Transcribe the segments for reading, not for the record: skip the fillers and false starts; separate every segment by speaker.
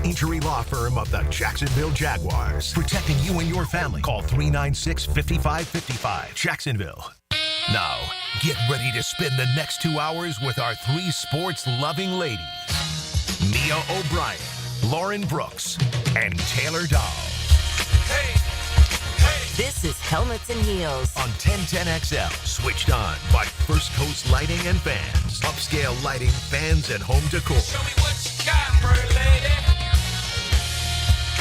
Speaker 1: injury law firm of the Jacksonville Jaguars. Protecting you and your family. Call 396-5555. Jacksonville. Now, get ready to spend the next 2 hours with our three sports-loving ladies. Mia O'Brien, Lauren Brooks, and Taylor Dahl.
Speaker 2: Hey, hey.
Speaker 3: This is Helmets and Heels.
Speaker 1: On 1010XL, switched on by First Coast Lighting and Fans. Upscale lighting, fans, and home decor.
Speaker 2: Show me what you got, pretty lady.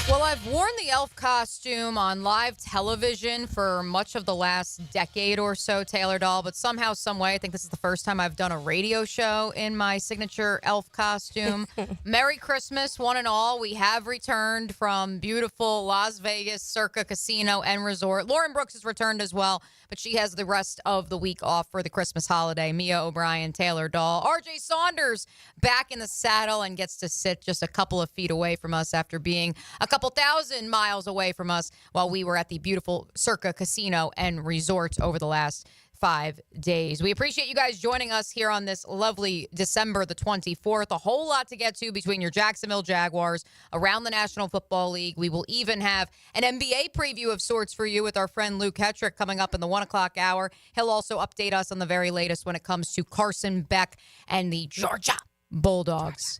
Speaker 4: Well, I've worn the elf costume on live television for much of the last decade or so, Taylor Dahl, but somehow, some way, I think this is the first time I've done a radio show in my signature elf costume. Merry Christmas, one and all. We have returned from beautiful Las Vegas Circa Casino and Resort. Lauren Brooks has returned as well, but she has the rest of the week off for the Christmas holiday. Mia O'Brien, Taylor Dahl. RJ Saunders back in the saddle and gets to sit just a couple of feet away from us after being a couple thousand miles away from us while we were at the beautiful Circa Casino and Resort over the last 5 days. We appreciate you guys joining us here on this lovely December the 24th. A whole lot to get to between your Jacksonville Jaguars around the National Football League. We will even have an NBA preview of sorts for you with our friend Luke Hatrick coming up in the 1 o'clock hour. He'll also update us on the very latest when it comes to Carson Beck and the Georgia Bulldogs.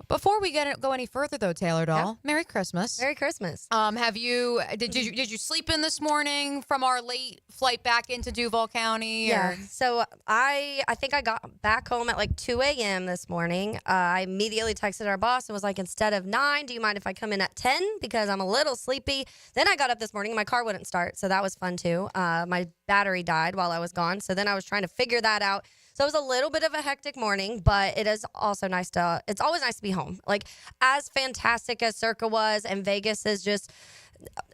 Speaker 4: Before we go any further, though, Taylor Dahl, Merry Christmas.
Speaker 5: Merry Christmas.
Speaker 4: Did you sleep in this morning from our late flight back into Duval County?
Speaker 5: Yeah. So I think I got back home at like 2 a.m. this morning. I immediately texted our boss and was like, instead of 9, do you mind if I come in at 10? Because I'm a little sleepy. Then I got up this morning and my car wouldn't start. So that was fun, too. My battery died while I was gone. So then I was trying to figure that out. So it was a little bit of a hectic morning, but it is also it's always nice to be home. Like, as fantastic as Circa was, and Vegas is just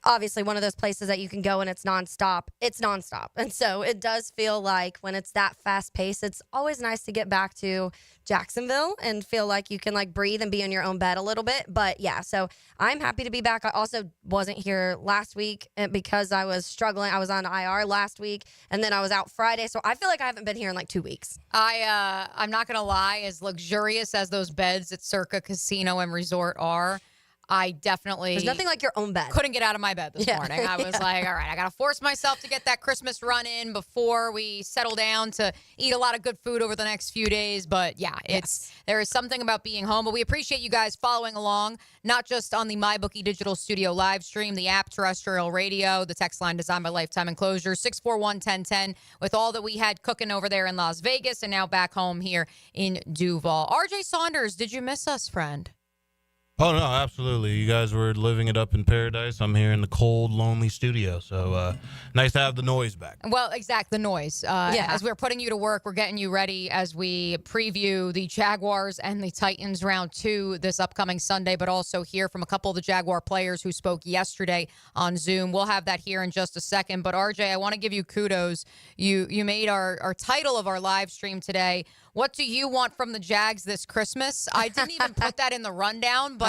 Speaker 5: obviously one of those places that you can go and it's nonstop. It's nonstop. And so it does feel like when it's that fast paced, it's always nice to get back to Jacksonville and feel like you can like breathe and be in your own bed a little bit. But yeah, so I'm happy to be back. I also wasn't here last week because I was struggling. I was on IR last week and then I was out Friday. So I feel like I haven't been here in like 2 weeks.
Speaker 4: I'm not going to lie, as luxurious as those beds at Circa Casino and Resort are, I definitely...
Speaker 5: There's nothing like your own bed.
Speaker 4: Couldn't get out of my bed this morning. I was like, all right, I got to force myself to get that Christmas run in before we settle down to eat a lot of good food over the next few days. But yeah, there is something about being home. But we appreciate you guys following along, not just on the MyBookie Digital Studio live stream, the app, terrestrial radio, the text line designed by Lifetime Enclosure, 641-1010, with all that we had cooking over there in Las Vegas and now back home here in Duval. RJ Saunders, did you miss us, friend?
Speaker 6: Oh, no, absolutely. You guys were living it up in paradise. I'm here in the cold, lonely studio. So nice to have the noise back.
Speaker 4: Well, the noise. As we're putting you to work, we're getting you ready as we preview the Jaguars and the Titans round 2 this upcoming Sunday, but also hear from a couple of the Jaguar players who spoke yesterday on Zoom. We'll have that here in just a second. But, RJ, I want to give you kudos. You made our title of our live stream today, "What do you want from the Jags this Christmas?" I didn't even put that in the rundown, but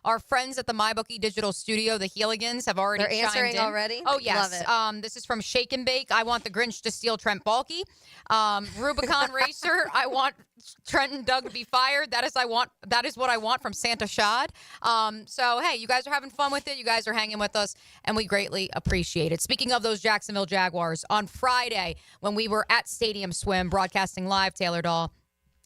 Speaker 4: our friends at the MyBookie Digital Studio, the Heeligans, have already
Speaker 5: They're answering
Speaker 4: chimed in.
Speaker 5: already?
Speaker 4: Oh, yes.
Speaker 5: Love it.
Speaker 4: This is from Shake and Bake. "I want the Grinch to steal Trent Baalke." Rubicon Racer, "I want Trent and Doug to be fired. That is what I want from Santa Shad." So, hey, you guys are having fun with it. You guys are hanging with us, and we greatly appreciate it. Speaking of those Jacksonville Jaguars, on Friday, when we were at Stadium Swim broadcasting live, Taylor Dahl,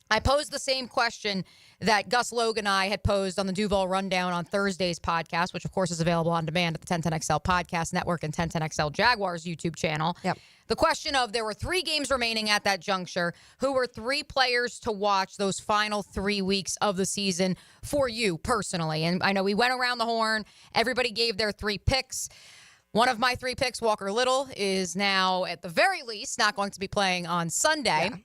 Speaker 4: I posed the same question that Gus Logan and I had posed on the Duval Rundown on Thursday's podcast, which, of course, is available on demand at the 1010XL Podcast Network and 1010XL Jaguars YouTube channel.
Speaker 5: Yep.
Speaker 4: The question of, there were 3 games remaining at that juncture. Who were 3 players to watch those final 3 weeks of the season for you personally? And I know we went around the horn. Everybody gave their 3 picks. One of my 3 picks, Walker Little, is now, at the very least, not going to be playing on Sunday. Yeah.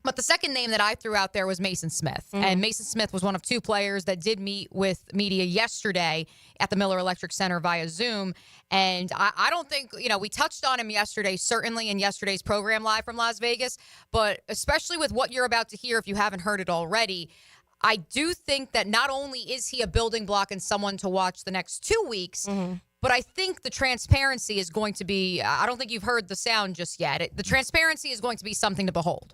Speaker 4: But the second name that I threw out there was Mason Smith. Mm-hmm. And Mason Smith was one of 2 players that did meet with media yesterday at the Miller Electric Center via Zoom. And I don't think, we touched on him yesterday, certainly in yesterday's program live from Las Vegas. But especially with what you're about to hear, if you haven't heard it already, I do think that not only is he a building block and someone to watch the next 2 weeks, but I think the transparency is going to be, I don't think you've heard the sound just yet. The transparency is going to be something to behold.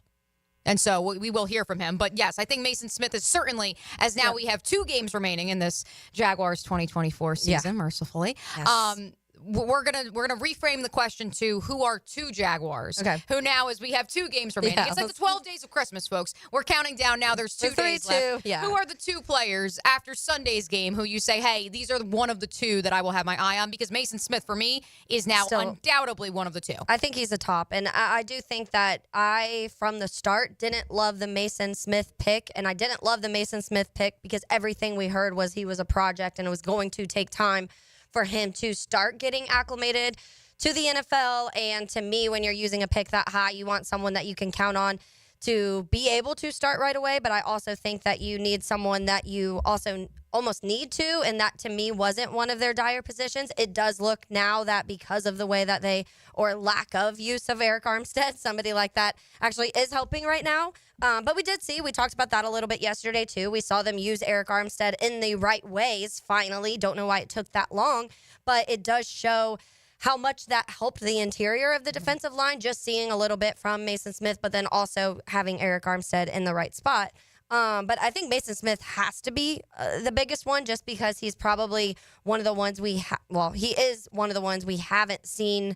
Speaker 4: And so we will hear from him. But yes, I think Mason Smith is certainly, as now we have 2 games remaining in this Jaguars 2024 season, mercifully.
Speaker 5: Yes.
Speaker 4: We're gonna reframe the question to who are 2 Jaguars.
Speaker 5: Okay.
Speaker 4: Who now, as we have 2 games remaining.
Speaker 5: Yeah.
Speaker 4: It's like the 12 days of Christmas, folks. We're counting down now. There's 2 days left.
Speaker 5: Yeah.
Speaker 4: Who are the 2 players after Sunday's game who you say, hey, these are one of the 2 that I will have my eye on? Because Mason Smith, for me, is now undoubtedly one of the 2.
Speaker 5: I think he's the top. And I do think that I, from the start, didn't love the Mason Smith pick. And I didn't love the Mason Smith pick because everything we heard was he was a project and it was going to take time for him to start getting acclimated to the NFL. And to me, when you're using a pick that high, you want someone that you can count on to be able to start right away. But I also think that you need someone that you also almost need to, and that to me wasn't one of their dire positions. It does look now that because of the way that they, or lack of use of Eric Armstead, somebody like that actually is helping right now. But we talked about that a little bit yesterday too. We saw them use Eric Armstead in the right ways, finally. Don't know why it took that long, but it does show how much that helped the interior of the defensive line, just seeing a little bit from Mason Smith, but then also having Eric Armstead in the right spot. But I think Mason Smith has to be the biggest one just because he's probably one of the ones he is one of the ones we haven't seen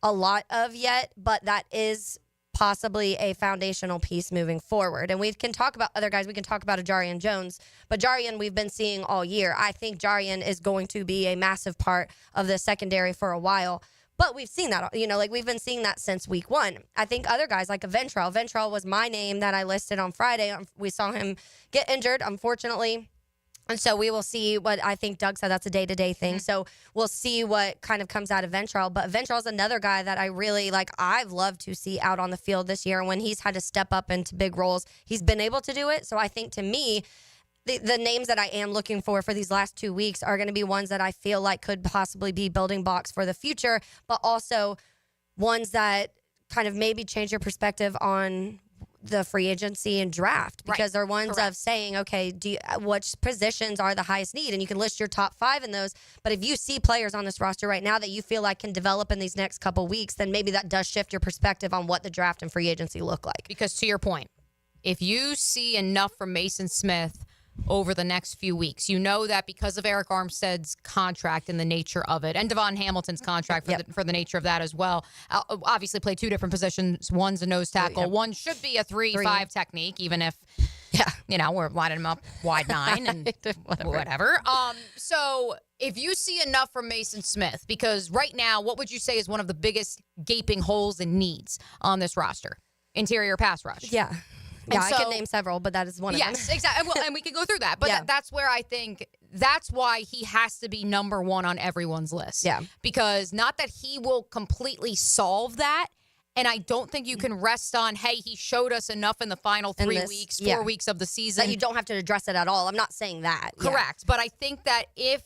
Speaker 5: a lot of yet, but that is possibly a foundational piece moving forward. And we can talk about other guys. We can talk about Jarian Jones, but Jarian we've been seeing all year. I think Jarian is going to be a massive part of the secondary for a while. But we've seen that, we've been seeing that since week 1. I think other guys like a Ventrell. Ventrell was my name that I listed on Friday. We saw him get injured, unfortunately. And so we will see what I think Doug said. That's a day-to-day thing. Mm-hmm. So we'll see what kind of comes out of Ventrell. But Ventrell's another guy that I really I've loved to see out on the field this year. And when he's had to step up into big roles, he's been able to do it. So I think to me, the names that I am looking for these last 2 weeks are going to be ones that I feel like could possibly be building blocks for the future, but also ones that kind of maybe change your perspective on the free agency and draft, because they're ones of saying, okay, which positions are the highest need? And you can list your top 5 in those. But if you see players on this roster right now that you feel like can develop in these next couple weeks, then maybe that does shift your perspective on what the draft and free agency look like.
Speaker 4: Because to your point, if you see enough from Mason Smith over the next few weeks, you know that because of Eric Armstead's contract and the nature of it, and Devon Hamilton's contract for the nature of that as well, obviously play 2 different positions. One's a nose tackle. One should be a 3-5 technique, even if, we're lining them up wide 9 and whatever. So if you see enough from Mason Smith, because right now, what would you say is one of the biggest gaping holes and needs on this roster? Interior pass rush.
Speaker 5: Yeah. Yeah, I can name several, but that is one of them.
Speaker 4: Yes, exactly. Well, and we can go through that. But that's where I think that's why he has to be number 1 on everyone's list. Yeah. Because not that he will completely solve that, and I don't think you can rest on, hey, he showed us enough in the final 4 weeks of the season.
Speaker 5: That you don't have to address it at all. I'm not saying that.
Speaker 4: Correct. But I think that if,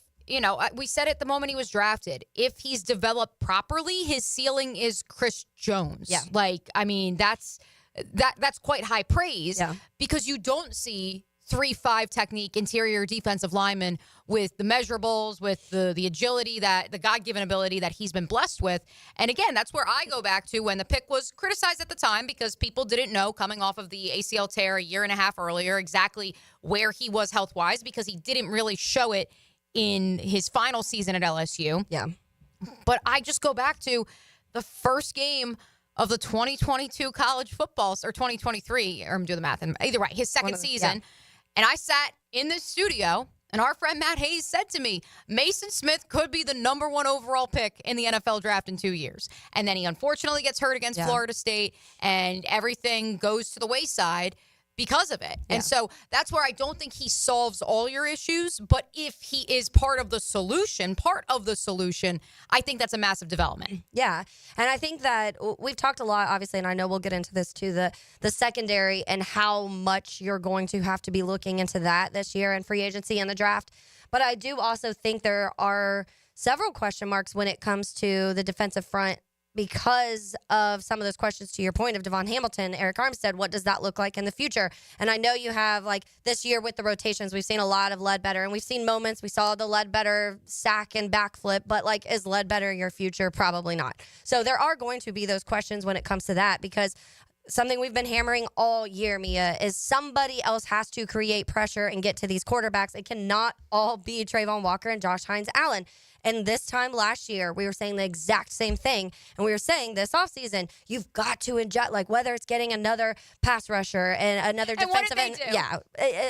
Speaker 4: we said it the moment he was drafted, if he's developed properly, his ceiling is Chris Jones. Yeah. That's quite high praise because you don't see 3-5 technique interior defensive linemen with the measurables, with the agility, that the God-given ability that he's been blessed with. And again, that's where I go back to when the pick was criticized at the time because people didn't know coming off of the ACL tear a year and a half earlier exactly where he was health-wise because he didn't really show it in his final season at LSU. Yeah. But I just go back to the first game of the 2022 college football, or 2023, or I'm doing the math, and either way, his second season. And I sat in this studio, and our friend Matt Hayes said to me, Mason Smith could be the number 1 overall pick in the NFL draft in 2 years. And then he unfortunately gets hurt against Florida State, and everything goes to the wayside because of it. And so that's where I don't think he solves all your issues, but if he is part of the solution, I think that's a massive development.
Speaker 5: Yeah. And I think that we've talked a lot, obviously, and I know we'll get into this too, the secondary and how much you're going to have to be looking into that this year in free agency and the draft. But I do also think there are several question marks when it comes to the defensive front because of some of those questions, to your point of Devon Hamilton, Eric Armstead. What does that look like in the future? And I know you have, this year with the rotations, we've seen a lot of Ledbetter, and we've seen moments. We saw the Ledbetter sack and backflip, but, is Ledbetter your future? Probably not. So there are going to be those questions when it comes to that because something we've been hammering all year, Mia, is somebody else has to create pressure and get to these quarterbacks. It cannot all be Trayvon Walker and Josh Hines-Allen. And this time last year, we were saying the exact same thing. And we were saying this offseason, you've got to inject, like, whether it's getting another pass rusher and another defensive end. Yeah,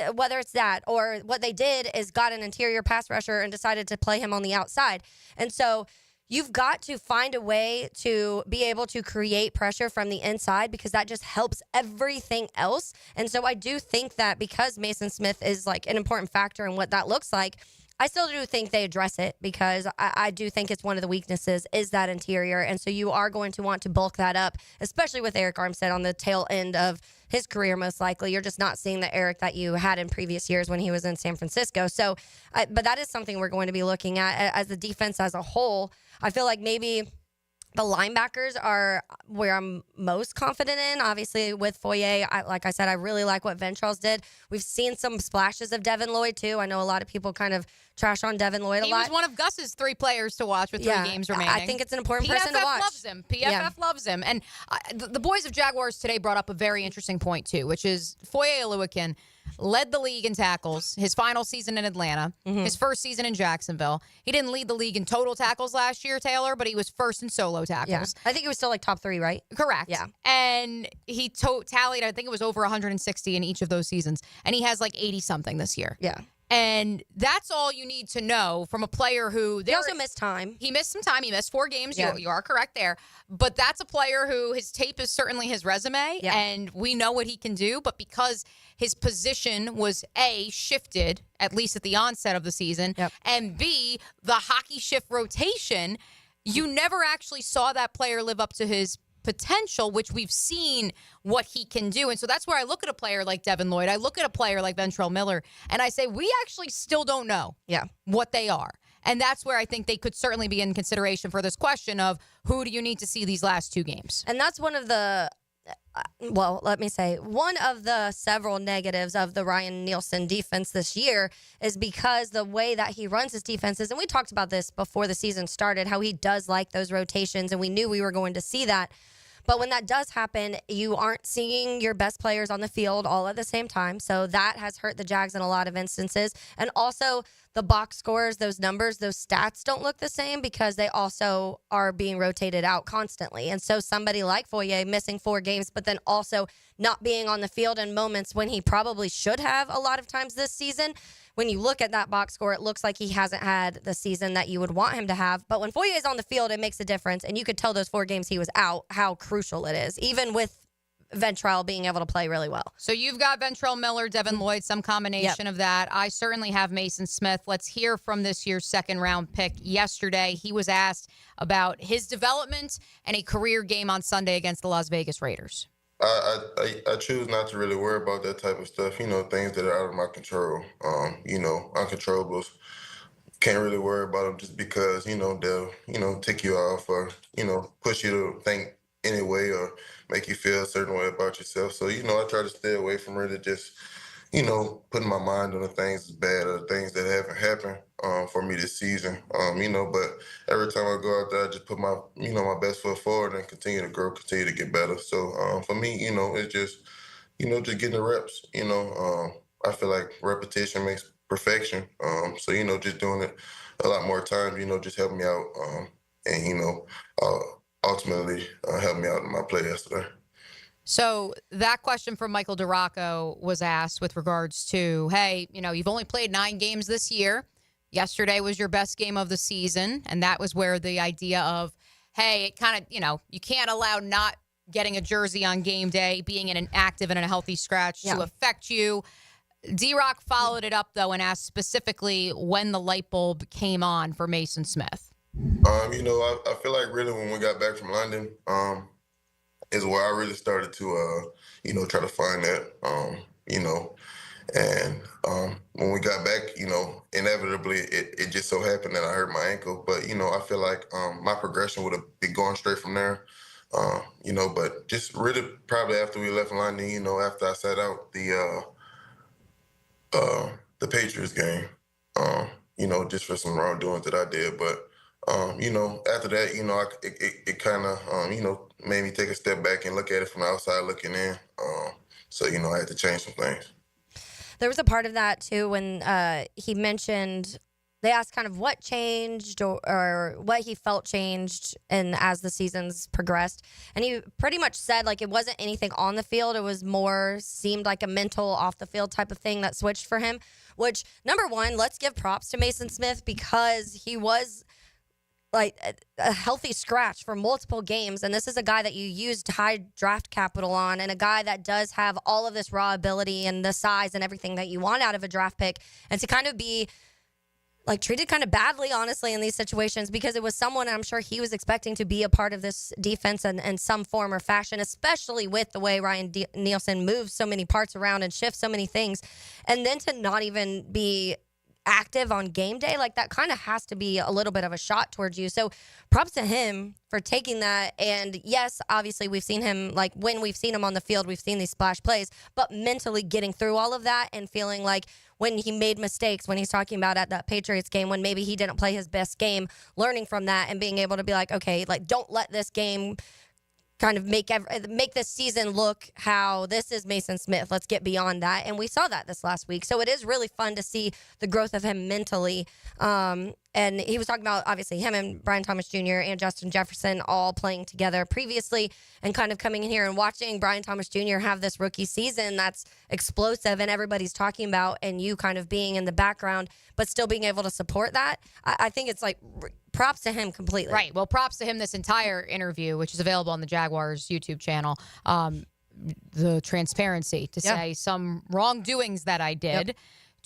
Speaker 5: whether it's that or what they did is got an interior pass rusher and decided to play him on the outside. And so you've got to find a way to be able to create pressure from the inside because that just helps everything else. And so I do think that because Mason Smith is like an important factor in what that looks like, I still do think they address it because I do think it's one of the weaknesses is that interior. And so you are going to want to bulk that up, especially with Eric Armstead on the tail end of his career, most likely. You're just not seeing the Eric that you had in previous years when he was in San Francisco. So, but that is something we're going to be looking at as the defense as a whole. I feel like maybe the linebackers are where I'm most confident in. Obviously, with Foye, like I said, I really like what Ventrell's did. We've seen some splashes of Devin Lloyd, too. I know a lot of people kind of trash on Devin Lloyd a lot.
Speaker 4: He was one of Gus's 3 players to watch with 3 games remaining.
Speaker 5: I think it's an important person to watch.
Speaker 4: loves him. PFF loves him. And the boys of Jaguars today brought up a very interesting point, too, which is Foye Oluokun led the league in tackles his final season in Atlanta, his first season in Jacksonville. He didn't lead the league in total tackles last year, Taylor, but he was first in solo tackles.
Speaker 5: Yeah. I think he was still like top 3, right?
Speaker 4: Correct.
Speaker 5: Yeah.
Speaker 4: And he tallied, I think it was over 160 in each of those seasons. And he has like 80-something this year.
Speaker 5: Yeah.
Speaker 4: And that's all you need to know from a player who...
Speaker 5: He also missed time.
Speaker 4: He missed some time. He missed 4 games.
Speaker 5: Yeah.
Speaker 4: You are correct there. But that's a player who his tape is certainly his resume, and we know what he can do. But because his position was, A, shifted, at least at the onset of the season, and B, the hockey shift rotation, you never actually saw that player live up to his potential, which we've seen what he can do. And so that's where I look at a player like Devin Lloyd. I look at a player like Ventrell Miller, and I say, we actually still don't know what they are. And that's where I think they could certainly be in consideration for this question of who do you need to see these last 2 games?
Speaker 5: And that's one of the, well, let me say, one of the several negatives of the Ryan Nielsen defense this year is because the way that he runs his defenses, and we talked about this before the season started, how he does like those rotations, and we knew we were going to see that. But when that does happen, you aren't seeing your best players on the field all at the same time. So that has hurt the Jags in a lot of instances. And also the box scores, those numbers, those stats don't look the same because they also are being rotated out constantly. And so somebody like Foye missing 4 games, but then also not being on the field in moments when he probably should have a lot of times this season. When you look at that box score, it looks like he hasn't had the season that you would want him to have. But when Foye is on the field, it makes a difference. And you could tell those 4 games he was out how crucial it is, even with Ventrell being able to play really well.
Speaker 4: So you've got Ventrell Miller, Devin Lloyd, some combination of that. I certainly have Mason Smith. Let's hear from this year's 2nd-round pick. Yesterday, he was asked about his development and a career game on Sunday against the Las Vegas Raiders.
Speaker 7: I choose not to really worry about that type of stuff, things that are out of my control, uncontrollables. Can't really worry about them just because, they'll, tick you off or, push you to think anyway or make you feel a certain way about yourself. So, I try to stay away from really just, putting my mind on the things that's bad or the things that haven't happened for me this season. But every time I go out there, I just put my, my best foot forward and continue to grow, continue to get better. So for me, it's just, just getting the reps. I feel like repetition makes perfection. So, just doing it a lot more times, just helped me out and, ultimately helped me out in my play yesterday.
Speaker 4: So that question from Michael DeRocco was asked with regards to, hey, you've only played 9 games this year. Yesterday was your best game of the season. And that was where the idea of, hey, it kind of, you can't allow not getting a jersey on game day, being in an active and in a healthy scratch to affect you. D-Rock followed it up, though, and asked specifically when the light bulb came on for Mason Smith.
Speaker 7: I feel like really when we got back from London, is where I really started to, try to find that, and when we got back, inevitably it just so happened that I hurt my ankle. But, I feel like my progression would have been going straight from there, but just really probably after we left London, after I sat out the Patriots game, just for some wrongdoings that I did. But After that, it kind of, made me take a step back and look at it from the outside looking in. So, I had to change some things.
Speaker 5: There was a part of that, too, when he mentioned, they asked kind of what changed or what he felt changed and as the seasons progressed. And he pretty much said, like, it wasn't anything on the field. It was more seemed like a mental off-the-field type of thing that switched for him, which, number one, let's give props to Mason Smith because he was like a healthy scratch for multiple games. And this is a guy that you used high draft capital on and a guy that does have all of this raw ability and the size and everything that you want out of a draft pick. And to kind of be like treated kind of badly, honestly, in these situations because it was someone I'm sure he was expecting to be a part of this defense in some form or fashion, especially with the way Ryan Nielsen moves so many parts around and shifts so many things. And then to not even be active on game day, like that kind of has to be a little bit of a shot towards you. So props to him for taking that. And yes, obviously we've seen him, like when we've seen him on the field, we've seen these splash plays, but mentally getting through all of that and feeling like when he made mistakes, when he's talking about at that Patriots game, when maybe he didn't play his best game, learning from that and being able to be like, okay, like don't let this game kind of make this season look how this is Mason Smith. Let's get beyond that. And we saw that this last week. So it is really fun to see the growth of him mentally. And he was talking about, obviously, him and Brian Thomas Jr. and Justin Jefferson all playing together previously and kind of coming in here and watching Brian Thomas Jr. have this rookie season that's explosive and everybody's talking about and you kind of being in the background but still being able to support that. I think it's like props to him completely.
Speaker 4: Right. Well, props to him this entire interview, which is available on the Jaguars YouTube channel. The transparency to say some wrongdoings that I did.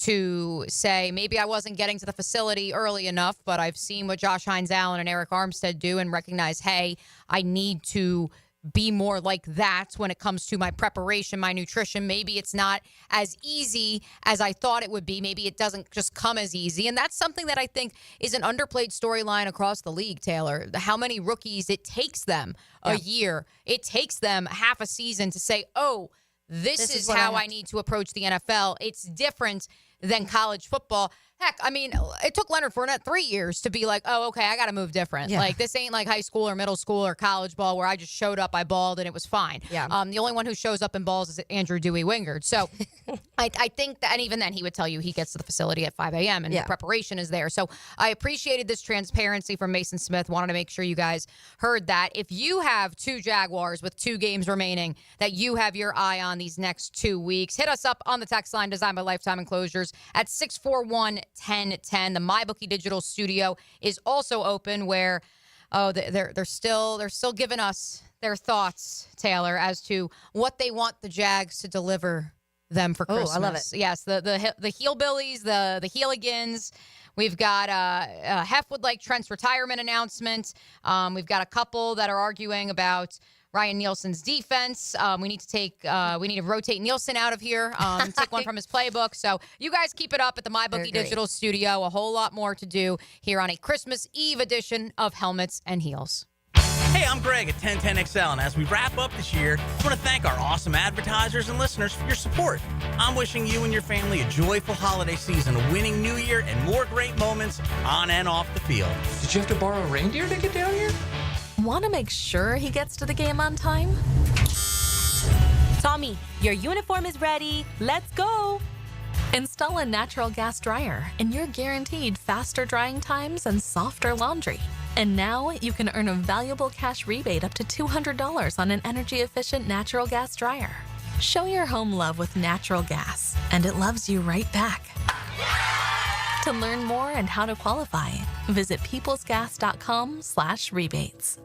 Speaker 4: To say maybe I wasn't getting to the facility early enough, but I've seen what Josh Hines Allen and Eric Armstead do and recognize, hey, I need to be more like that when it comes to my preparation, my nutrition. Maybe it's not as easy as I thought it would be. Maybe it doesn't just come as easy. And that's something that I think is an underplayed storyline across the league, Taylor. How many rookies it takes them a year. It takes them half a season to say, oh, this is how I need to approach the NFL. It's different than college football. Heck, I mean, it took Leonard Fournette 3 years to be like, oh, okay, I got to move different. Yeah. Like, this ain't like high school or middle school or college ball where I just showed up, I balled, and it was fine. Yeah. The only one who shows up and balls is Andrew Dewey Wingard. So I think that, and even then he would tell you he gets to the facility at 5 a.m. and the preparation is there. So I appreciated this transparency from Mason Smith. Wanted to make sure you guys heard that. If you have two Jaguars with 2 games remaining that you have your eye on these next 2 weeks, hit us up on the text line designed by Lifetime Enclosures at 641-1010. The MyBookie Digital Studio is also open where they're still giving us their thoughts, Taylor, as to what they want the Jags to deliver them for Christmas.
Speaker 5: I love it.
Speaker 4: Yes, the Heelbillies, the Heeligans. We've got Hef would like Trent's retirement announcement. We've got a couple that are arguing about Ryan Nielsen's defense. We need to rotate Nielsen out of here, take one from his playbook. So you guys keep it up at the MyBookie Digital Studio. A whole lot more to do here on a Christmas Eve edition of Helmets and Heels.
Speaker 8: Hey, I'm Greg at 1010XL, and as we wrap up this year, I want to thank our awesome advertisers and listeners for your support. I'm wishing you and your family a joyful holiday season, a winning new year, and more great moments on and off the field.
Speaker 9: Did you have to borrow a reindeer to get down here?
Speaker 10: Want to make sure he gets to the game on time?
Speaker 3: Tommy, your uniform is ready. Let's go.
Speaker 10: Install a natural gas dryer, and you're guaranteed faster drying times and softer laundry. And now you can earn a valuable cash rebate up to $200 on an energy-efficient natural gas dryer. Show your home love with natural gas, and it loves you right back. To learn more and how to qualify, visit peoplesgas.com/rebates.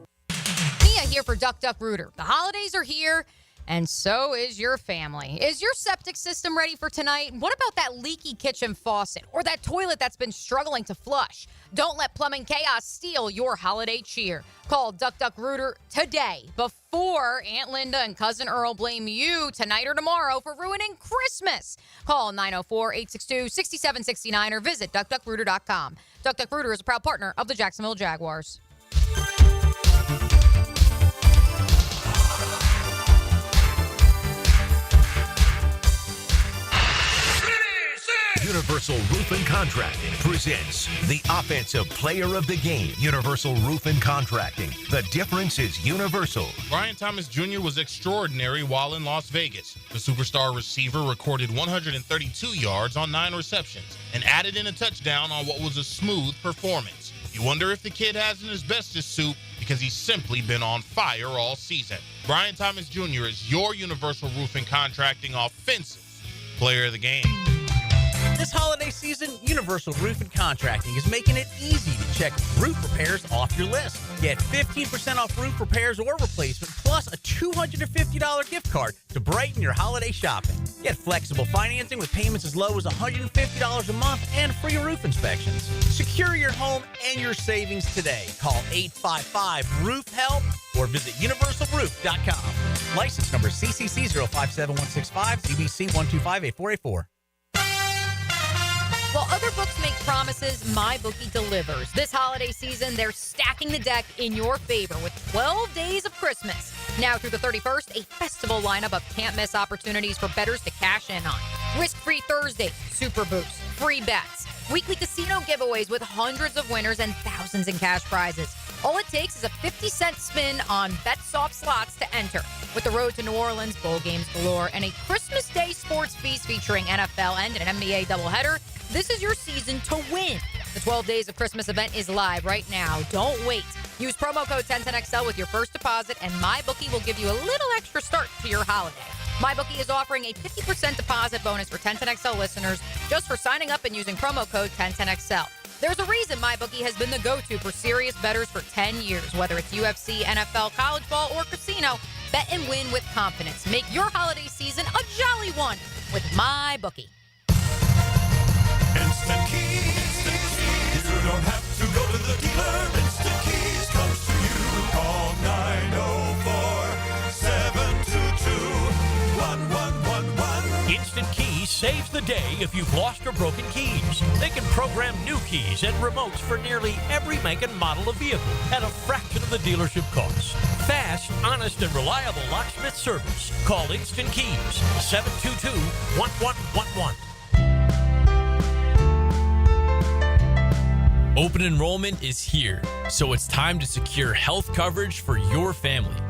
Speaker 4: Mia here for Duck Duck Rooter. The holidays are here, and so is your family. Is your septic system ready for tonight? What about that leaky kitchen faucet or that toilet that's been struggling to flush? Don't let plumbing chaos steal your holiday cheer. Call Duck Duck Rooter today before Aunt Linda and Cousin Earl blame you tonight or tomorrow for ruining Christmas. Call 904-862-6769 or visit duckduckrooter.com. Duck Duck Rooter is a proud partner of the Jacksonville Jaguars.
Speaker 1: Universal Roof and Contracting presents the Offensive Player of the Game. Universal Roof and Contracting. The difference is universal.
Speaker 6: Brian Thomas Jr. was extraordinary while in Las Vegas. The superstar receiver recorded 132 yards on 9 receptions and added in a touchdown on what was a smooth performance. You wonder if the kid has an asbestos suit because he's simply been on fire all season. Brian Thomas Jr. is your Universal Roof and Contracting Offensive Player of the Game.
Speaker 8: This holiday season, Universal Roof and Contracting is making it easy to check roof repairs off your list. Get 15% off roof repairs or replacement, plus a $250 gift card to brighten your holiday shopping. Get flexible financing with payments as low as $150 a month and free roof inspections. Secure your home and your savings today. Call 855-ROOF-HELP or visit universalroof.com. License number CCC 057165, CBC 1258484.
Speaker 4: While other books make promises, MyBookie delivers. This holiday season, they're stacking the deck in your favor with 12 days of Christmas. Now through the 31st, a festival lineup of can't-miss opportunities for bettors to cash in on. Risk-free Thursdays, super boosts, free bets, weekly casino giveaways with hundreds of winners and thousands in cash prizes. All it takes is a 50-cent spin on BetSoft slots to enter. With the road to New Orleans, bowl games galore, and a Christmas Day sports feast featuring NFL and an NBA doubleheader, this is your season to win. The 12 Days of Christmas event is live right now. Don't wait. Use promo code 1010XL with your first deposit, and MyBookie will give you a little extra start to your holiday. MyBookie is offering a 50% deposit bonus for 1010XL listeners just for signing up and using promo code 1010XL. There's a reason MyBookie has been the go-to for serious bettors for 10 years. Whether it's UFC, NFL, college ball, or casino, bet and win with confidence. Make your holiday season a jolly one with MyBookie.
Speaker 2: Instant Keys. You don't have to go to the dealer. Instant Keys comes to you. Call 904-722-1111.
Speaker 11: Instant Keys saves the day if you've lost or broken keys. They can program new keys and remotes for nearly every make and model of vehicle at a fraction of the dealership cost. Fast, honest, and reliable locksmith service. Call Instant Keys, 722-1111.
Speaker 12: Open enrollment is here, so it's time to secure health coverage for your family.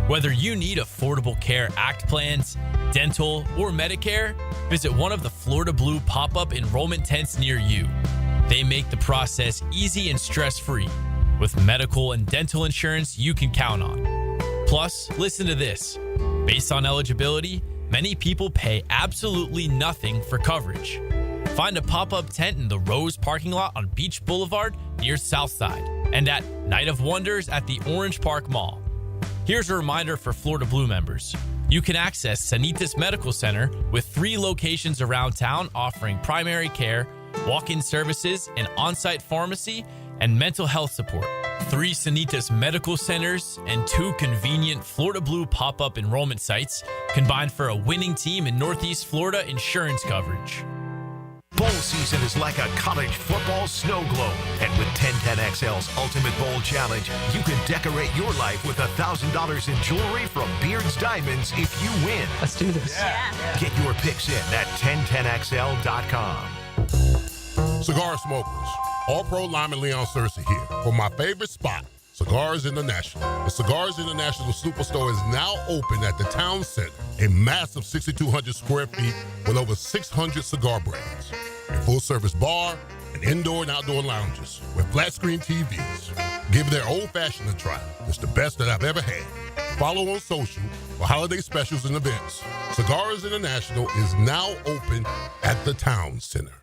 Speaker 12: Whether you need Affordable Care Act plans, dental, or Medicare, visit one of the Florida Blue pop-up enrollment tents near you. They make the process easy and stress-free, with medical and dental insurance you can count on. Plus, listen to this. Based on eligibility, many people pay absolutely nothing for coverage. Find a pop-up tent in the Rose parking lot on Beach Boulevard near Southside and at Night of Wonders at the Orange Park Mall. Here's a reminder for Florida Blue members. You can access Sanitas Medical Center with 3 locations around town offering primary care, walk-in services, an on-site pharmacy, and mental health support. 3 Sanitas Medical Centers and 2 convenient Florida Blue pop-up enrollment sites combined for a winning team in Northeast Florida insurance coverage.
Speaker 1: Bowl season is like a college football snow globe. And with 1010XL's Ultimate Bowl Challenge, you can decorate your life with $1,000 in jewelry from Beard's Diamonds if you win.
Speaker 9: Let's do this.
Speaker 1: Yeah. Get your picks in at 1010XL.com.
Speaker 13: Cigar smokers, All-Pro Lyman Leon Searcy here for my favorite spot, Cigars International. The Cigars International Superstore is now open at the Town Center, a massive 6,200 square feet with over 600 cigar brands. A full-service bar and indoor and outdoor lounges with flat-screen TVs. Give their old-fashioned a try. It's the best that I've ever had. Follow on social for holiday specials and events. Cigars International is now open at the Town Center.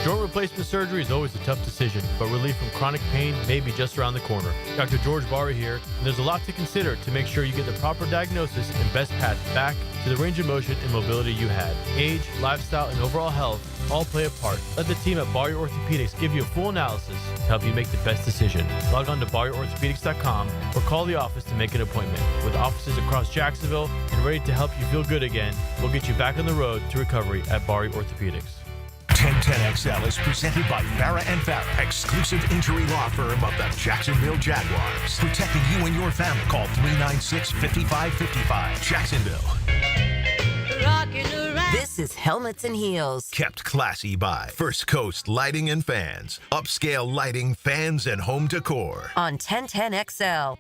Speaker 14: Joint replacement surgery is always a tough decision, but relief from chronic pain may be just around the corner. Dr. George Barra here, and there's a lot to consider to make sure you get the proper diagnosis and best path back to the range of motion and mobility you had. Age, lifestyle, and overall health all play a part. Let the team at Barrier Orthopedics give you a full analysis to help you make the best decision. Log on to barrierorthopedics.com or call the office to make an appointment. With offices across Jacksonville and ready to help you feel good again, we'll get you back on the road to recovery at Barrier Orthopedics.
Speaker 1: 1010XL is presented by Farah & Farah, exclusive injury law firm of the Jacksonville Jaguars. Protecting you and your family. Call 396-5555. Jacksonville.
Speaker 15: Rocking around. This is Helmets and Heels.
Speaker 1: Kept classy by First Coast Lighting and Fans. Upscale lighting, fans, and home decor.
Speaker 15: On 1010XL.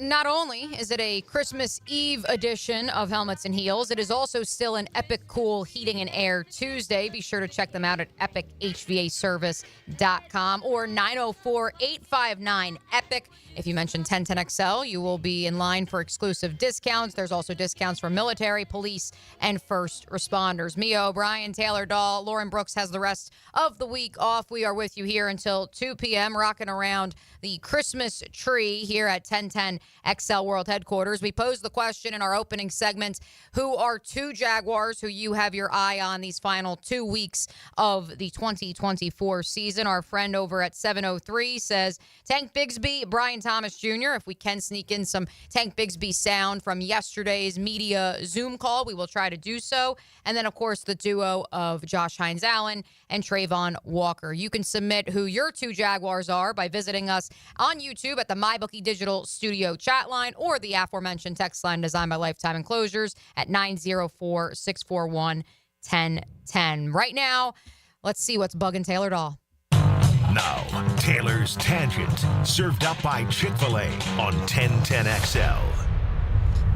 Speaker 4: Not only is it a Christmas Eve edition of Helmets and Heels, it is also still an Epic Cool Heating and Air Tuesday. Be sure to check them out at epichvaservice.com or 904-859-EPIC. If you mention 1010XL, you will be in line for exclusive discounts. There's also discounts for military, police, and first responders. Mia O'Brien, Taylor Dahl, Lauren Brooks has the rest of the week off. We are with you here until 2 p.m., rocking around the Christmas tree here at 1010XL World Headquarters. We posed the question in our opening segment, who are two Jaguars who you have your eye on these final 2 weeks of the 2024 season? Our friend over at 703 says Tank Bigsby, Brian Thomas Jr. If we can sneak in some Tank Bigsby sound from yesterday's media Zoom call, we will try to do so. And then, of course, the duo of Josh Hines-Allen and Trayvon Walker. You can submit who your two Jaguars are by visiting us on YouTube at the MyBookie Digital Studio chat line or the aforementioned text line designed by Lifetime Enclosures at 904-641-1010. Right now, let's see what's bugging Taylor Dahl.
Speaker 1: Now, Taylor's Tangent, served up by Chick-fil-A on 1010XL.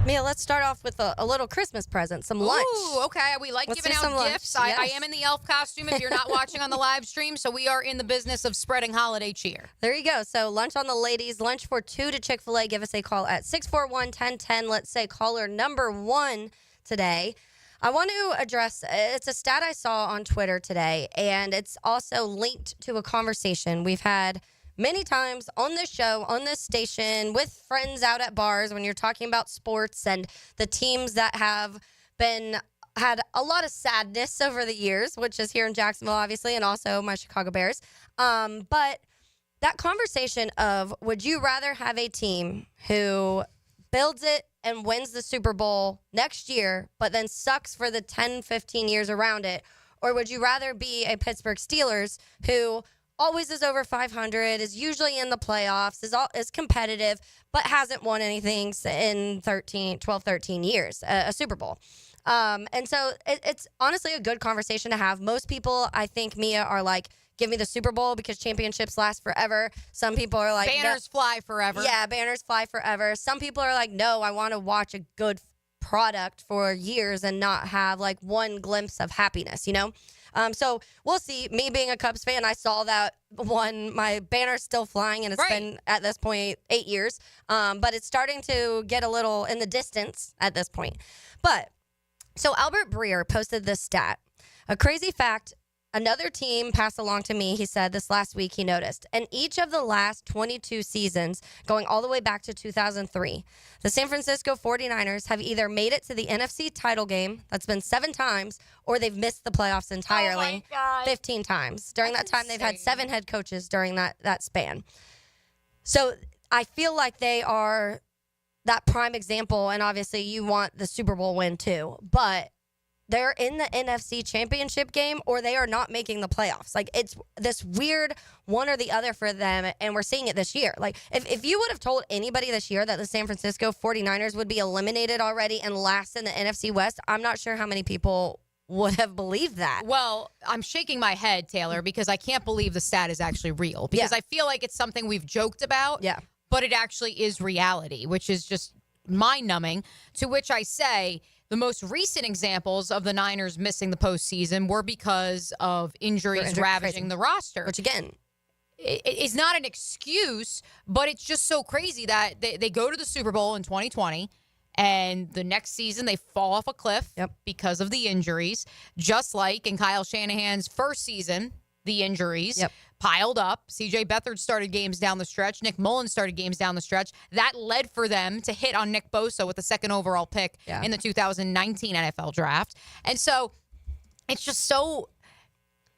Speaker 5: Mia, let's start off with a little Christmas present, some lunch.
Speaker 4: Ooh, okay. We like
Speaker 5: Let's
Speaker 4: giving
Speaker 5: do
Speaker 4: out
Speaker 5: some
Speaker 4: gifts.
Speaker 5: lunch.
Speaker 4: I
Speaker 5: Yes.
Speaker 4: am in the elf costume if you're not watching on the live stream, so we are in the business of spreading holiday cheer.
Speaker 5: There you go. So lunch on the ladies, lunch for two to Chick-fil-A. Give us a call at 641-1010. Let's say caller number 1 today. I want to address, it's a stat I saw on Twitter today, and it's also linked to a conversation we've had many times on this show, on this station, with friends out at bars when you're talking about sports and the teams that have had a lot of sadness over the years, which is here in Jacksonville, obviously, and also my Chicago Bears. But that conversation of, would you rather have a team who builds it and wins the Super Bowl next year, but then sucks for the 10, 15 years around it? Or would you rather be a Pittsburgh Steelers who always is over 500, is usually in the playoffs, is competitive, but hasn't won anything in 12, 13 years, a Super Bowl? And so it's honestly a good conversation to have. Most people, I think, Mia, are like, give me the Super Bowl because championships last forever. Some people are like,
Speaker 4: banners fly forever.
Speaker 5: Yeah, banners fly forever. Some people are like, no, I want to watch a good product for years and not have like one glimpse of happiness, you know? So we'll see. Me being a Cubs fan, I saw that one. My banner's still flying, and it's been at this point 8 years. But it's starting to get a little in the distance at this point. But so Albert Breer posted this stat. A crazy fact. Another team passed along to me, he said this last week, he noticed. In each of the last 22 seasons, going all the way back to 2003, the San Francisco 49ers have either made it to the NFC title game, that's been 7 times, or they've missed the playoffs entirely 15 times. During that time, they've had 7 head coaches during that span. So I feel like they are that prime example, and obviously you want the Super Bowl win too, but they're in the NFC championship game or they are not making the playoffs. Like, it's this weird one or the other for them, and we're seeing it this year. Like, if you would have told anybody this year that the San Francisco 49ers would be eliminated already and last in the NFC West, I'm not sure how many people would have believed that.
Speaker 4: Well, I'm shaking my head, Taylor, because I can't believe the stat is actually real. Because I feel like it's something we've joked about, but it actually is reality, which is just mind-numbing, to which I say the most recent examples of the Niners missing the postseason were because of injuries ravaging the roster.
Speaker 5: Which, again,
Speaker 4: it's not an excuse, but it's just so crazy that they go to the Super Bowl in 2020, and the next season they fall off a cliff because of the injuries, just like in Kyle Shanahan's first season. The injuries piled up. C.J. Beathard started games down the stretch. Nick Mullins started games down the stretch. That led for them to hit on Nick Bosa with the second overall pick in the 2019 NFL draft. And so it's just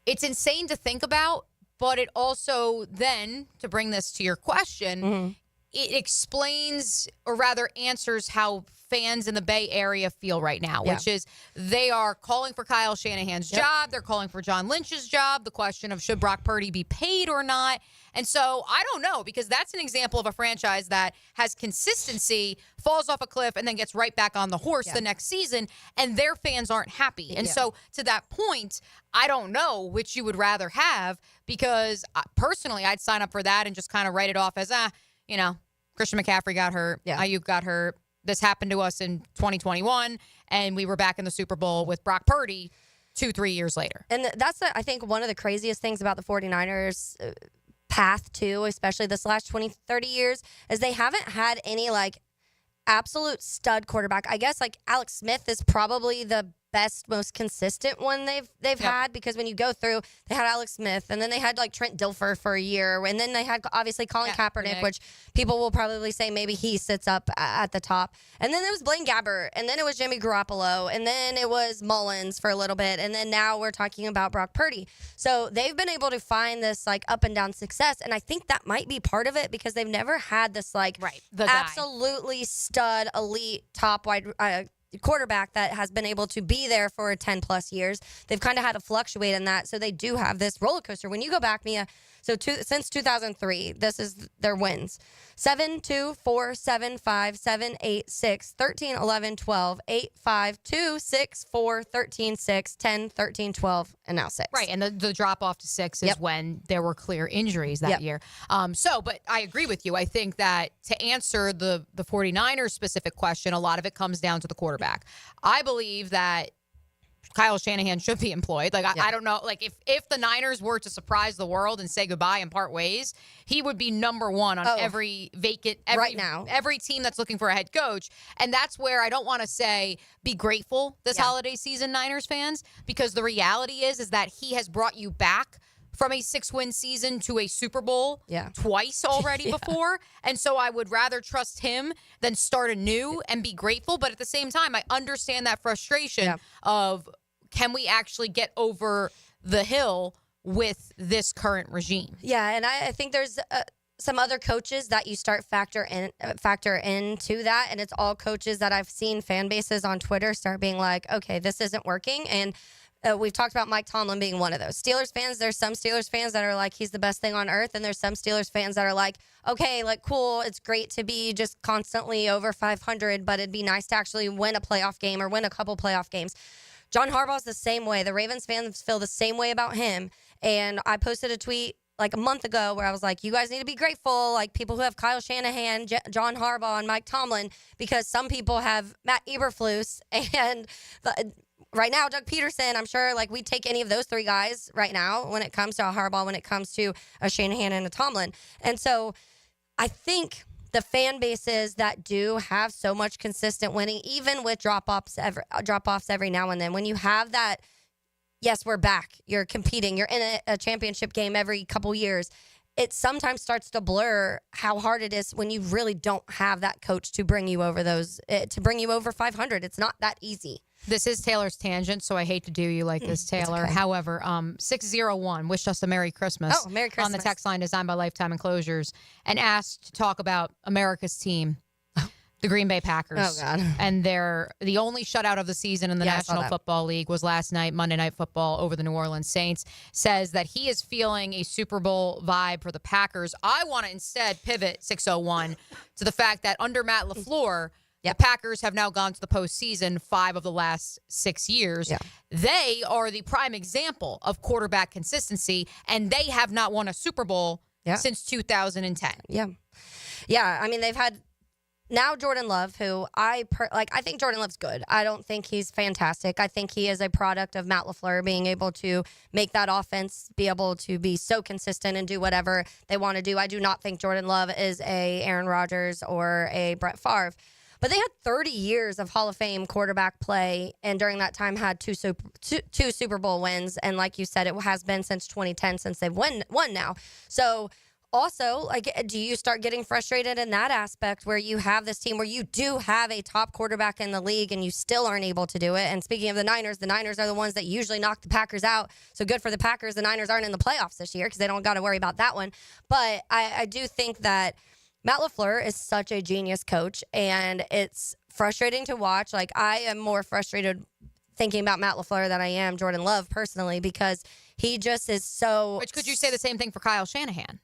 Speaker 4: it's insane to think about, but it also then, to bring this to your question, it explains, or rather answers, how fans in the Bay Area feel right now, which is they are calling for Kyle Shanahan's job. They're calling for John Lynch's job. The question of should Brock Purdy be paid or not. And so I don't know, because that's an example of a franchise that has consistency, falls off a cliff, and then gets right back on the horse the next season, and their fans aren't happy. And so to that point, I don't know which you would rather have, because personally I'd sign up for that and just kind of write it off as, Christian McCaffrey got hurt, Ayuk got hurt. This happened to us in 2021, and we were back in the Super Bowl with Brock Purdy 2-3 years later.
Speaker 5: And that's, I think, one of the craziest things about the 49ers path, too, especially this last 20, 30 years, is they haven't had any, absolute stud quarterback. I guess, Alex Smith is probably the best, most consistent one they've had, because when you go through, they had Alex Smith, and then they had Trent Dilfer for a year, and then they had obviously Colin Kaepernick, which people will probably say maybe he sits up at the top, and then it was Blaine Gabbert, and then it was Jimmy Garoppolo, and then it was Mullins for a little bit, and then now we're talking about Brock Purdy. So they've been able to find this up and down success, and I think that might be part of it, because they've never had this absolutely stud elite top wide quarterback that has been able to be there for 10 plus years. They've kind of had to fluctuate in that, so they do have this roller coaster. When you go back, Mia, since 2003, this is their wins: 7, 2, 4, 7, 5, 7, 8, 6, 13, 11, 12, 8, 5, 2, 6, 4, 13, 6, 10, 13, 12, and now 6.
Speaker 4: Right, and the drop off to 6 is when there were clear injuries that year. But I agree with you. I think that to answer the 49ers specific question, a lot of it comes down to the quarterback. I believe that Kyle Shanahan should be employed. I don't know. If the Niners were to surprise the world and say goodbye and part ways, he would be number one on every team that's looking for a head coach. And that's where I don't want to say be grateful this holiday season, Niners fans, because the reality is that he has brought you back from a 6-win season to a Super Bowl twice already before. And so I would rather trust him than start anew and be grateful. But at the same time, I understand that frustration of, can we actually get over the hill with this current regime?
Speaker 5: Yeah, and I think there's some other coaches that you start factor into that, and it's all coaches that I've seen fan bases on Twitter start being like, okay, this isn't working. And we've talked about Mike Tomlin being one of those. Steelers fans, there's some Steelers fans that are like, he's the best thing on earth, and there's some Steelers fans that are like, okay, cool, it's great to be just constantly over 500, but it'd be nice to actually win a playoff game or win a couple playoff games. John Harbaugh's the same way. The Ravens fans feel the same way about him. And I posted a tweet a month ago where I was like, you guys need to be grateful, people who have Kyle Shanahan, John Harbaugh, and Mike Tomlin, because some people have Matt Eberflus and right now Doug Peterson. I'm sure we'd take any of those three guys right now when it comes to a Harbaugh, when it comes to a Shanahan and a Tomlin. And so I think the fan bases that do have so much consistent winning, even with drop-offs every now and then, when you have that, yes, we're back, you're competing, you're in a championship game every couple years, it sometimes starts to blur how hard it is when you really don't have that coach to bring you over to bring you over 500. It's not that easy.
Speaker 4: This is Taylor's tangent, so I hate to do you like this, Taylor.
Speaker 5: Okay.
Speaker 4: However, 601 wished us a Merry Christmas.
Speaker 5: Oh, Merry Christmas.
Speaker 4: On the text line designed by Lifetime Enclosures, and asked to talk about America's team, the Green Bay Packers.
Speaker 5: Oh, God.
Speaker 4: And the only shutout of the season in the National Football League was last night, Monday Night Football over the New Orleans Saints. Says that he is feeling a Super Bowl vibe for the Packers. I want to instead pivot 601 to the fact that under Matt LaFleur, the Packers have now gone to the postseason 5 of the last 6 years. Yeah. They are the prime example of quarterback consistency, and they have not won a Super Bowl since 2010.
Speaker 5: Yeah. Yeah, I mean, they've had now Jordan Love, who I think Jordan Love's good. I don't think he's fantastic. I think he is a product of Matt LaFleur being able to make that offense be able to be so consistent and do whatever they want to do. I do not think Jordan Love is a Aaron Rodgers or a Brett Favre. But they had 30 years of Hall of Fame quarterback play, and during that time had two Super Bowl wins. And like you said, it has been since 2010 since they've won now. So also, do you start getting frustrated in that aspect where you have this team where you do have a top quarterback in the league and you still aren't able to do it? And speaking of the Niners are the ones that usually knock the Packers out. So good for the Packers. The Niners aren't in the playoffs this year because they don't got to worry about that one. But I do think that Matt LaFleur is such a genius coach, and it's frustrating to watch. Like, I am more frustrated thinking about Matt LaFleur than I am Jordan Love personally, because he just is so...
Speaker 4: Which, could you say the same thing for Kyle Shanahan?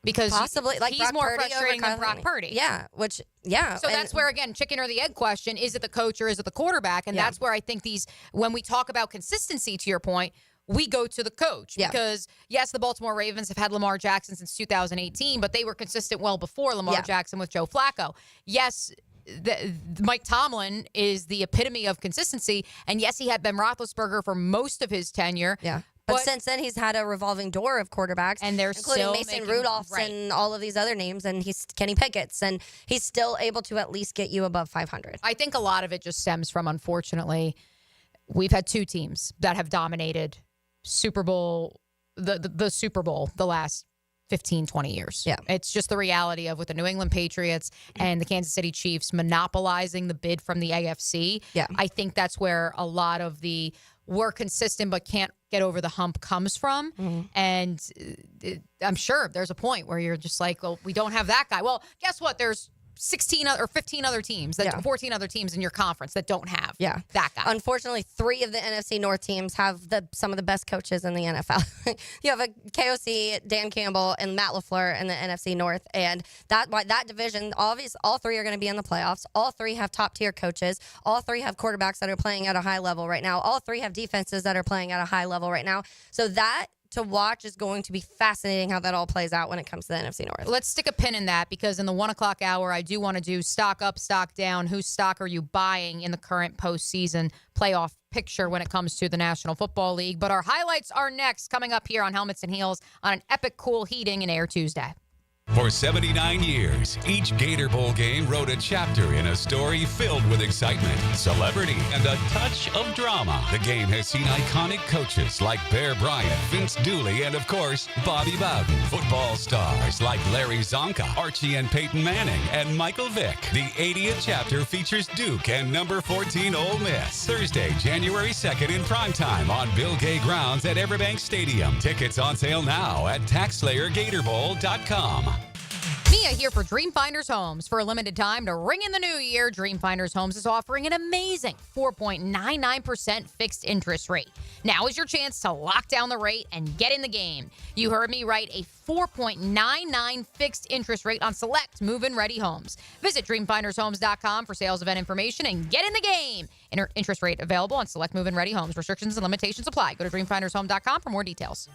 Speaker 4: Because
Speaker 5: possibly, like,
Speaker 4: he's
Speaker 5: Brock
Speaker 4: more
Speaker 5: Purdy
Speaker 4: frustrating
Speaker 5: over
Speaker 4: than Brock
Speaker 5: Kyle
Speaker 4: Purdy.
Speaker 5: Yeah,
Speaker 4: So that's where, again, chicken or the egg question, is it the coach or is it the quarterback? And that's where I think when we talk about consistency, to your point, we go to the coach. Because, yes, the Baltimore Ravens have had Lamar Jackson since 2018, but they were consistent well before Lamar Jackson with Joe Flacco. Yes, Mike Tomlin is the epitome of consistency. And, yes, he had Ben Roethlisberger for most of his tenure.
Speaker 5: Yeah. But since then, he's had a revolving door of quarterbacks,
Speaker 4: and they're
Speaker 5: including
Speaker 4: still
Speaker 5: Mason Rudolphs and all of these other names, and he's Kenny Pickett's, and he's still able to at least get you above 500.
Speaker 4: I think a lot of it just stems from, unfortunately, we've had two teams that have dominated Super Bowl, the Super Bowl the last 15, 20 years.
Speaker 5: Yeah.
Speaker 4: It's just the reality of with the New England Patriots and the Kansas City Chiefs monopolizing the bid from the AFC.
Speaker 5: Yeah.
Speaker 4: I think that's where a lot of the we're consistent but can't get over the hump comes from. And I'm sure there's a point where you're just like, well, we don't have that guy. Well, guess what? There's 16 or 15 other teams, 14 other teams in your conference that don't have that guy.
Speaker 5: Unfortunately, 3 of the NFC North teams have some of the best coaches in the NFL. You have a KOC, Dan Campbell, and Matt LaFleur in the NFC North, and that division, obviously, all 3 are going to be in the playoffs. All 3 have top-tier coaches. All 3 have quarterbacks that are playing at a high level right now. All 3 have defenses that are playing at a high level right now. So that to watch is going to be fascinating how that all plays out when it comes to the NFC North.
Speaker 4: Let's stick a pin in that, because in the 1 o'clock hour, I do want to do stock up, stock down. Whose stock are you buying in the current postseason playoff picture when it comes to the National Football League? But our highlights are next, coming up here on Helmets and Heels on an epic cool heating and air Tuesday.
Speaker 16: For 79 years, each Gator Bowl game wrote a chapter in a story filled with excitement, celebrity, and a touch of drama. The game has seen iconic coaches like Bear Bryant, Vince Dooley, and of course, Bobby Bowden. Football stars like Larry Zonka, Archie and Peyton Manning, and Michael Vick. The 80th chapter features Duke and number 14 Ole Miss. Thursday, January 2nd in primetime on Bill Gay Grounds at Everbank Stadium. Tickets on sale now at TaxSlayerGatorBowl.com.
Speaker 4: Mia here for Dream Finders Homes. For a limited time to ring in the new year, Dream Finders Homes is offering an amazing 4.99% fixed interest rate. Now is your chance to lock down the rate and get in the game. You heard me right, a 4.99 fixed interest rate on select move-in ready homes. Visit dreamfindershomes.com for sales event information and get in the game. Interest rate available on select move-in ready homes. Restrictions and limitations apply. Go to dreamfindershome.com for more details.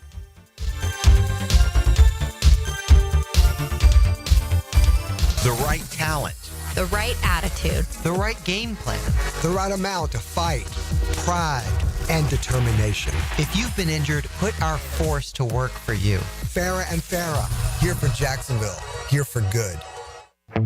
Speaker 17: The right talent.
Speaker 18: The right attitude.
Speaker 17: The right game plan.
Speaker 19: The right amount of fight, pride, and determination.
Speaker 17: If you've been injured, put our force to work for you.
Speaker 19: Farah and Farah, here for Jacksonville, here for good.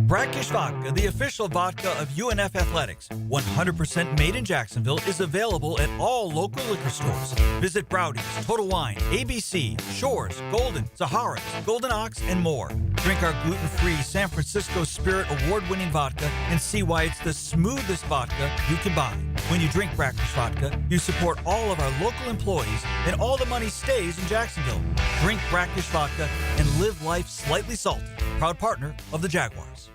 Speaker 20: Brackish Vodka, the official vodka of UNF Athletics, 100% made in Jacksonville, is available at all local liquor stores. Visit Browdy's, Total Wine, ABC, Shores, Golden, Zahara's, Golden Ox, and more. Drink our gluten-free San Francisco Spirit award-winning vodka and see why it's the smoothest vodka you can buy. When you drink Brackish Vodka, you support all of our local employees, and all the money stays in Jacksonville. Drink Brackish Vodka and live life slightly salty. Proud partner of the Jaguars.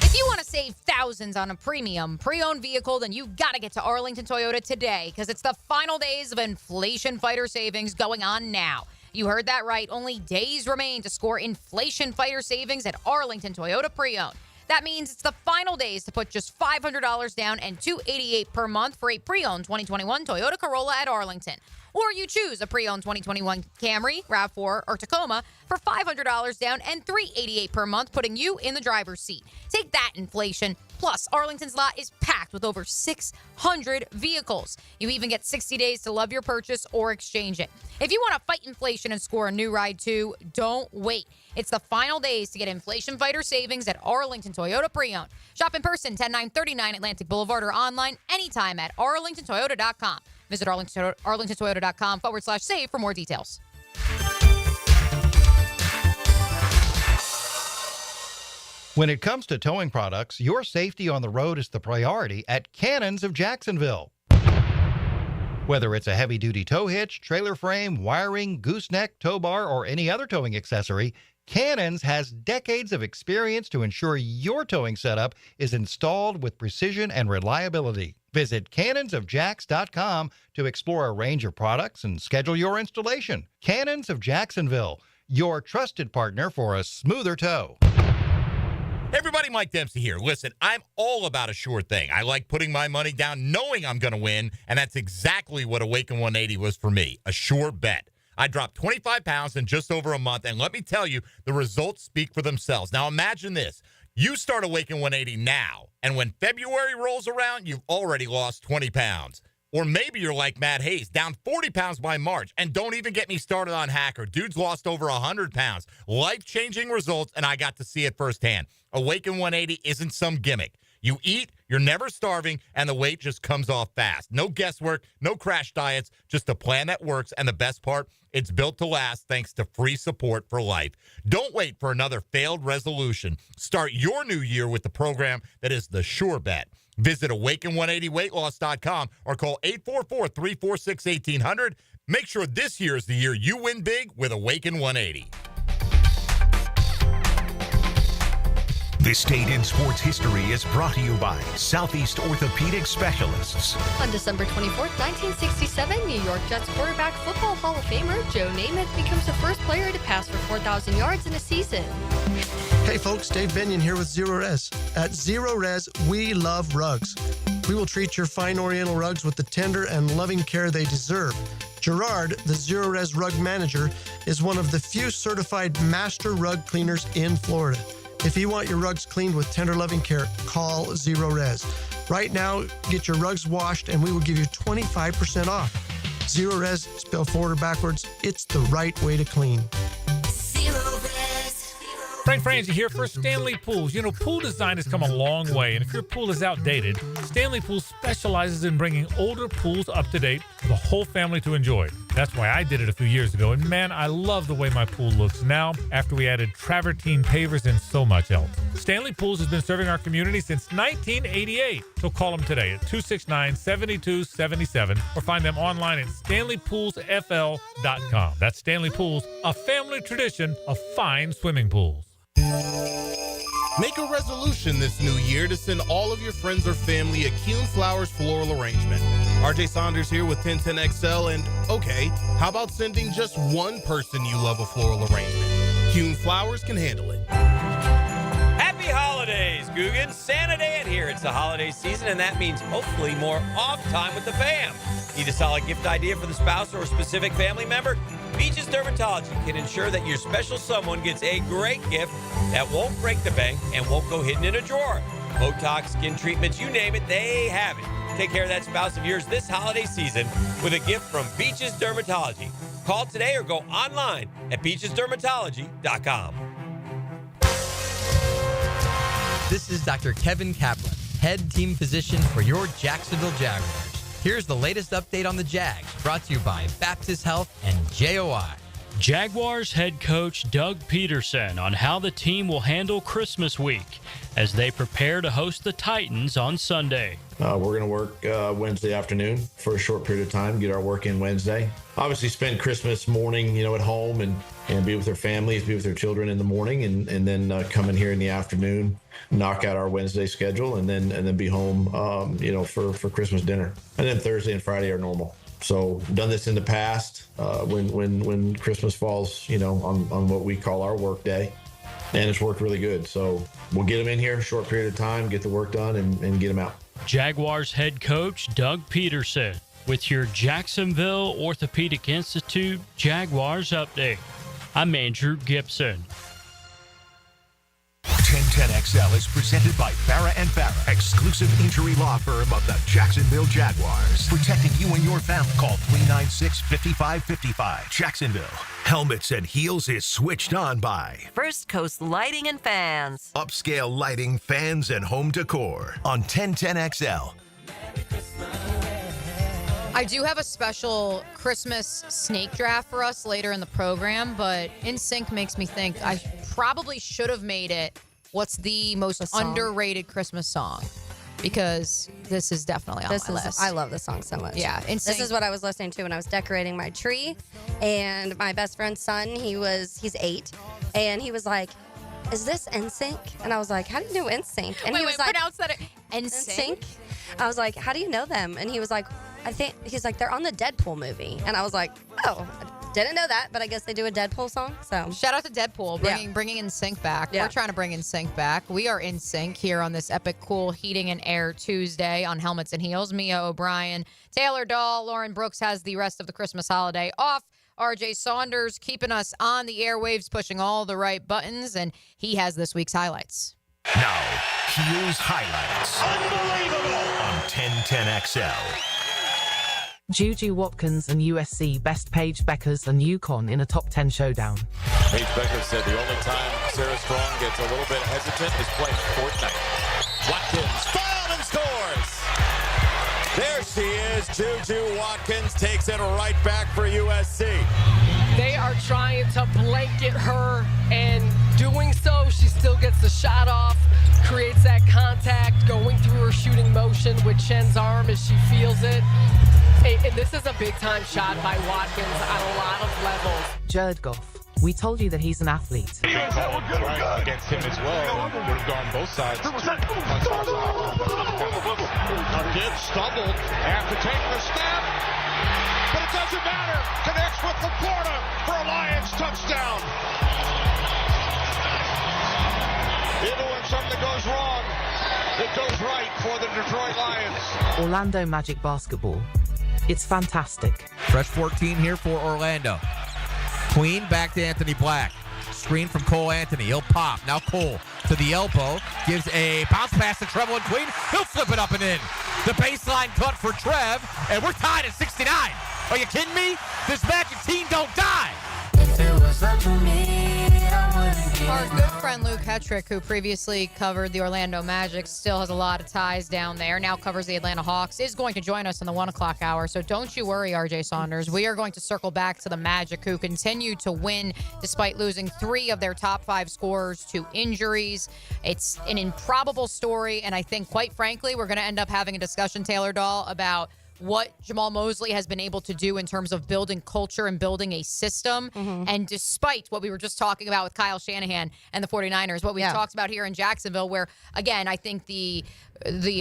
Speaker 4: If you want to save thousands on a premium pre-owned vehicle, then you've got to get to Arlington Toyota today, because it's the final days of Inflation Fighter savings going on now. You heard that right. Only days remain to score Inflation Fighter savings at Arlington Toyota Pre-Owned. That means it's the final days to put just $500 down and $288 per month for a pre-owned 2021 Toyota Corolla at Arlington. Or you choose a pre-owned 2021 Camry, RAV4, or Tacoma for $500 down and $388 per month, putting you in the driver's seat. Take that, inflation. Plus, Arlington's lot is packed with over 600 vehicles. You even get 60 days to love your purchase or exchange it. If you want to fight inflation and score a new ride too, don't wait. It's the final days to get Inflation Fighter savings at Arlington Toyota Pre-Owned. Shop in person, 10939 Atlantic Boulevard, or online anytime at arlingtontoyota.com. Visit arlingtontoyota.com/save for more details.
Speaker 21: When it comes to towing products, your safety on the road is the priority at Cannons of Jacksonville. Whether it's a heavy-duty tow hitch, trailer frame, wiring, gooseneck, tow bar, or any other towing accessory, Cannons has decades of experience to ensure your towing setup is installed with precision and reliability. Visit cannonsofjax.com to explore a range of products and schedule your installation. Cannons of Jacksonville, your trusted partner for a smoother tow.
Speaker 7: Hey everybody, Mike Dempsey here. Listen, I'm all about a sure thing. I like putting my money down knowing I'm going to win, and that's exactly what Awaken 180 was for me, a sure bet. I dropped 25 pounds in just over a month, and let me tell you, the results speak for themselves. Now imagine this. You start Awaken 180 now, and when February rolls around, you've already lost 20 pounds. Or maybe you're like Matt Hayes, down 40 pounds by March. And don't even get me started on Hacker. Dude's lost over 100 pounds. Life-changing results, and I got to see it firsthand. Awaken 180 isn't some gimmick. You eat, you're never starving, and the weight just comes off fast. No guesswork, no crash diets, just a plan that works. And the best part, it's built to last thanks to free support for life. Don't wait for another failed resolution. Start your new year with the program that is the sure bet. Visit awaken180weightloss.com or call 844-346-1800. Make sure this year is the year you win big with Awaken 180.
Speaker 1: This date in sports history is brought to you by Southeast Orthopedic Specialists.
Speaker 22: On December 24th, 1967, New York Jets quarterback Football Hall of Famer Joe Namath becomes the first player to pass for 4,000 yards in a season.
Speaker 23: Hey folks, Dave Binion here with Zero Res. At Zero Res, we love rugs. We will treat your fine Oriental rugs with the tender and loving care they deserve. Gerard, the Zero Res rug manager, is one of the few certified master rug cleaners in Florida. If you want your rugs cleaned with tender loving care, call Zero Res. Right now, get your rugs washed and we will give you 25% off. Zero Res, spelled forward or backwards, it's the right way to clean.
Speaker 24: Frank Franzi here for Stanley Pools. You know, pool design has come a long way, and if your pool is outdated, Stanley Pools specializes in bringing older pools up to date for the whole family to enjoy. That's why I did it a few years ago, and man, I love the way my pool looks now after we added travertine pavers and so much else. Stanley Pools has been serving our community since 1988, so call them today at 269-7277 or find them online at stanleypoolsfl.com. That's Stanley Pools, a family tradition of fine swimming pools.
Speaker 6: Make a resolution this new year to send all of your friends or family a Kuhn Flowers floral arrangement. RJ Saunders here with 1010XL, and okay, how about sending just one person you love a floral arrangement? Kuhn Flowers can handle it.
Speaker 25: Happy holidays, Googans. Santa Dan here. It's the holiday season, and that means hopefully more off time with the fam. Need a solid gift idea for the spouse or a specific family member? Beaches Dermatology can ensure that your special someone gets a great gift that won't break the bank and won't go hidden in a drawer. Botox, skin treatments, you name it, they have it. Take care of that spouse of yours this holiday season with a gift from Beaches Dermatology. Call today or go online at beachesdermatology.com.
Speaker 17: This is Dr. Kevin Kaplan, head team physician for your Jacksonville Jaguars. Here's the latest update on the Jags, brought to you by Baptist Health and JOI.
Speaker 26: Jaguars head coach Doug Peterson on how the team will handle Christmas week as they prepare to host the Titans on Sunday.
Speaker 27: We're going to work Wednesday afternoon for a short period of time, get our work in Wednesday. Obviously spend Christmas morning, at home and be with their families, be with their children in the morning, and then come in here in the afternoon, knock out our Wednesday schedule, and then be home, for Christmas dinner. And then Thursday and Friday are normal. So done this in the past when Christmas falls, on what we call our work day, and it's worked really good. So we'll get them in here, short period of time, get the work done, and get them out.
Speaker 26: Jaguars head coach Doug Peterson with your Jacksonville Orthopedic Institute Jaguars update. I'm Andrew Gibson.
Speaker 1: 1010XL is presented by Farah & Farah, exclusive injury law firm of the Jacksonville Jaguars. Protecting you and your family. Call 396-5555. Jacksonville. Helmets and Heels is switched on by
Speaker 15: First Coast Lighting and Fans.
Speaker 1: Upscale Lighting, Fans, and Home Decor on 1010XL.
Speaker 4: I do have a special Christmas snake draft for us later in the program, but NSYNC makes me think I probably should have made it what's the most underrated Christmas song, because this is definitely on my list.
Speaker 5: I love this song so much.
Speaker 4: Yeah.
Speaker 5: This is what I was listening to when I was decorating my tree, and my best friend's son, he's 8, And he was like, is this NSYNC? And I was like, how do you know NSYNC? And he was like,
Speaker 4: pronounce that NSYNC?
Speaker 5: I was like, how do you know them? And he was like, he's like, they're on the Deadpool movie. And I was like, oh, I didn't know that, but I guess they do a Deadpool song. So
Speaker 4: shout out to Deadpool, bringing in sync back.
Speaker 5: Yeah.
Speaker 4: We're trying to bring in sync back. We are in sync here on this epic cool heating and air Tuesday on Helmets and Heels. Mia O'Brien, Taylor Dahl, Lauren Brooks has the rest of the Christmas holiday off. RJ Saunders keeping us on the airwaves, pushing all the right buttons, and he has this week's highlights.
Speaker 1: Now, Heels Highlights. Unbelievable! On 1010XL.
Speaker 2: Juju Watkins and USC best Paige Beckers and UConn in a top 10 showdown.
Speaker 3: Paige Becker said the only time Sarah Strong gets a little bit hesitant is playing Fortnite. Watkins fouled and scores! There she is. Juju Watkins takes it right back for USC.
Speaker 8: They are trying to blanket her, and doing so, she still gets the shot off, creates that contact, going through her shooting motion with Chen's arm as she feels it. And this is a big-time shot by Watkins on a lot of levels.
Speaker 2: Jared Goff. We told you that he's an athlete.
Speaker 3: Right against him as well. Would have gone both sides.
Speaker 9: Gibbs stumbled after taking the snap, but it doesn't matter. Connects with Laporta for a Lions touchdown. Even when something goes wrong, it goes right for the Detroit Lions.
Speaker 2: Orlando Magic basketball. It's fantastic.
Speaker 10: Fresh 14 here for Orlando. Queen back to Anthony Black. Screen from Cole Anthony. He'll pop. Now Cole to the elbow. Gives a bounce pass to Trevor and Queen. He'll flip it up and in. The baseline cut for Trev. And we're tied at 69. Are you kidding me? This Magic team don't die.
Speaker 4: Our good friend Luke Hatrick, who previously covered the Orlando Magic, still has a lot of ties down there, now covers the Atlanta Hawks, is going to join us in the 1 o'clock hour. So don't you worry, RJ Saunders. We are going to circle back to the Magic, who continue to win despite losing 3 of their top 5 scorers to injuries. It's an improbable story, and I think, quite frankly, we're going to end up having a discussion, Taylor Dahl, about what Jamal Mosley has been able to do in terms of building culture and building a system. And despite what we were just talking about with Kyle Shanahan and the 49ers, what we talked about here in Jacksonville, where, again, I think the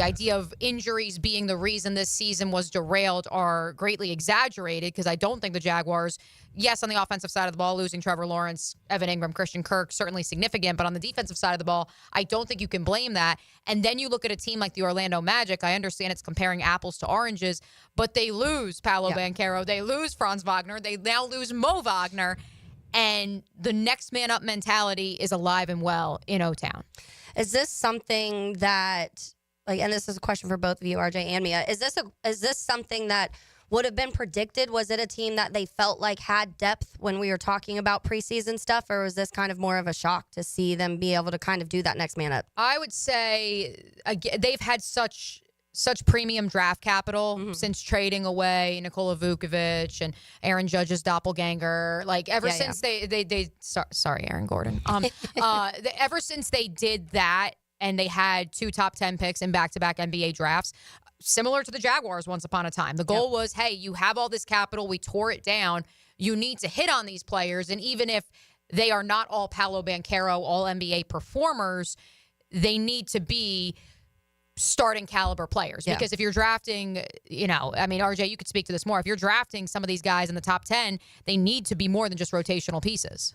Speaker 4: idea of injuries being the reason this season was derailed are greatly exaggerated, because I don't think the Jaguars, yes, on the offensive side of the ball, losing Trevor Lawrence, Evan Ingram, Christian Kirk, certainly significant, but on the defensive side of the ball, I don't think you can blame that. And then you look at a team like the Orlando Magic. I understand it's comparing apples to oranges, but they lose Paolo Banchero, they lose Franz Wagner, they now lose Mo Wagner, and the next man up mentality is alive and well in O-Town.
Speaker 5: Is this something that, like, and this is a question for both of you, RJ and Mia, is this something that would have been predicted? Was it a team that they felt like had depth when we were talking about preseason stuff, or was this kind of more of a shock to see them be able to kind of do that next man up?
Speaker 4: I would say, again, they've had such premium draft capital since trading away Nikola Vukovic and Aaron Judge's doppelganger. Like, ever since they sorry, Aaron Gordon. Ever since they did that, and they had 2 top 10 picks in back-to-back NBA drafts, similar to the Jaguars once upon a time. The goal was, hey, you have all this capital, we tore it down, you need to hit on these players, and even if they are not all Paolo Banchero, all NBA performers, they need to be starting caliber players. Because if you're drafting, RJ, you could speak to this more. If you're drafting some of these guys in the top 10, they need to be more than just rotational pieces.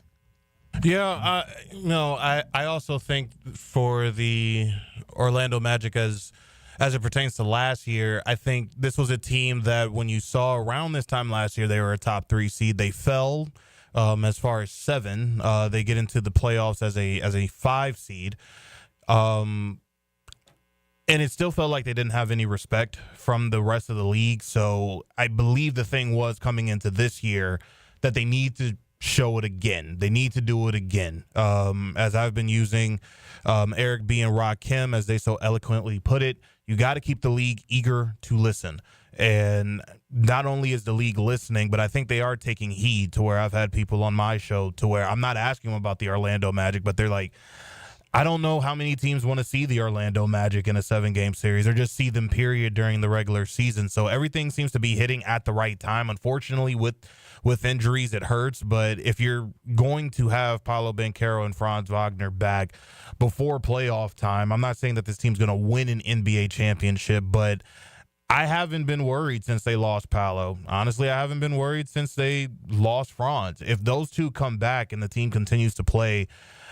Speaker 6: Yeah, I also think for the Orlando Magic, as it pertains to last year, I think this was a team that when you saw around this time last year, they were a top 3 seed. They fell as far as 7. They get into the playoffs as a 5 seed. And it still felt like they didn't have any respect from the rest of the league. So I believe the thing was coming into this year that they need to show it again. They need to do it again. As I've been using Eric B. and Rakim, as they so eloquently put it, you got to keep the league eager to listen. And not only is the league listening, but I think they are taking heed to where I've had people on my show to where I'm not asking them about the Orlando Magic, but they're like, I don't know how many teams want to see the Orlando Magic in a 7-game series or just see them, period, during the regular season. So everything seems to be hitting at the right time. Unfortunately, with injuries, it hurts. But if you're going to have Paolo Banchero and Franz Wagner back before playoff time, I'm not saying that this team's going to win an NBA championship, but I haven't been worried since they lost Paolo. Honestly, I haven't been worried since they lost Franz. If those two come back and the team continues to play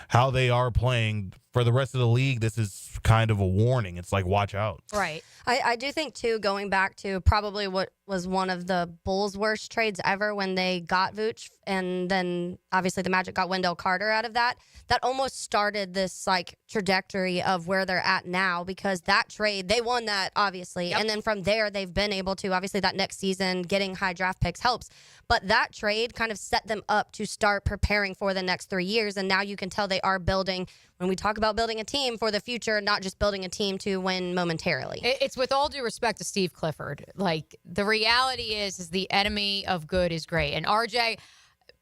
Speaker 6: how they are playing for the rest of the league, this is kind of a warning. It's like, watch out.
Speaker 5: Right. I do think, too, going back to probably what was one of the Bulls' worst trades ever when they got Vooch, and then obviously the Magic got Wendell Carter out of that. That almost started this like trajectory of where they're at now, because that trade, they won that, obviously. Yep. And then from there, they've been able to, obviously that next season, getting high draft picks helps. But that trade kind of set them up to start preparing for the next 3 years. And now you can tell they are building, when we talk about building a team for the future, not just building a team to win momentarily.
Speaker 4: It's with all due respect to Steve Clifford. Like, the reality is the enemy of good is great. And RJ,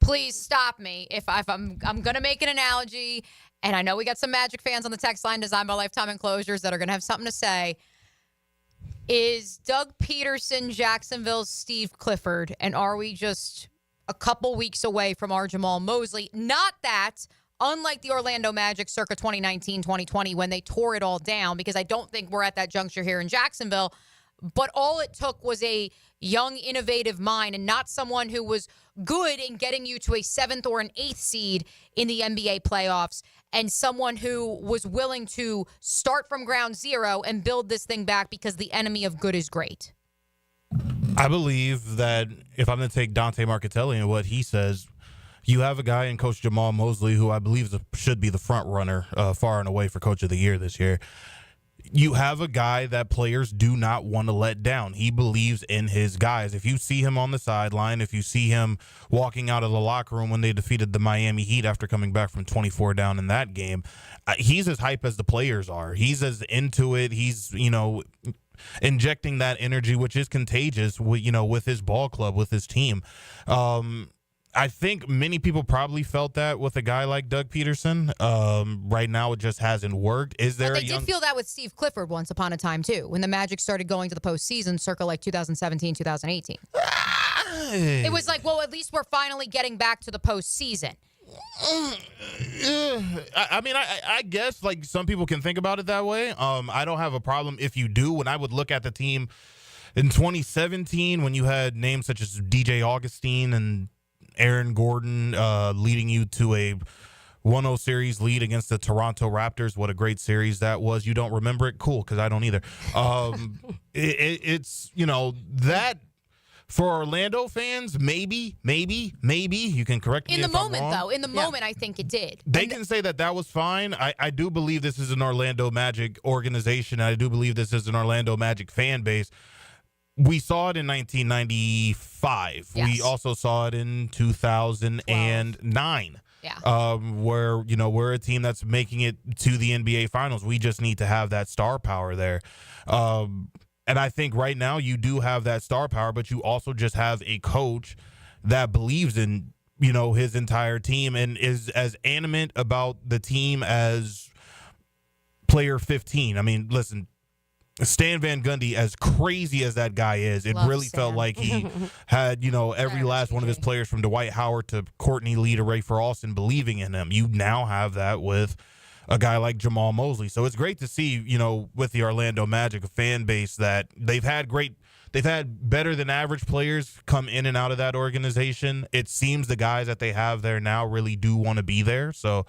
Speaker 4: please stop me if I'm going to make an analogy. And I know we got some Magic fans on the text line, Designed by Lifetime Enclosures, that are going to have something to say. Is Doug Peterson Jacksonville's Steve Clifford? And are we just a couple weeks away from our Jamal Mosley? Not that, unlike the Orlando Magic circa 2019, 2020, when they tore it all down, because I don't think we're at that juncture here in Jacksonville. But all it took was a young, innovative mind, and not someone who was good in getting you to a 7th or an 8th seed in the NBA playoffs, and someone who was willing to start from ground zero and build this thing back, because the enemy of good is great.
Speaker 6: I believe that if I'm going to take Dante Marchitelli and what he says, you have a guy in Coach Jamal Mosley, who I believe should be the front runner far and away for Coach of the Year this year. You have a guy that players do not want to let down. He believes in his guys. If you see him on the sideline, if you see him walking out of the locker room when they defeated the Miami Heat after coming back from 24 down in that game, he's as hype as the players are. He's as into it. He's, injecting that energy, which is contagious, with his ball club, with his team. I think many people probably felt that with a guy like Doug Peterson. Right now, it just hasn't worked. Is there?
Speaker 4: But they did feel that with Steve Clifford once upon a time too, when the Magic started going to the postseason, circa like 2017, 2018. It was like, well, at least we're finally getting back to the postseason.
Speaker 6: I mean, I guess like some people can think about it that way. I don't have a problem if you do. When I would look at the team in 2017, when you had names such as DJ Augustine and Aaron Gordon leading you to a 1-0 series lead against the Toronto Raptors. What a great series that was. You don't remember it? Cool, because I don't either. It's, that for Orlando fans, maybe you can correct me
Speaker 4: in the
Speaker 6: if
Speaker 4: moment,
Speaker 6: I'm wrong.
Speaker 4: though. In the moment, I think it did.
Speaker 6: They can say that was fine. I do believe this is an Orlando Magic organization. I do believe this is an Orlando Magic fan base. We saw it in 1995. Yes. We also saw it in 2009.
Speaker 4: Yeah.
Speaker 6: Where, we're a team that's making it to the NBA Finals. We just need to have that star power there. And I think right now you do have that star power, but you also just have a coach that believes in, his entire team and is as animate about the team as player 15. I mean, listen, Stan Van Gundy, as crazy as that guy is, it really felt like he had, every last one of his players from Dwight Howard to Courtney Lee to Ray Austin believing in him. You now have that with a guy like Jamal Mosley. So it's great to see, with the Orlando Magic, a fan base that they've had better than average players come in and out of that organization. It seems the guys that they have there now really do want to be there. So,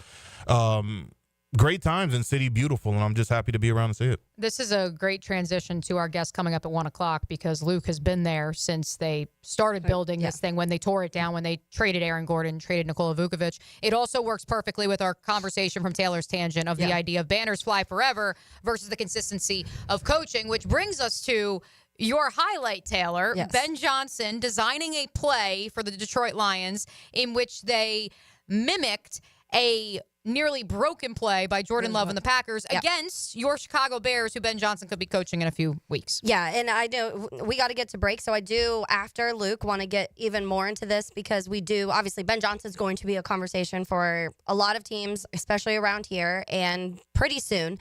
Speaker 6: great times in City Beautiful, and I'm just happy to be around to see it.
Speaker 4: This is a great transition to our guest coming up at 1 o'clock, because Luke has been there since they started building this thing, when they tore it down, when they traded Aaron Gordon, traded Nikola Vukovic. It also works perfectly with our conversation from Taylor's Tangent of the idea of banners fly forever versus the consistency of coaching, which brings us to your highlight, Taylor. Yes. Ben Johnson designing a play for the Detroit Lions in which they mimicked a nearly broken play by Jordan Love and the Packers against your Chicago Bears, who Ben Johnson could be coaching in a few weeks.
Speaker 5: Yeah, and I know we got to get to break, so I do, after Luke, want to get even more into this because we do, obviously, Ben Johnson's going to be a conversation for a lot of teams, especially around here, and pretty soon.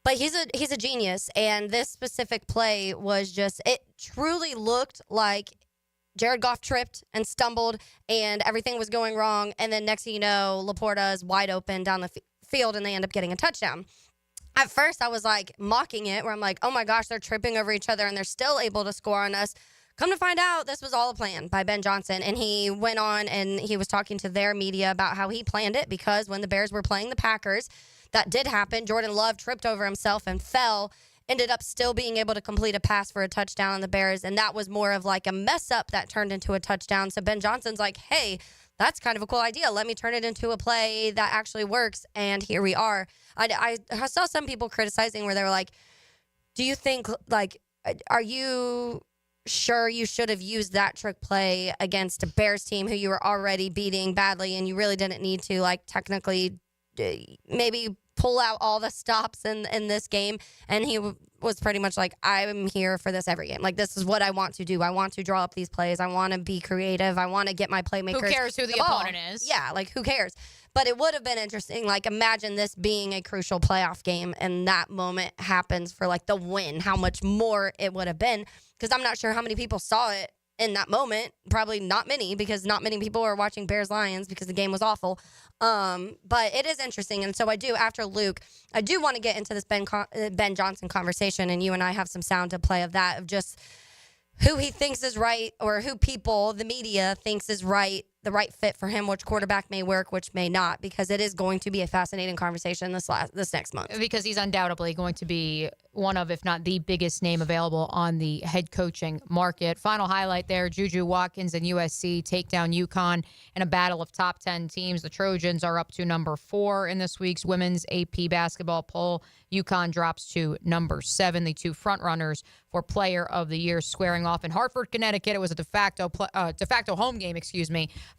Speaker 5: But he's a genius, and this specific play was just, it truly looked like Jared Goff tripped and stumbled, and everything was going wrong. And then next thing you know, Laporta is wide open down the field, and they end up getting a touchdown. At first, I was like mocking it, where I'm like, oh my gosh, they're tripping over each other, and they're still able to score on us. Come to find out, this was all a plan by Ben Johnson. And he went on and he was talking to their media about how he planned it, because when the Bears were playing the Packers, that did happen. Jordan Love tripped over himself and fell. Ended up still being able to complete a pass for a touchdown on the Bears, and that was more of like a mess up that turned into a touchdown. So Ben Johnson's like, hey, that's kind of a cool idea. Let me turn it into a play that actually works, and here we are. I saw some people criticizing where they were like, do you think, like, are you sure you should have used that trick play against a Bears team who you were already beating badly, and you really didn't need to, like, technically maybe pull out all the stops in this game? And he was pretty much like, I'm here for this every game. Like, this is what I want to do. I want to draw up these plays. I want to be creative. I want to get my playmakers.
Speaker 4: Who cares who the opponent is?
Speaker 5: Yeah, like, who cares? But it would have been interesting. Like, imagine this being a crucial playoff game, and that moment happens for, like, the win. How much more it would have been. Because I'm not sure how many people saw it in that moment. Probably not many, because not many people are watching Bears-Lions because the game was awful. But it is interesting. And so I do, after Luke, I do want to get into this Ben Johnson conversation, and you and I have some sound to play of that, of just who he thinks is right, or who people, the media, thinks is right, the right fit for him, which quarterback may work, which may not, because it is going to be a fascinating conversation this next month.
Speaker 4: Because he's undoubtedly going to be one of, if not the biggest name available on the head coaching market. Final highlight there, Juju Watkins and USC take down UConn in a battle of top 10 teams. The Trojans are up to number 4 in this week's women's AP basketball poll. UConn drops to number 7. The two frontrunners for Player of the Year squaring off in Hartford, Connecticut. It was a de facto home game,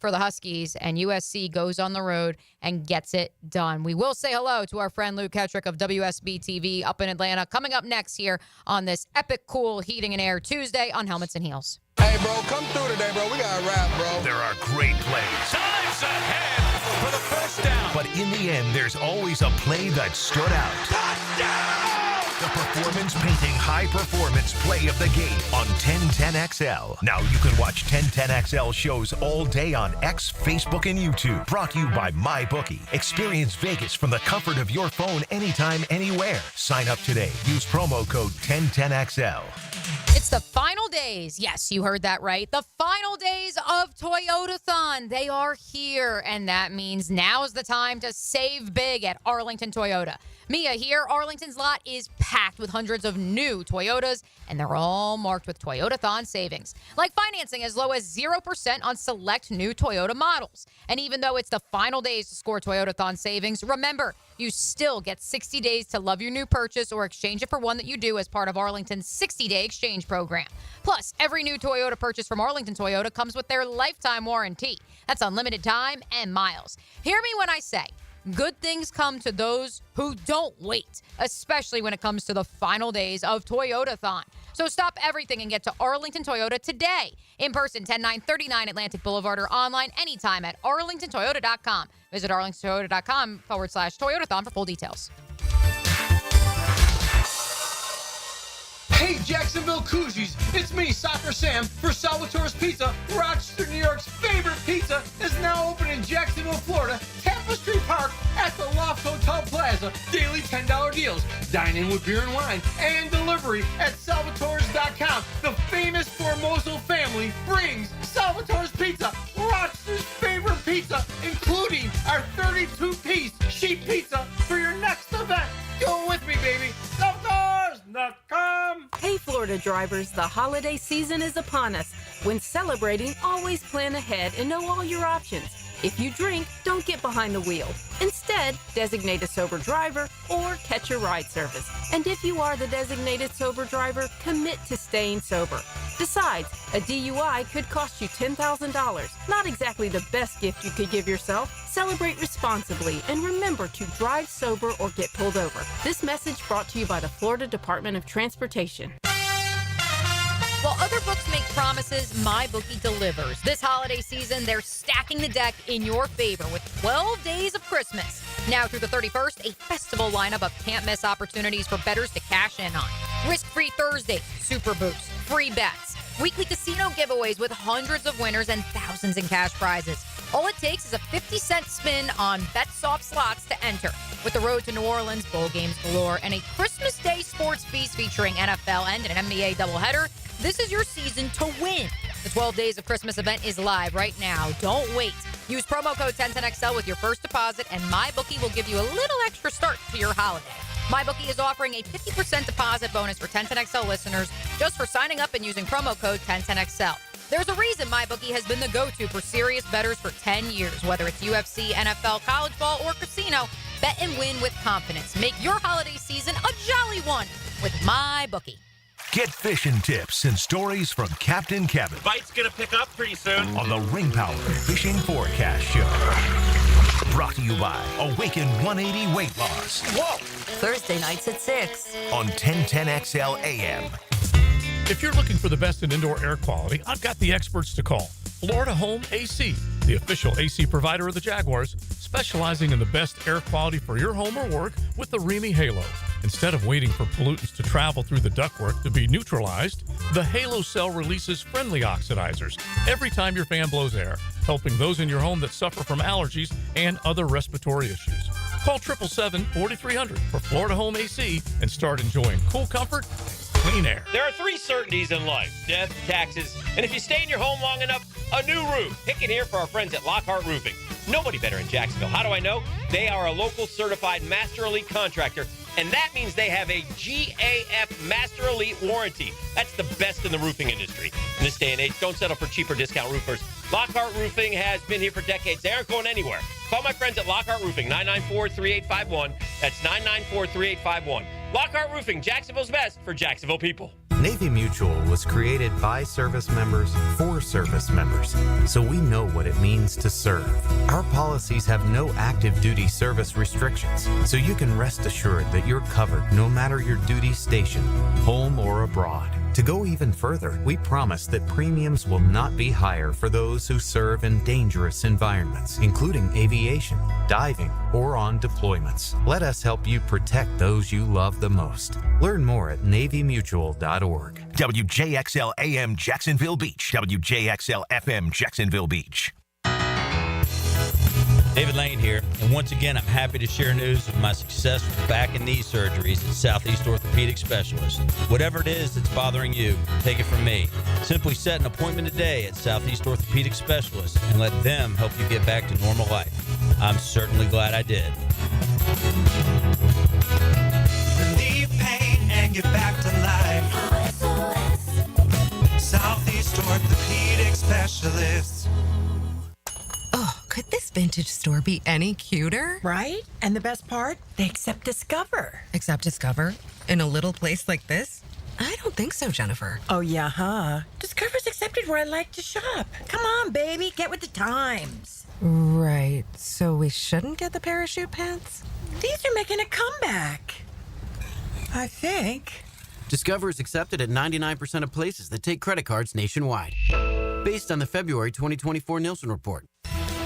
Speaker 4: for the Huskies, and USC goes on the road and gets it done. We will say hello to our friend Luke Hatrick of WSB TV up in Atlanta, coming up next here on this epic cool Heating and Air Tuesday on Helmets and Heels.
Speaker 11: Hey, bro, come through today, bro. We got a wrap, bro.
Speaker 1: There are great plays.
Speaker 3: Time's ahead for the first down.
Speaker 1: But in the end, there's always a play that stood out.
Speaker 3: Touchdown!
Speaker 1: The performance-painting high-performance play of the game on 1010XL. Now you can watch 1010XL shows all day on X, Facebook, and YouTube. Brought to you by MyBookie. Experience Vegas from the comfort of your phone anytime, anywhere. Sign up today. Use promo code 1010XL.
Speaker 4: It's the final days. Yes, you heard that right. The final days of Toyotathon. They are here, and that means now's the time to save big at Arlington Toyota. Mia here. Arlington's lot is packed with hundreds of new Toyotas, and they're all marked with Toyotathon savings, like financing as low as 0% on select new Toyota models. And even though it's the final days to score Toyotathon savings, remember, you still get 60 days to love your new purchase or exchange it for one that you do as part of Arlington's 60-day exchange program. Plus, every new Toyota purchase from Arlington Toyota comes with their lifetime warranty. That's unlimited time and miles. Hear me when I say, good things come to those who don't wait, especially when it comes to the final days of Toyotathon. So stop everything and get to Arlington Toyota today. In person, 10939 Atlantic Boulevard, or online anytime at arlingtontoyota.com. Visit arlingtontoyota.com/Toyotathon for full details.
Speaker 12: Hey, Jacksonville Koozies, it's me, Soccer Sam, for Salvatore's Pizza. Rochester, New York's favorite pizza is now open in Jacksonville, Florida, Tapestry Park at the Loft Hotel Plaza. Daily $10 deals, dine in with beer and wine, and delivery at salvatores.com. The famous Formoso family brings Salvatore's Pizza, Rochester's favorite pizza, including our 32-piece sheet pizza for your next event. Go with me, baby. Salvatores.com.
Speaker 13: Hey, Florida drivers, the holiday season is upon us. When celebrating, always plan ahead and know all your options. If you drink, don't get behind the wheel. Instead, designate a sober driver or catch a ride service. And if you are the designated sober driver, commit to staying sober. Besides, a DUI could cost you $10,000. Not exactly the best gift you could give yourself. Celebrate responsibly and remember to drive sober or get pulled over. This message brought to you by the Florida Department of Transportation.
Speaker 4: While other books make promises, MyBookie delivers. This holiday season, they're stacking the deck in your favor with 12 days of Christmas. Now through the 31st, a festival lineup of can't-miss opportunities for bettors to cash in on. Risk-free Thursdays, super boosts, free bets, weekly casino giveaways with hundreds of winners and thousands in cash prizes. All it takes is a 50-cent spin on BetSoft slots to enter. With the road to New Orleans, bowl games galore, and a Christmas Day sports feast featuring NFL and an NBA doubleheader, this is your season to win. The 12 Days of Christmas event is live right now. Don't wait. Use promo code 1010XL with your first deposit, and MyBookie will give you a little extra start to your holiday. MyBookie is offering a 50% deposit bonus for 1010XL listeners just for signing up and using promo code 1010XL. There's a reason MyBookie has been the go-to for serious bettors for 10 years. Whether it's UFC, NFL, college ball, or casino, bet and win with confidence. Make your holiday season a jolly one with MyBookie.
Speaker 1: Get fishing tips and stories from Captain Kevin
Speaker 7: Bite's gonna pick up pretty soon
Speaker 1: on the Ring Power Fishing Forecast Show. Brought to you by Awaken 180 Weight Loss.
Speaker 15: Whoa! Thursday nights at 6
Speaker 1: on 1010XL AM.
Speaker 24: If you're looking for the best in indoor air quality, I've got the experts to call. Florida Home AC, the official AC provider of the Jaguars, specializing in the best air quality for your home or work with the Remy Halo. Instead of waiting for pollutants to travel through the ductwork to be neutralized, the Halo cell releases friendly oxidizers every time your fan blows air, helping those in your home that suffer from allergies and other respiratory issues. Call 777-4300 for Florida Home AC and start enjoying cool comfort and clean air.
Speaker 25: There are 3 certainties in life: death, taxes, and if you stay in your home long enough, a new roof. Pick it here for our friends at Lockhart Roofing. Nobody better in Jacksonville. How do I know? They are a local certified Master Elite contractor, and that means they have a GAF Master Elite warranty. That's the best in the roofing industry. In this day and age, don't settle for cheaper discount roofers. Lockhart Roofing has been here for decades. They aren't going anywhere. Call my friends at Lockhart Roofing, 994-3851. That's 994-3851. Lockhart Roofing, Jacksonville's best for Jacksonville people.
Speaker 14: Navy Mutual was created by service members for service members, so we know what it means to serve. Our policies have no active duty service restrictions, so you can rest assured that you're covered no matter your duty station, home or abroad. To go even further, we promise that premiums will not be higher for those who serve in dangerous environments, including aviation, diving, or on deployments. Let us help you protect those you love the most. Learn more at NavyMutual.org.
Speaker 1: WJXL AM Jacksonville Beach. WJXL FM Jacksonville Beach.
Speaker 25: David Lane here, and once again, I'm happy to share news of my success with back and knee surgeries at Southeast Orthopedic Specialist. Whatever it is that's bothering you, take it from me. Simply set an appointment today at Southeast Orthopedic Specialist and let them help you get back to normal life. I'm certainly glad I did.
Speaker 16: Relieve pain and get back to life. Southeast Orthopedic Specialist.
Speaker 18: Oh, could this vintage store be any cuter?
Speaker 19: Right? And the best part? They accept Discover.
Speaker 18: Accept Discover? In a little place like this? I don't think so, Jennifer.
Speaker 19: Oh, yeah, huh? Discover's accepted where I like to shop. Come on, baby, get with the times.
Speaker 18: Right. So we shouldn't get the parachute pants?
Speaker 19: These are making a comeback. I think.
Speaker 20: Discover is accepted at 99% of places that take credit cards nationwide. Based on the February 2024 Nielsen report.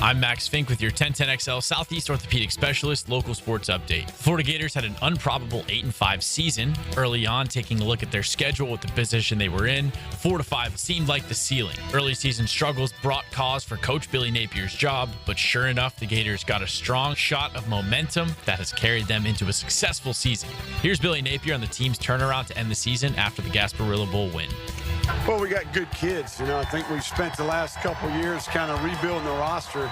Speaker 21: I'm Max Fink with your 1010XL Southeast Orthopedic Specialist local sports update. Florida Gators had an improbable 8-5 season. Early on, taking a look at their schedule with the position they were in, 4-5 seemed like the ceiling. Early season struggles brought cause for Coach Billy Napier's job, but sure enough, the Gators got a strong shot of momentum that has carried them into a successful season. Here's Billy Napier on the team's turnaround to end the season after the Gasparilla Bowl win.
Speaker 28: Well, we got good kids. I think we've spent the last couple years kind of rebuilding the roster.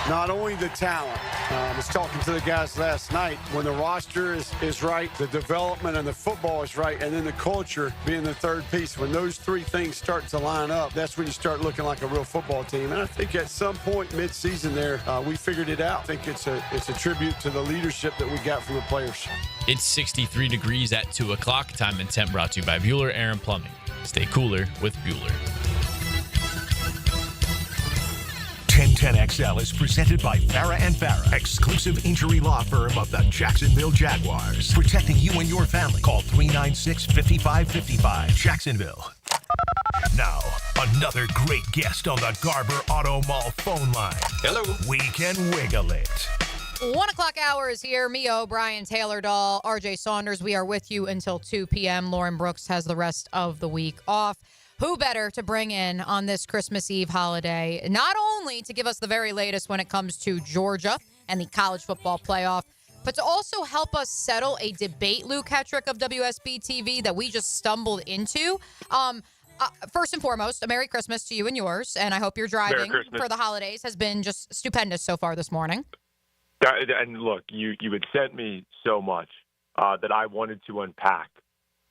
Speaker 28: Not only the talent. I was talking to the guys last night. When the roster is right, the development and the football is right, and then the culture being the third piece. When those three things start to line up, that's when you start looking like a real football team. And I think at some point mid-season there, we figured it out. I think it's a tribute to the leadership that we got from the players.
Speaker 21: It's 63 degrees at 2 o'clock. Time and temp brought to you by Bueller Aaron Plumbing. Stay cooler with Bueller.
Speaker 1: 1010XL is presented by Farah and Farah, exclusive injury law firm of the Jacksonville Jaguars. Protecting you and your family. Call 396-5555. Jacksonville. Now, another great guest on the Garber Auto Mall phone line.
Speaker 2: Hello.
Speaker 1: We can wiggle it.
Speaker 4: 1 o'clock hour is here. Me, O'Brien, Taylor Dahl, RJ Saunders. We are with you until 2 p.m. Lauren Brooks has the rest of the week off. Who better to bring in on this Christmas Eve holiday, not only to give us the very latest when it comes to Georgia and the college football playoff, but to also help us settle a debate, Luke Hatrick of WSB TV, that we just stumbled into. First and foremost, a Merry Christmas to you and yours, and I hope your driving for the holidays has been just stupendous so far this morning.
Speaker 2: And look, you had sent me so much that I wanted to unpack,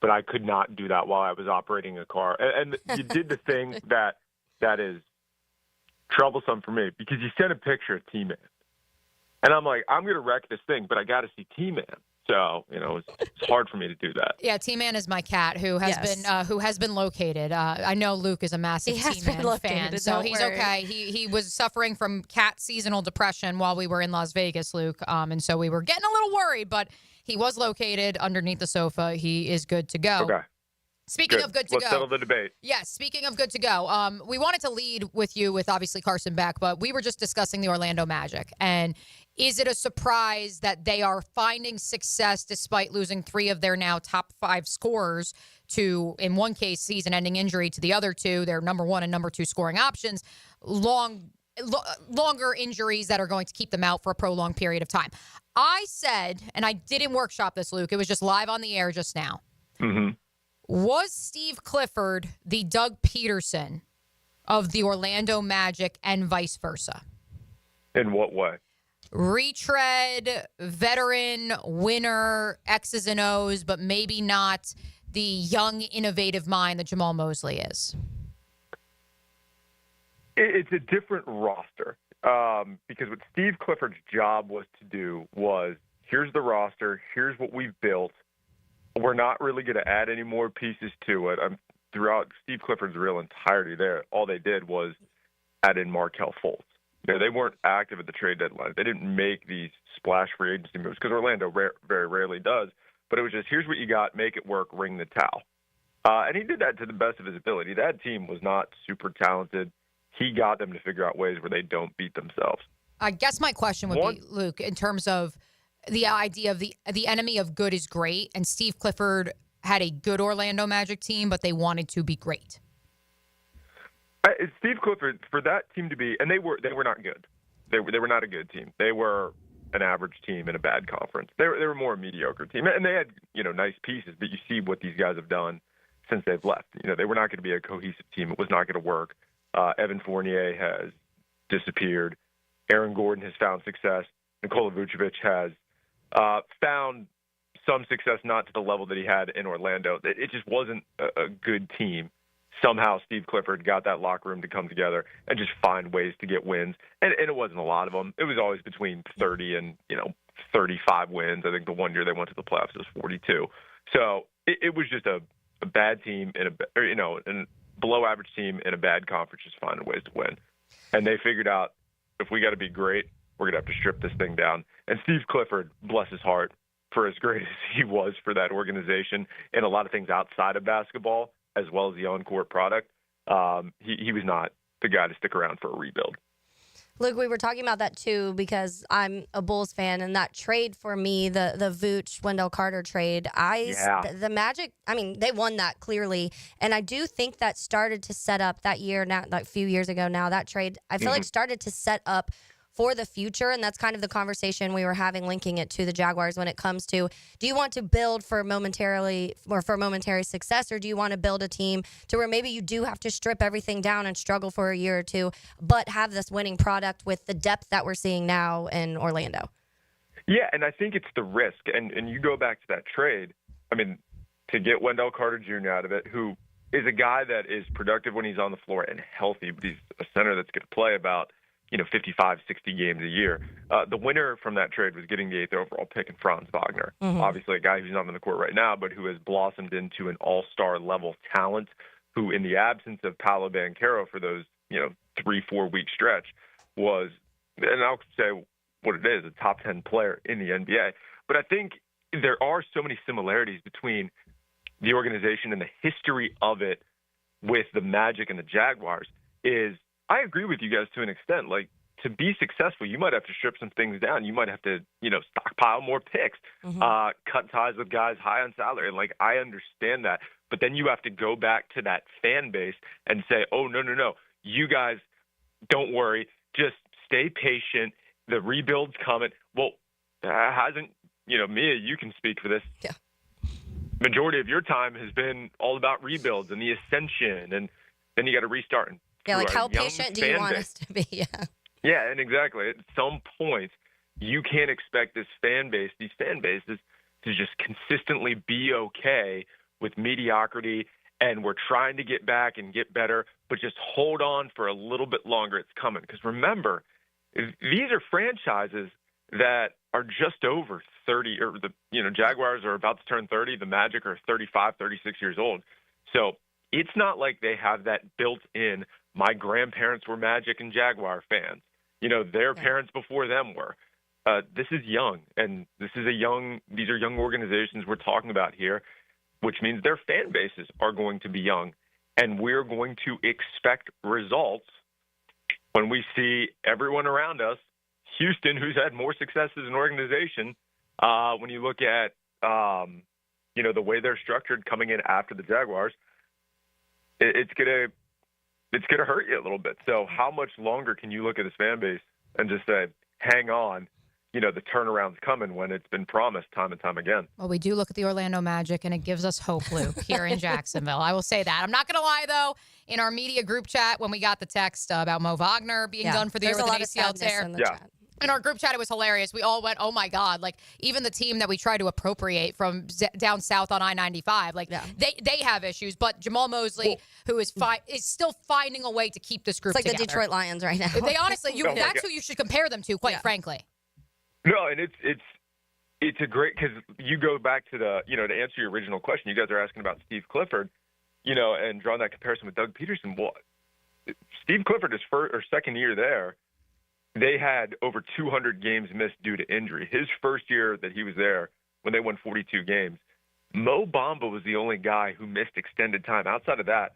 Speaker 2: but I could not do that while I was operating a car. And you did the thing that is troublesome for me, because you sent a picture of T-Man. And I'm like, I'm going to wreck this thing, but I got to see T-Man. So, it's hard for me to do that.
Speaker 4: Yeah, T-Man is my cat who has been located. I know Luke is a massive T-Man fan, so he's okay. He was suffering from cat seasonal depression while we were in Las Vegas, Luke, and so we were getting a little worried, but he was located underneath the sofa. He is good to go.
Speaker 2: Okay.
Speaker 4: Speaking of good to go.
Speaker 2: Let's settle the debate.
Speaker 4: Yes, speaking of good to go. We wanted to lead with you with obviously Carson Beck, but we were just discussing the Orlando Magic. And is it a surprise that they are finding success despite losing 3 of their now top 5 scorers to, in one case, season-ending injury, to the other 2, their number 1 and number 2 scoring options, longer injuries that are going to keep them out for a prolonged period of time? I said, and I didn't workshop this, Luke, it was just live on the air just now.
Speaker 2: Mm-hmm.
Speaker 4: Was Steve Clifford the Doug Peterson of the Orlando Magic and vice versa?
Speaker 2: In what way?
Speaker 4: Retread, veteran, winner, X's and O's, but maybe not the young, innovative mind that Jamal Mosley is.
Speaker 2: It's a different roster, because what Steve Clifford's job was to do was, here's the roster, here's what we've built. We're not really going to add any more pieces to it. Throughout Steve Clifford's real entirety there, all they did was add in Markelle Fultz. They weren't active at the trade deadline. They didn't make these splash free agency moves, because Orlando very rarely does. But it was just, here's what you got, make it work, ring the towel. And he did that to the best of his ability. That team was not super talented. He got them to figure out ways where they don't beat themselves.
Speaker 4: I guess my question would be, Luke, in terms of the idea of the enemy of good is great, and Steve Clifford had a good Orlando Magic team, but they wanted to be great.
Speaker 2: Steve Clifford, for that team to be, and they were not good. They were not a good team. They were an average team in a bad conference. They were more a mediocre team, and they had nice pieces. But you see what these guys have done since they've left. They were not going to be a cohesive team. It was not going to work. Evan Fournier has disappeared. Aaron Gordon has found success. Nikola Vucevic has found some success, not to the level that he had in Orlando. It just wasn't a good team. Somehow Steve Clifford got that locker room to come together and just find ways to get wins. And it wasn't a lot of them. It was always between 30 and 35 wins. I think the one year they went to the playoffs was 42. So it was just a bad team in a below average team in a bad conference, just finding ways to win. And they figured out, if we got to be great, we're going to have to strip this thing down. And Steve Clifford, bless his heart, for as great as he was for that organization and a lot of things outside of basketball, as well as the on-court product, he was not the guy to stick around for a rebuild.
Speaker 5: Luke, we were talking about that too, because I'm a Bulls fan, and that trade for me, the Vooch Wendell Carter trade, the Magic, they won that clearly, and I do think that started to set up that year, now, like a few years ago now, that trade, I feel like started to set up for the future, and that's kind of the conversation we were having, linking it to the Jaguars when it comes to, do you want to build for momentary success, or do you want to build a team to where maybe you do have to strip everything down and struggle for a year or two, but have this winning product with the depth that we're seeing now in Orlando?
Speaker 2: Yeah, and I think it's the risk, and you go back to that trade, to get Wendell Carter Jr. out of it, who is a guy that is productive when he's on the floor and healthy, but he's a center that's going to play about 55, 60 games a year. The winner from that trade was getting the 8th overall pick in Franz Wagner. Obviously a guy who's not on the court right now, but who has blossomed into an all-star level talent, who in the absence of Paolo Banchero for those, 3-4 week stretch was, and I'll say what it is, a top 10 player in the NBA. But I think there are so many similarities between the organization and the history of it with the Magic and the Jaguars. Is I agree with you guys to an extent. Like, to be successful, you might have to strip some things down. You might have to, stockpile more picks, cut ties with guys high on salary. And, I understand that. But then you have to go back to that fan base and say, oh, no. You guys, don't worry. Just stay patient. The rebuild's coming. Well, hasn't, Mia, you can speak for this.
Speaker 5: Yeah.
Speaker 2: Majority of your time has been all about rebuilds and the ascension. And then you got to restart. And
Speaker 5: yeah, how patient do you want us to be? Yeah.
Speaker 2: Yeah, and exactly. At some point, you can't expect these fan bases, to just consistently be okay with mediocrity, and we're trying to get back and get better, but just hold on for a little bit longer. It's coming. Because remember, these are franchises that are just over 30, or Jaguars are about to turn 30. The Magic are 35, 36 years old. So it's not like they have that built in. My grandparents were Magic and Jaguar fans. Their parents before them were. This is young, and these are young organizations we're talking about here, which means their fan bases are going to be young, and we're going to expect results when we see everyone around us, Houston, who's had more success as an organization, when you look at, the way they're structured coming in after the Jaguars, it's going to hurt you a little bit. So how much longer can you look at this fan base and just say, hang on, the turnaround's coming when it's been promised time and time again?
Speaker 4: Well, we do look at the Orlando Magic, and it gives us hope, Luke, here in Jacksonville. I will say that. I'm not going to lie, though. In our media group chat, when we got the text about Mo Wagner being done for the year with an ACL tear, in our group chat, it was hilarious. We all went, oh, my God. Even the team that we tried to appropriate from down south on I-95, they have issues. But Jamal Mosley, who is still finding a way to keep this group together.
Speaker 5: It's like the Detroit Lions right now.
Speaker 4: They honestly, that's who you should compare them to, quite frankly.
Speaker 2: No, and it's a great, because you go back to the, to answer your original question, you guys are asking about Steve Clifford, and drawing that comparison with Doug Peterson. Well, Steve Clifford, his second year there, they had over 200 games missed due to injury. His first year that he was there, when they won 42 games, Mo Bamba was the only guy who missed extended time. Outside of that,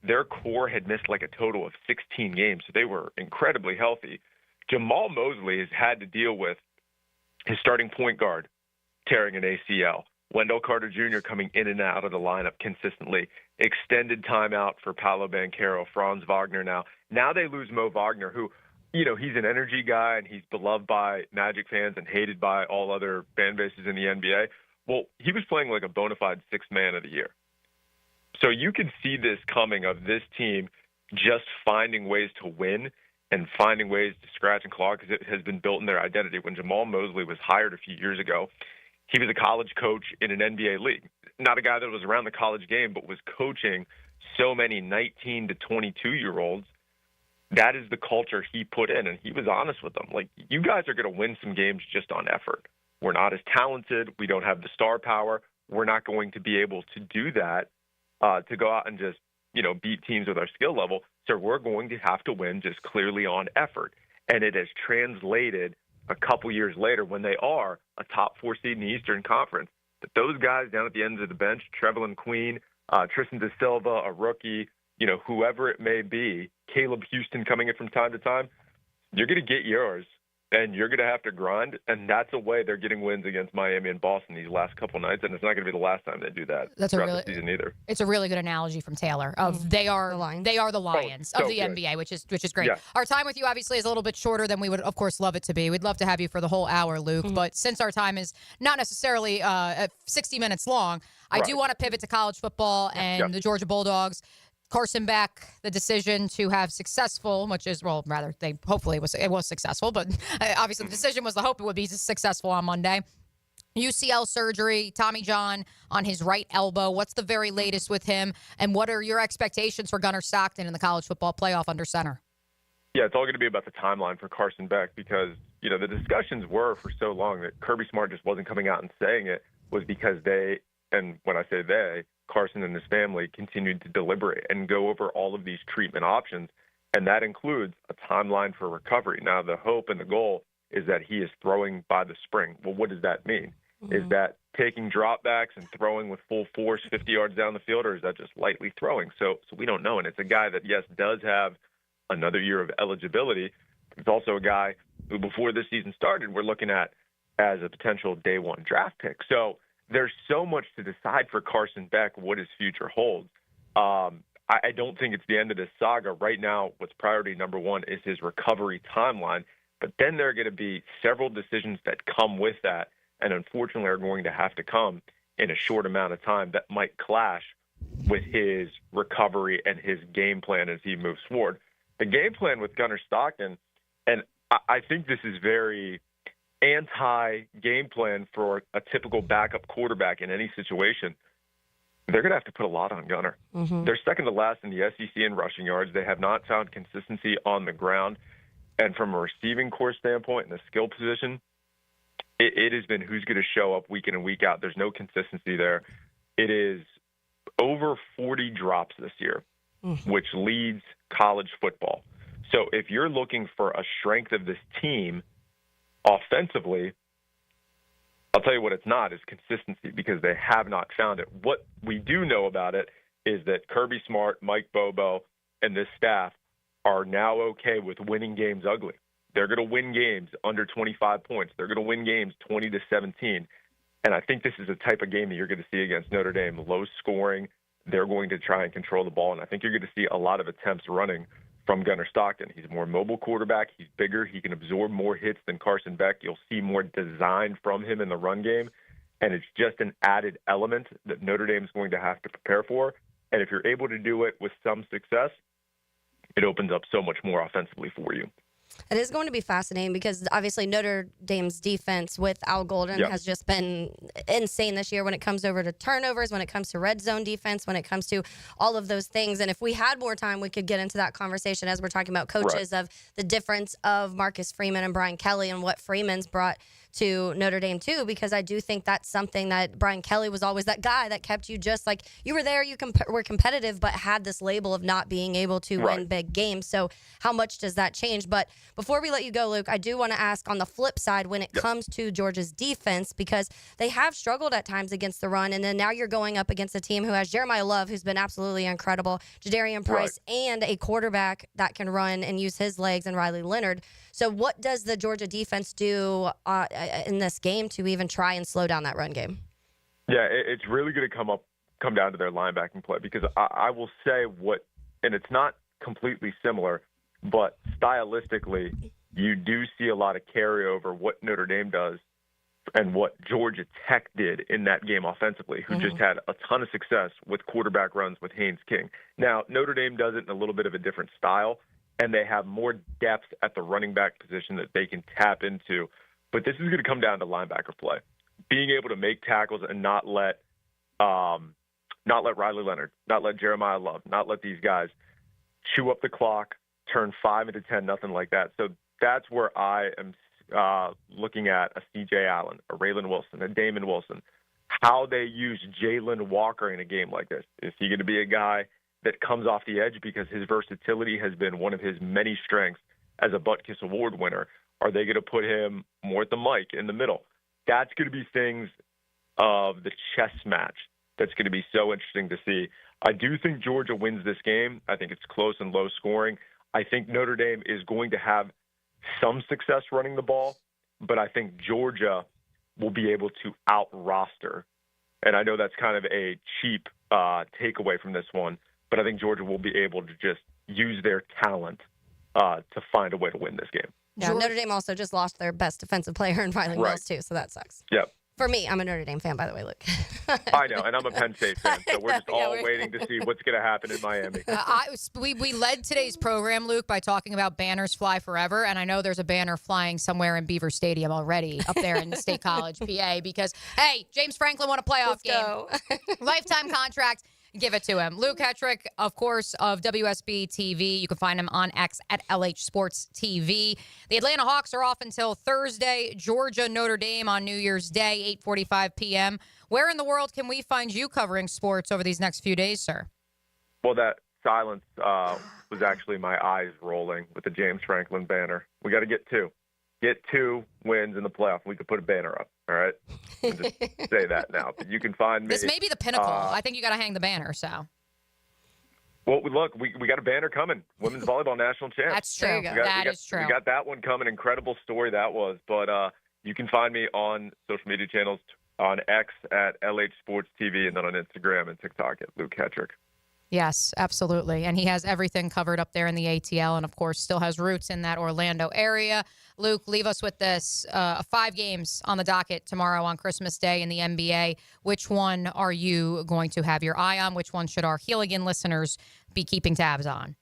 Speaker 2: their core had missed a total of 16 games, so they were incredibly healthy. Jamal Mosley has had to deal with his starting point guard tearing an ACL, Wendell Carter Jr. coming in and out of the lineup consistently, extended timeout for Paolo Banchero, Franz Wagner now. Now they lose Mo Wagner, who, he's an energy guy and he's beloved by Magic fans and hated by all other fan bases in the NBA. Well, he was playing like a bona fide sixth man of the year. So you could see this coming of this team just finding ways to win and finding ways to scratch and claw, because it has been built in their identity. When Jamal Mosley was hired a few years ago, he was a college coach in an NBA league. Not a guy that was around the college game, but was coaching so many 19 to 22-year-olds. That is the culture he put in, and he was honest with them. You guys are going to win some games just on effort. We're not as talented. We don't have the star power. We're not going to be able to do that, to go out and just, beat teams with our skill level. So we're going to have to win just clearly on effort. And it has translated a couple years later, when they are a top 4 seed in the Eastern Conference, that those guys down at the ends of the bench, Trevelyan Queen, Tristan Da Silva, a rookie, whoever it may be, Caleb Houston coming in from time to time, you're going to get yours. And you're going to have to grind, and that's a way they're getting wins against Miami and Boston these last couple nights, and it's not going to be the last time they do that throughout the season either.
Speaker 4: It's a really good analogy from Taylor of they are the Lions of the NBA, which is great. Yeah. Our time with you obviously is a little bit shorter than we would, of course, love it to be. We'd love to have you for the whole hour, Luke, but since our time is not necessarily 60 minutes long, I do want to pivot to college football and the Georgia Bulldogs. Carson Beck, the decision to have successful, hopefully it was successful, but obviously the decision was the hope it would be successful on Monday. UCL surgery, Tommy John on his right elbow. What's the very latest with him, and what are your expectations for Gunnar Stockton in the college football playoff under center?
Speaker 2: Yeah, it's all going to be about the timeline for Carson Beck, because, the discussions were for so long that Kirby Smart just wasn't coming out and saying it, was because they, and when I say they, Carson and his family continued to deliberate and go over all of these treatment options, and that includes a timeline for recovery. Now, the hope and the goal is that he is throwing by the spring. Well, what does that mean? Is that taking dropbacks and throwing with full force 50 yards down the field, or is that just lightly throwing? So we don't know, and it's a guy that, yes, does have another year of eligibility. It's also a guy who, before this season started, we're looking at as a potential day one draft pick. So there's so much to decide for Carson Beck what his future holds. I don't think it's the end of this saga. Right now, what's priority number one is his recovery timeline. But then there are going to be several decisions that come with that, and unfortunately are going to have to come in a short amount of time that might clash with his recovery and his game plan as he moves forward. The game plan with Gunnar Stockton, and I think this is very anti-game plan for a typical backup quarterback in any situation. They're going to have to put a lot on Gunnar. They're second to last in the SEC in rushing yards. They have not found consistency on the ground. And from a receiving core standpoint and the skill position, it has been who's going to show up week in and week out. There's no consistency there. It is over 40 drops this year, which leads college football. So if you're looking for a strength of this team offensively, I'll tell you what it's not is consistency, because they have not found it. What we do know about it is that Kirby Smart, Mike Bobo, and this staff are now okay with winning games ugly. They're going to win games under 25 points. They're going to win games 20-17. And I think this is the type of game that you're going to see against Notre Dame, low scoring. They're going to try and control the ball. And I think you're going to see a lot of attempts running from Gunnar Stockton. He's a more mobile quarterback. He's bigger. He can absorb more hits than Carson Beck. You'll see more design from him in the run game. And it's just an added element that Notre Dame is going to have to prepare for. And if you're able to do it with some success, it opens up so much more offensively for you.
Speaker 5: It is going to be fascinating because obviously Notre Dame's defense with Al Golden has just been insane this year when it comes over to turnovers, when it comes to red zone defense, when it comes to all of those things. And if we had more time, we could get into that conversation as we're talking about coaches of the difference of Marcus Freeman and Brian Kelly and what Freeman's brought to Notre Dame too, because I do think that's something that Brian Kelly was always that guy that kept you just like you were there, you were competitive, but had this label of not being able to win big games. So how much does that change? But before we let you go, Luke, I do want to ask on the flip side when it comes to Georgia's defense, because they have struggled at times against the run, and then now you're going up against a team who has Jeremiah Love, who's been absolutely incredible, Jadarian Price, and a quarterback that can run and use his legs, and Riley Leonard. So what does the Georgia defense do in this game to even try and slow down that run game?
Speaker 2: Yeah, it's really going to come down to their linebacking play, because I will say and it's not completely similar, but stylistically, you do see a lot of carryover what Notre Dame does and what Georgia Tech did in that game offensively, who just had a ton of success with quarterback runs with Haynes King. Now, Notre Dame does it in a little bit of a different style, and they have more depth at the running back position that they can tap into. But this is going to come down to linebacker play, being able to make tackles and not let Riley Leonard, not let Jeremiah Love, not let these guys chew up the clock, turn 5 into 10, nothing like that. So that's where I am looking at a C.J. Allen, a Raylan Wilson, a Damon Wilson, how they use Jalen Walker in a game like this. Is he going to be a guy that comes off the edge because his versatility has been one of his many strengths as a Butkus Award winner? Are they going to put him more at the mic in the middle? That's going to be things of the chess match that's going to be so interesting to see. I do think Georgia wins this game. I think it's close and low scoring. I think Notre Dame is going to have some success running the ball, but I think Georgia will be able to out-roster. And I know that's kind of a cheap takeaway from this one, but I think Georgia will be able to just use their talent to find a way to win this game.
Speaker 5: Yeah, Notre Dame also just lost their best defensive player in Riley Mills, too, so that sucks.
Speaker 2: Yep.
Speaker 5: For me, I'm a Notre Dame fan, by the way, Luke.
Speaker 2: I know, and I'm a Penn State fan, so we're just all waiting to see what's going to happen in Miami.
Speaker 4: We led today's program, Luke, by talking about banners fly forever, and I know there's a banner flying somewhere in Beaver Stadium already up there in State College, PA, because, hey, James Franklin won a playoff game. Lifetime contract. Give it to him. Luke Hatrick, of course, of WSB TV. You can find him on X at LH Sports TV. The Atlanta Hawks are off until Thursday. Georgia, Notre Dame on New Year's Day, 8:45 p.m. Where in the world can we find you covering sports over these next few days, sir?
Speaker 2: Well, that silence was actually my eyes rolling with the James Franklin banner. We got to get 2. Get 2 wins in the playoff. We could put a banner up, all right? I'll just say that now. But you can find me.
Speaker 4: This may be the pinnacle. I think you got to hang the banner, so.
Speaker 2: Well, look, we got a banner coming. Women's volleyball national champ.
Speaker 4: That's true. That is true.
Speaker 2: We got that one coming. Incredible story that was. But you can find me on social media channels, on X at LH Sports TV, and then on Instagram and TikTok at Luke Hatrick.
Speaker 4: Yes, absolutely. And he has everything covered up there in the ATL and, of course, still has roots in that Orlando area. Luke, leave us with this. 5 games on the docket tomorrow on Christmas Day in the NBA. Which one are you going to have your eye on? Which one should our Healigan listeners be keeping tabs on?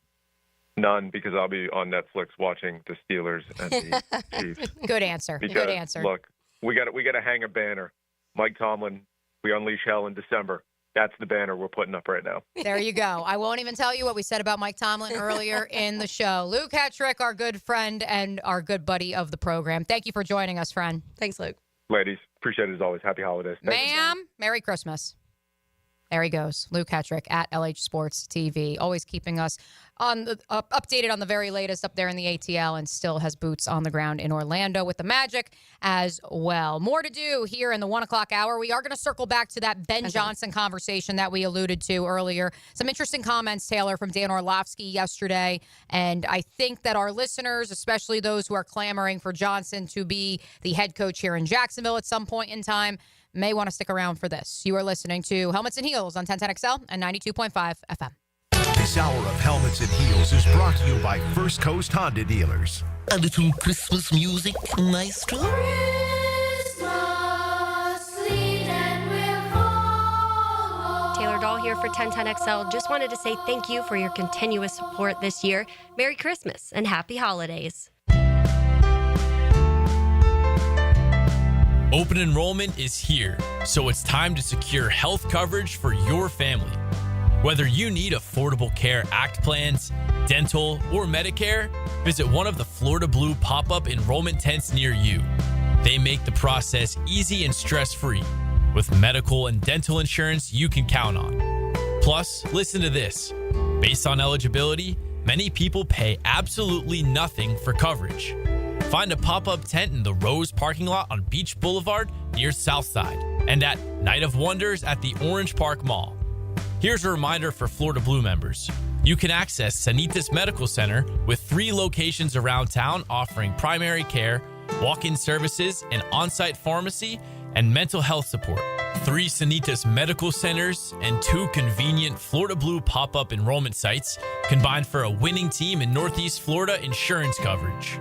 Speaker 2: None, because I'll be on Netflix watching the Steelers and the Chiefs.
Speaker 4: Good answer. Good answer.
Speaker 2: Look, we got to hang a banner. Mike Tomlin, we unleash hell in December. That's the banner we're putting up right now.
Speaker 4: There you go. I won't even tell you what we said about Mike Tomlin earlier in the show. Luke Hatrick, our good friend and our good buddy of the program. Thank you for joining us, friend.
Speaker 5: Thanks, Luke.
Speaker 2: Ladies, appreciate it as always. Happy holidays.
Speaker 4: Ma'am, Merry Christmas. There he goes, Luke Hatrick at LH Sports TV, always keeping us on the updated on the very latest up there in the ATL, and still has boots on the ground in Orlando with the Magic as well. More to do here in the 1 o'clock hour. We are going to circle back to that Ben Johnson conversation that we alluded to earlier. Some interesting comments, Taylor, from Dan Orlovsky yesterday, and I think that our listeners, especially those who are clamoring for Johnson to be the head coach here in Jacksonville at some point in time, may want to stick around for this. You are listening to Helmets and Heels on 1010XL and 92.5 FM.
Speaker 1: This hour of Helmets and Heels is brought to you by First Coast Honda Dealers.
Speaker 8: A little Christmas music, maestro.
Speaker 5: Taylor Dahl here for 1010XL. Just wanted to say thank you for your continuous support this year. Merry Christmas and happy holidays.
Speaker 21: Open enrollment is here, so it's time to secure health coverage for your family. Whether you need Affordable Care Act plans, dental, or Medicare, visit one of the Florida Blue pop-up enrollment tents near you. They make the process easy and stress-free, with medical and dental insurance you can count on. Plus, listen to this. Based on eligibility, many people pay absolutely nothing for coverage. Find a pop-up tent in the Rose parking lot on Beach Boulevard near Southside, and at Night of Wonders at the Orange Park Mall. Here's a reminder for Florida Blue members. You can access Sanitas Medical Center with 3 locations around town offering primary care, walk-in services, an on-site pharmacy, and mental health support. 3 Sanitas Medical Centers and 2 convenient Florida Blue pop-up enrollment sites combined for a winning team in Northeast Florida insurance coverage.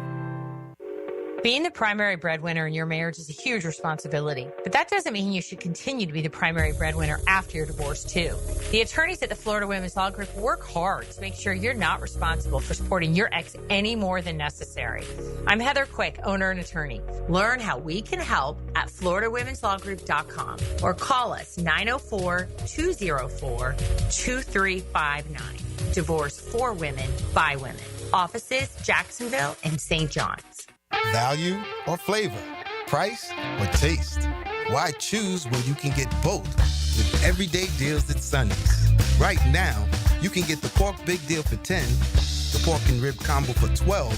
Speaker 9: Being the primary breadwinner in your marriage is a huge responsibility, but that doesn't mean you should continue to be the primary breadwinner after your divorce, too. The attorneys at the Florida Women's Law Group work hard to make sure you're not responsible for supporting your ex any more than necessary. I'm Heather Quick, owner and attorney. Learn how we can help at FloridaWomen'sLawGroup.com or call us 904-204-2359. Divorce for women, by women. Offices, Jacksonville and St. John's.
Speaker 10: Value or flavor? Price or taste? Why choose when you can get both with everyday deals at Sonny's? Right now, you can get the pork big deal for $10, the pork and rib combo for $12,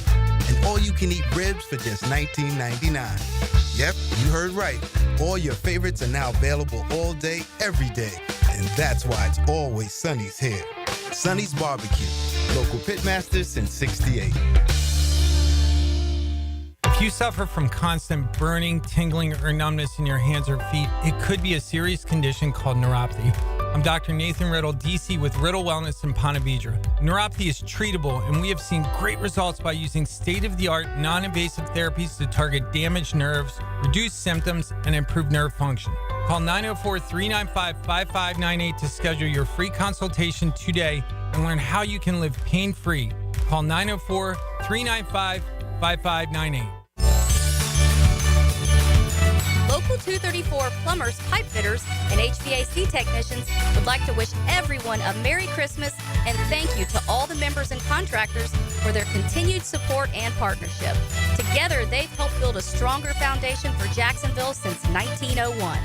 Speaker 10: and all you can eat ribs for just $19.99. Yep, you heard right. All your favorites are now available all day, every day. And that's why it's always Sonny's here. Sonny's Barbecue, local pitmasters since '68.
Speaker 17: If you suffer from constant burning, tingling, or numbness in your hands or feet, it could be a serious condition called neuropathy. I'm Dr. Nathan Riddle, DC with Riddle Wellness in Ponte Vedra. Neuropathy is treatable, and we have seen great results by using state-of-the-art, non-invasive therapies to target damaged nerves, reduce symptoms, and improve nerve function. Call 904-395-5598 to schedule your free consultation today and learn how you can live pain-free. Call 904-395-5598.
Speaker 3: Local 234 plumbers, pipe fitters, and HVAC technicians would like to wish everyone a Merry Christmas and thank you to all the members and contractors for their continued support and partnership. Together, they've helped build a stronger foundation for Jacksonville since 1901.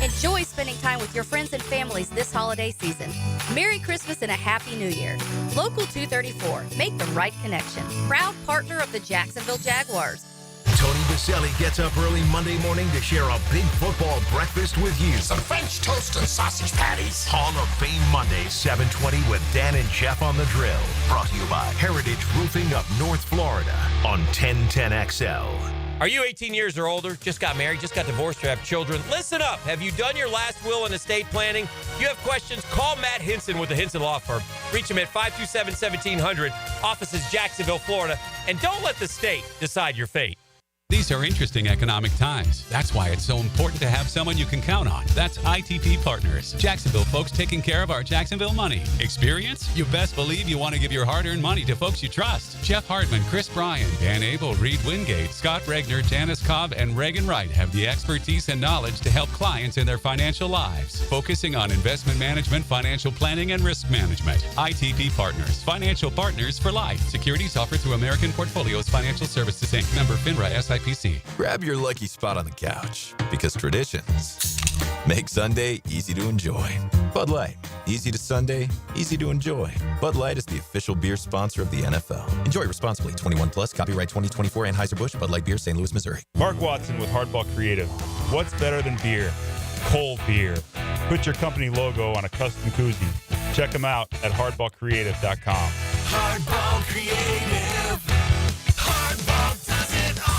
Speaker 3: Enjoy spending time with your friends and families this holiday season. Merry Christmas and a Happy New Year. Local 234, make the right connection. Proud partner of the Jacksonville Jaguars.
Speaker 1: Tony Baselli gets up early Monday morning to share a big football breakfast with you.
Speaker 6: Some French toast and sausage patties.
Speaker 1: Hall of Fame Mondays, 7:20 with Dan and Jeff on the Drill. Brought to you by Heritage Roofing of North Florida on 1010XL.
Speaker 25: Are you 18 years or older? Just got married, just got divorced, or have children? Listen up. Have you done your last will and estate planning? If you have questions, call Matt Hinson with the Hinson Law Firm. Reach him at 527-1700. Office is Jacksonville, Florida. And don't let the state decide your fate.
Speaker 11: These are interesting economic times. That's why it's so important to have someone you can count on. That's ITP Partners. Jacksonville folks taking care of our Jacksonville money. Experience? You best believe you want to give your hard-earned money to folks you trust. Jeff Hartman, Chris Bryan, Dan Abel, Reed Wingate, Scott Regner, Janice Cobb, and Reagan Wright have the expertise and knowledge to help clients in their financial lives, focusing on investment management, financial planning, and risk management. ITP Partners. Financial partners for life. Securities offered through American Portfolios Financial Services, Inc. Member FINRA SIPC.
Speaker 12: Grab your lucky spot on the couch, because traditions make Sunday easy to enjoy. Bud Light, easy to Sunday, easy to enjoy. Bud Light is the official beer sponsor of the NFL. Enjoy responsibly. 21 plus. Copyright 2024. Anheuser-Busch. Bud Light Beer, St. Louis, Missouri.
Speaker 22: Mark Watson with Hardball Creative. What's better than beer? Cold beer. Put your company logo on a custom koozie. Check them out at hardballcreative.com.
Speaker 16: Hardball Creative. Hardball does it all.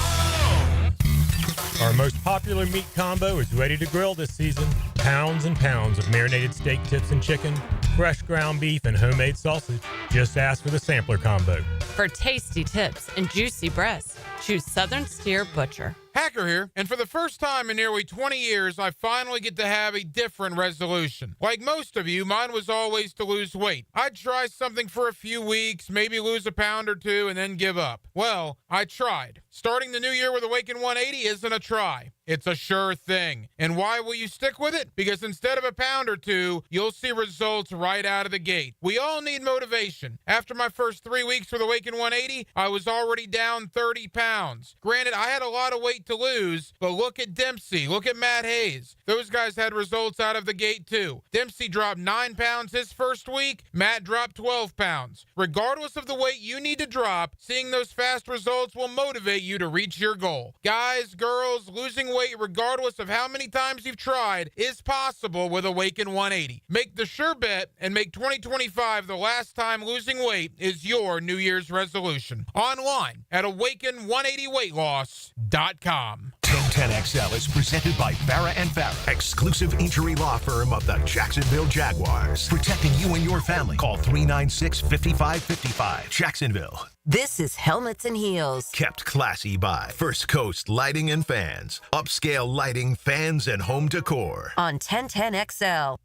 Speaker 24: Our most popular meat combo is ready to grill this season. Pounds and pounds of marinated steak tips and chicken, fresh ground beef, and homemade sausage. Just ask for the sampler combo.
Speaker 23: For tasty tips and juicy breasts, choose Southern Steer Butcher.
Speaker 26: Hacker here, and for the first time in nearly 20 years, I finally get to have a different resolution. Like most of you, mine was always to lose weight. I'd try something for a few weeks, maybe lose a pound or two, and then give up. Well, I tried. Starting the new year with Awaken 180 isn't a try. It's a sure thing. And why will you stick with it? Because instead of a pound or two, you'll see results right out of the gate. We all need motivation. After my first 3 weeks with Awaken 180, I was already down 30 pounds. Granted, I had a lot of weight to lose, but look at Dempsey, look at Matt Hayes. Those guys had results out of the gate too. Dempsey dropped 9 pounds his first week, Matt dropped 12 pounds. Regardless of the weight you need to drop, seeing those fast results will motivate you to reach your goal. Guys, girls, losing weight regardless of how many times you've tried is possible with Awaken 180. Make the sure bet and make 2025 the last time losing weight is your New Year's resolution. Online at awaken180weightloss.com.
Speaker 1: 1010XL is presented by Farah and Farah, exclusive injury law firm of the Jacksonville Jaguars. Protecting you and your family. Call 396-5555. Jacksonville.
Speaker 15: This is Helmets and Heels.
Speaker 1: Kept classy by First Coast Lighting and Fans. Upscale lighting, fans, and home decor.
Speaker 15: On 1010XL.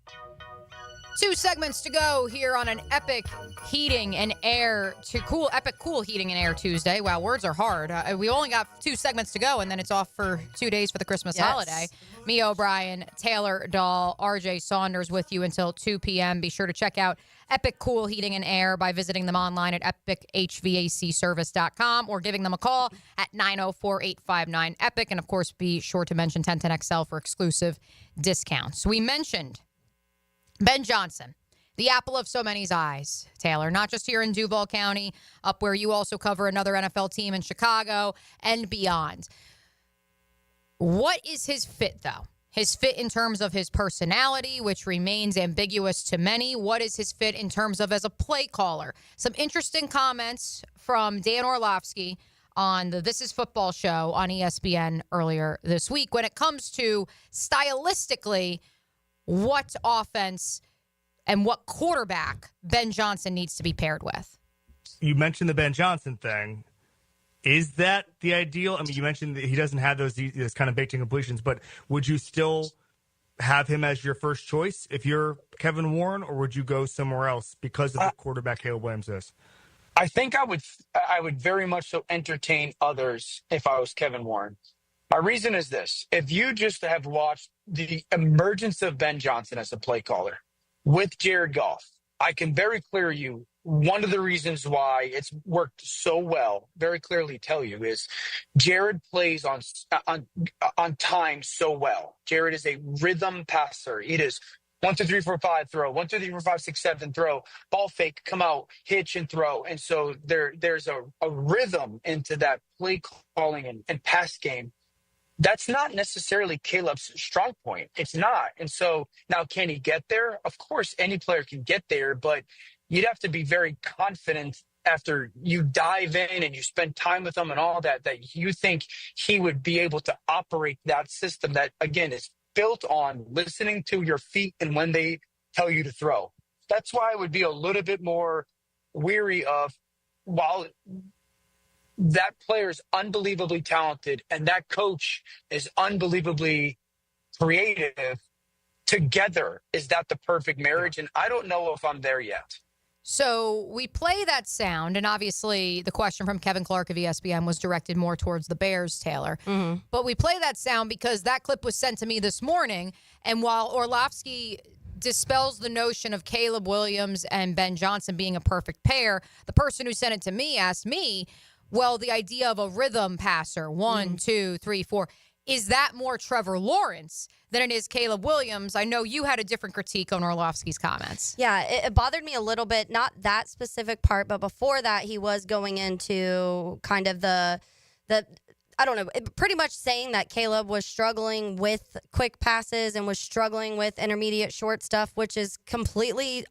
Speaker 4: 2 segments to go here on an epic heating and air epic cool heating and air Tuesday. Wow, words are hard. We only got 2 segments to go, and then it's off for 2 days for the Christmas holiday. Me O'Brien, Taylor Dahl, RJ Saunders with you until 2 p.m. Be sure to check out Epic Cool Heating and Air by visiting them online at epichvacservice.com or giving them a call at 904-859-EPIC. And, of course, be sure to mention 1010XL for exclusive discounts. We mentioned Ben Johnson, the apple of so many's eyes, Taylor, not just here in Duval County, up where you also cover another NFL team in Chicago and beyond. What is his fit, though? His fit in terms of his personality, which remains ambiguous to many. What is his fit in terms of as a play caller? Some interesting comments from Dan Orlovsky on the This Is Football show on ESPN earlier this week when it comes to stylistically what offense and what quarterback Ben Johnson needs to be paired with.
Speaker 27: You mentioned the Ben Johnson thing. Is that the ideal? I mean, you mentioned that he doesn't have those kind of baked-in completions, but would you still have him as your first choice if you're Kevin Warren, or would you go somewhere else because of the quarterback Caleb Williams is?
Speaker 29: I think I would very much so entertain others if I was Kevin Warren.
Speaker 2: My reason is this. If you just have watched the emergence of Ben Johnson as a play caller with Jared Goff, I can very clear you one of the reasons why it's worked so well, very clearly tell you, is Jared plays on time so well. Jared is a rhythm passer. It is 1, 2, 3, 4, 5, throw. 1, 2, 3, 4, 5, 6, 7, throw. Ball fake, come out, hitch and throw. And so there's a rhythm into that play calling and pass game. That's not necessarily Caleb's strong point. It's not. And so now, can he get there? Of course, any player can get there, but you'd have to be very confident after you dive in and you spend time with him and all that, that you think he would be able to operate that system that, again, is built on listening to your feet and when they tell you to throw. That's why I would be a little bit more weary of, while that player is unbelievably talented and that coach is unbelievably creative, together, is that the perfect marriage? And I don't know if I'm there yet.
Speaker 4: So we play that sound, and obviously the question from Kevin Clark of ESPN was directed more towards the Bears, Taylor.
Speaker 5: Mm-hmm.
Speaker 4: But we play that sound because that clip was sent to me this morning, and while Orlovsky dispels the notion of Caleb Williams and Ben Johnson being a perfect pair, the person who sent it to me asked me, well, the idea of a rhythm passer, 1, 2, 3, 4, is that more Trevor Lawrence than it is Caleb Williams? I know you had a different critique on Orlovsky's comments.
Speaker 5: Yeah, it bothered me a little bit, not that specific part, but before that, he was going into kind of the I don't know, pretty much saying that Caleb was struggling with quick passes and was struggling with intermediate short stuff, which is completely,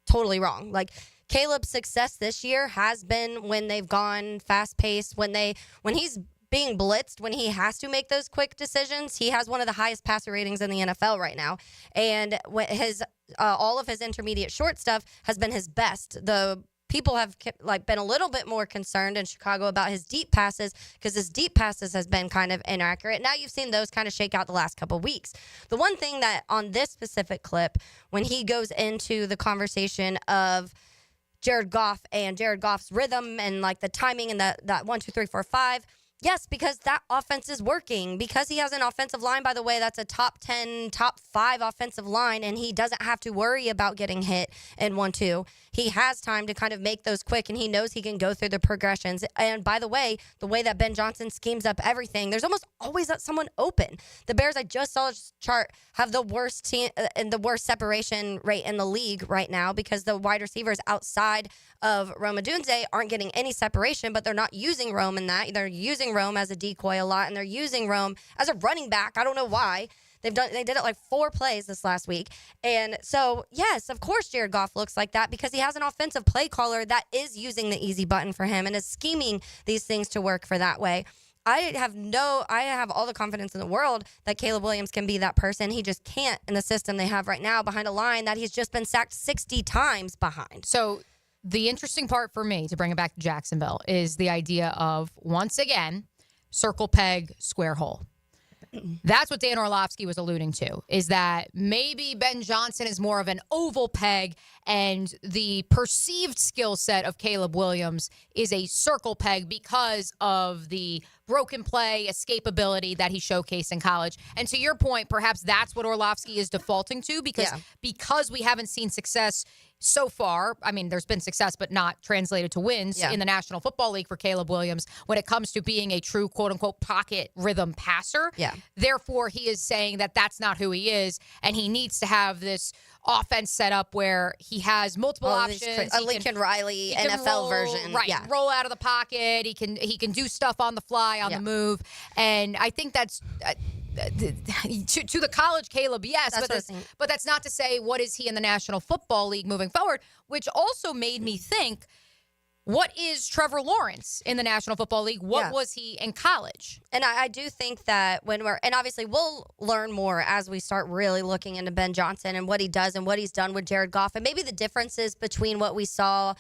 Speaker 5: totally wrong. Like, Caleb's success this year has been when they've gone fast-paced, when he's being blitzed, when he has to make those quick decisions. He has one of the highest passer ratings in the NFL right now, and his all of his intermediate short stuff has been his best. The people have been a little bit more concerned in Chicago about his deep passes because his deep passes has been kind of inaccurate. Now you've seen those kind of shake out the last couple of weeks. The one thing that on this specific clip, when he goes into the conversation of Jared Goff and Jared Goff's rhythm and like the timing and that 1, 2, 3, 4, 5. Yes, because that offense is working. Because he has an offensive line, by the way, that's a top 10, top 5 offensive line, and he doesn't have to worry about getting hit in 1, 2. He has time to kind of make those quick, and he knows he can go through the progressions. And by the way that Ben Johnson schemes up everything, there's almost always someone open. The Bears, I just saw a chart, have the worst team and the worst separation rate in the league right now because the wide receivers outside of Rome Odunze aren't getting any separation, but they're not using Rome in that. They're using Rome as a decoy a lot, and they're using Rome as a running back. I don't know why. They did it like 4 plays this last week. And so, yes, of course Jared Goff looks like that because he has an offensive play caller that is using the easy button for him and is scheming these things to work for that way. I have all the confidence in the world that Caleb Williams can be that person. He just can't in the system they have right now behind a line that he's just been sacked 60 times behind.
Speaker 4: So the interesting part for me, to bring it back to Jacksonville, is the idea of, once again, circle peg, square hole. That's what Dan Orlovsky was alluding to, is that maybe Ben Johnson is more of an oval peg and the perceived skill set of Caleb Williams is a circle peg because of the broken play, escapability that he showcased in college. And to your point, perhaps that's what Orlovsky is defaulting to because we haven't seen success so far. I mean, there's been success, but not translated to wins in the National Football League for Caleb Williams when it comes to being a true, quote-unquote, pocket rhythm passer.
Speaker 5: Yeah.
Speaker 4: Therefore, he is saying that that's not who he is, and he needs to have this offense set up where he has multiple options.
Speaker 5: A Lincoln Riley NFL version.
Speaker 4: Right.
Speaker 5: Yeah.
Speaker 4: Roll out of the pocket. He can do stuff on the fly, on the move. And I think that's... to the college Caleb, yes, but that's not to say what is he in the National Football League moving forward, which also made me think, what is Trevor Lawrence in the National Football League? What was he in college?
Speaker 5: And I do think that and obviously we'll learn more as we start really looking into Ben Johnson and what he does and what he's done with Jared Goff and maybe the differences between what we saw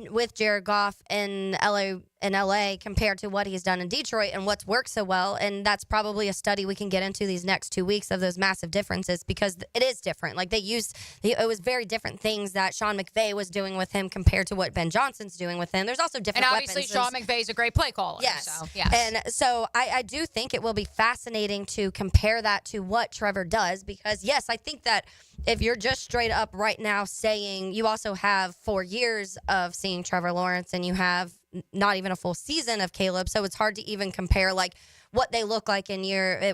Speaker 5: with Jared Goff in LA compared to what he's done in Detroit and what's worked so well. And that's probably a study we can get into these next 2 weeks of those massive differences, because it is different. Like it was very different things that Sean McVay was doing with him compared to what Ben Johnson's doing with him. There's also different
Speaker 4: And obviously
Speaker 5: weapons.
Speaker 4: Sean McVay's a great play caller.
Speaker 5: Yes.
Speaker 4: So, yes.
Speaker 5: And so I do think it will be fascinating to compare that to what Trevor does, because, yes, I think that if you're just straight up right now saying you also have 4 years of seeing Trevor Lawrence and you have not even a full season of Caleb, so it's hard to even compare like what they look like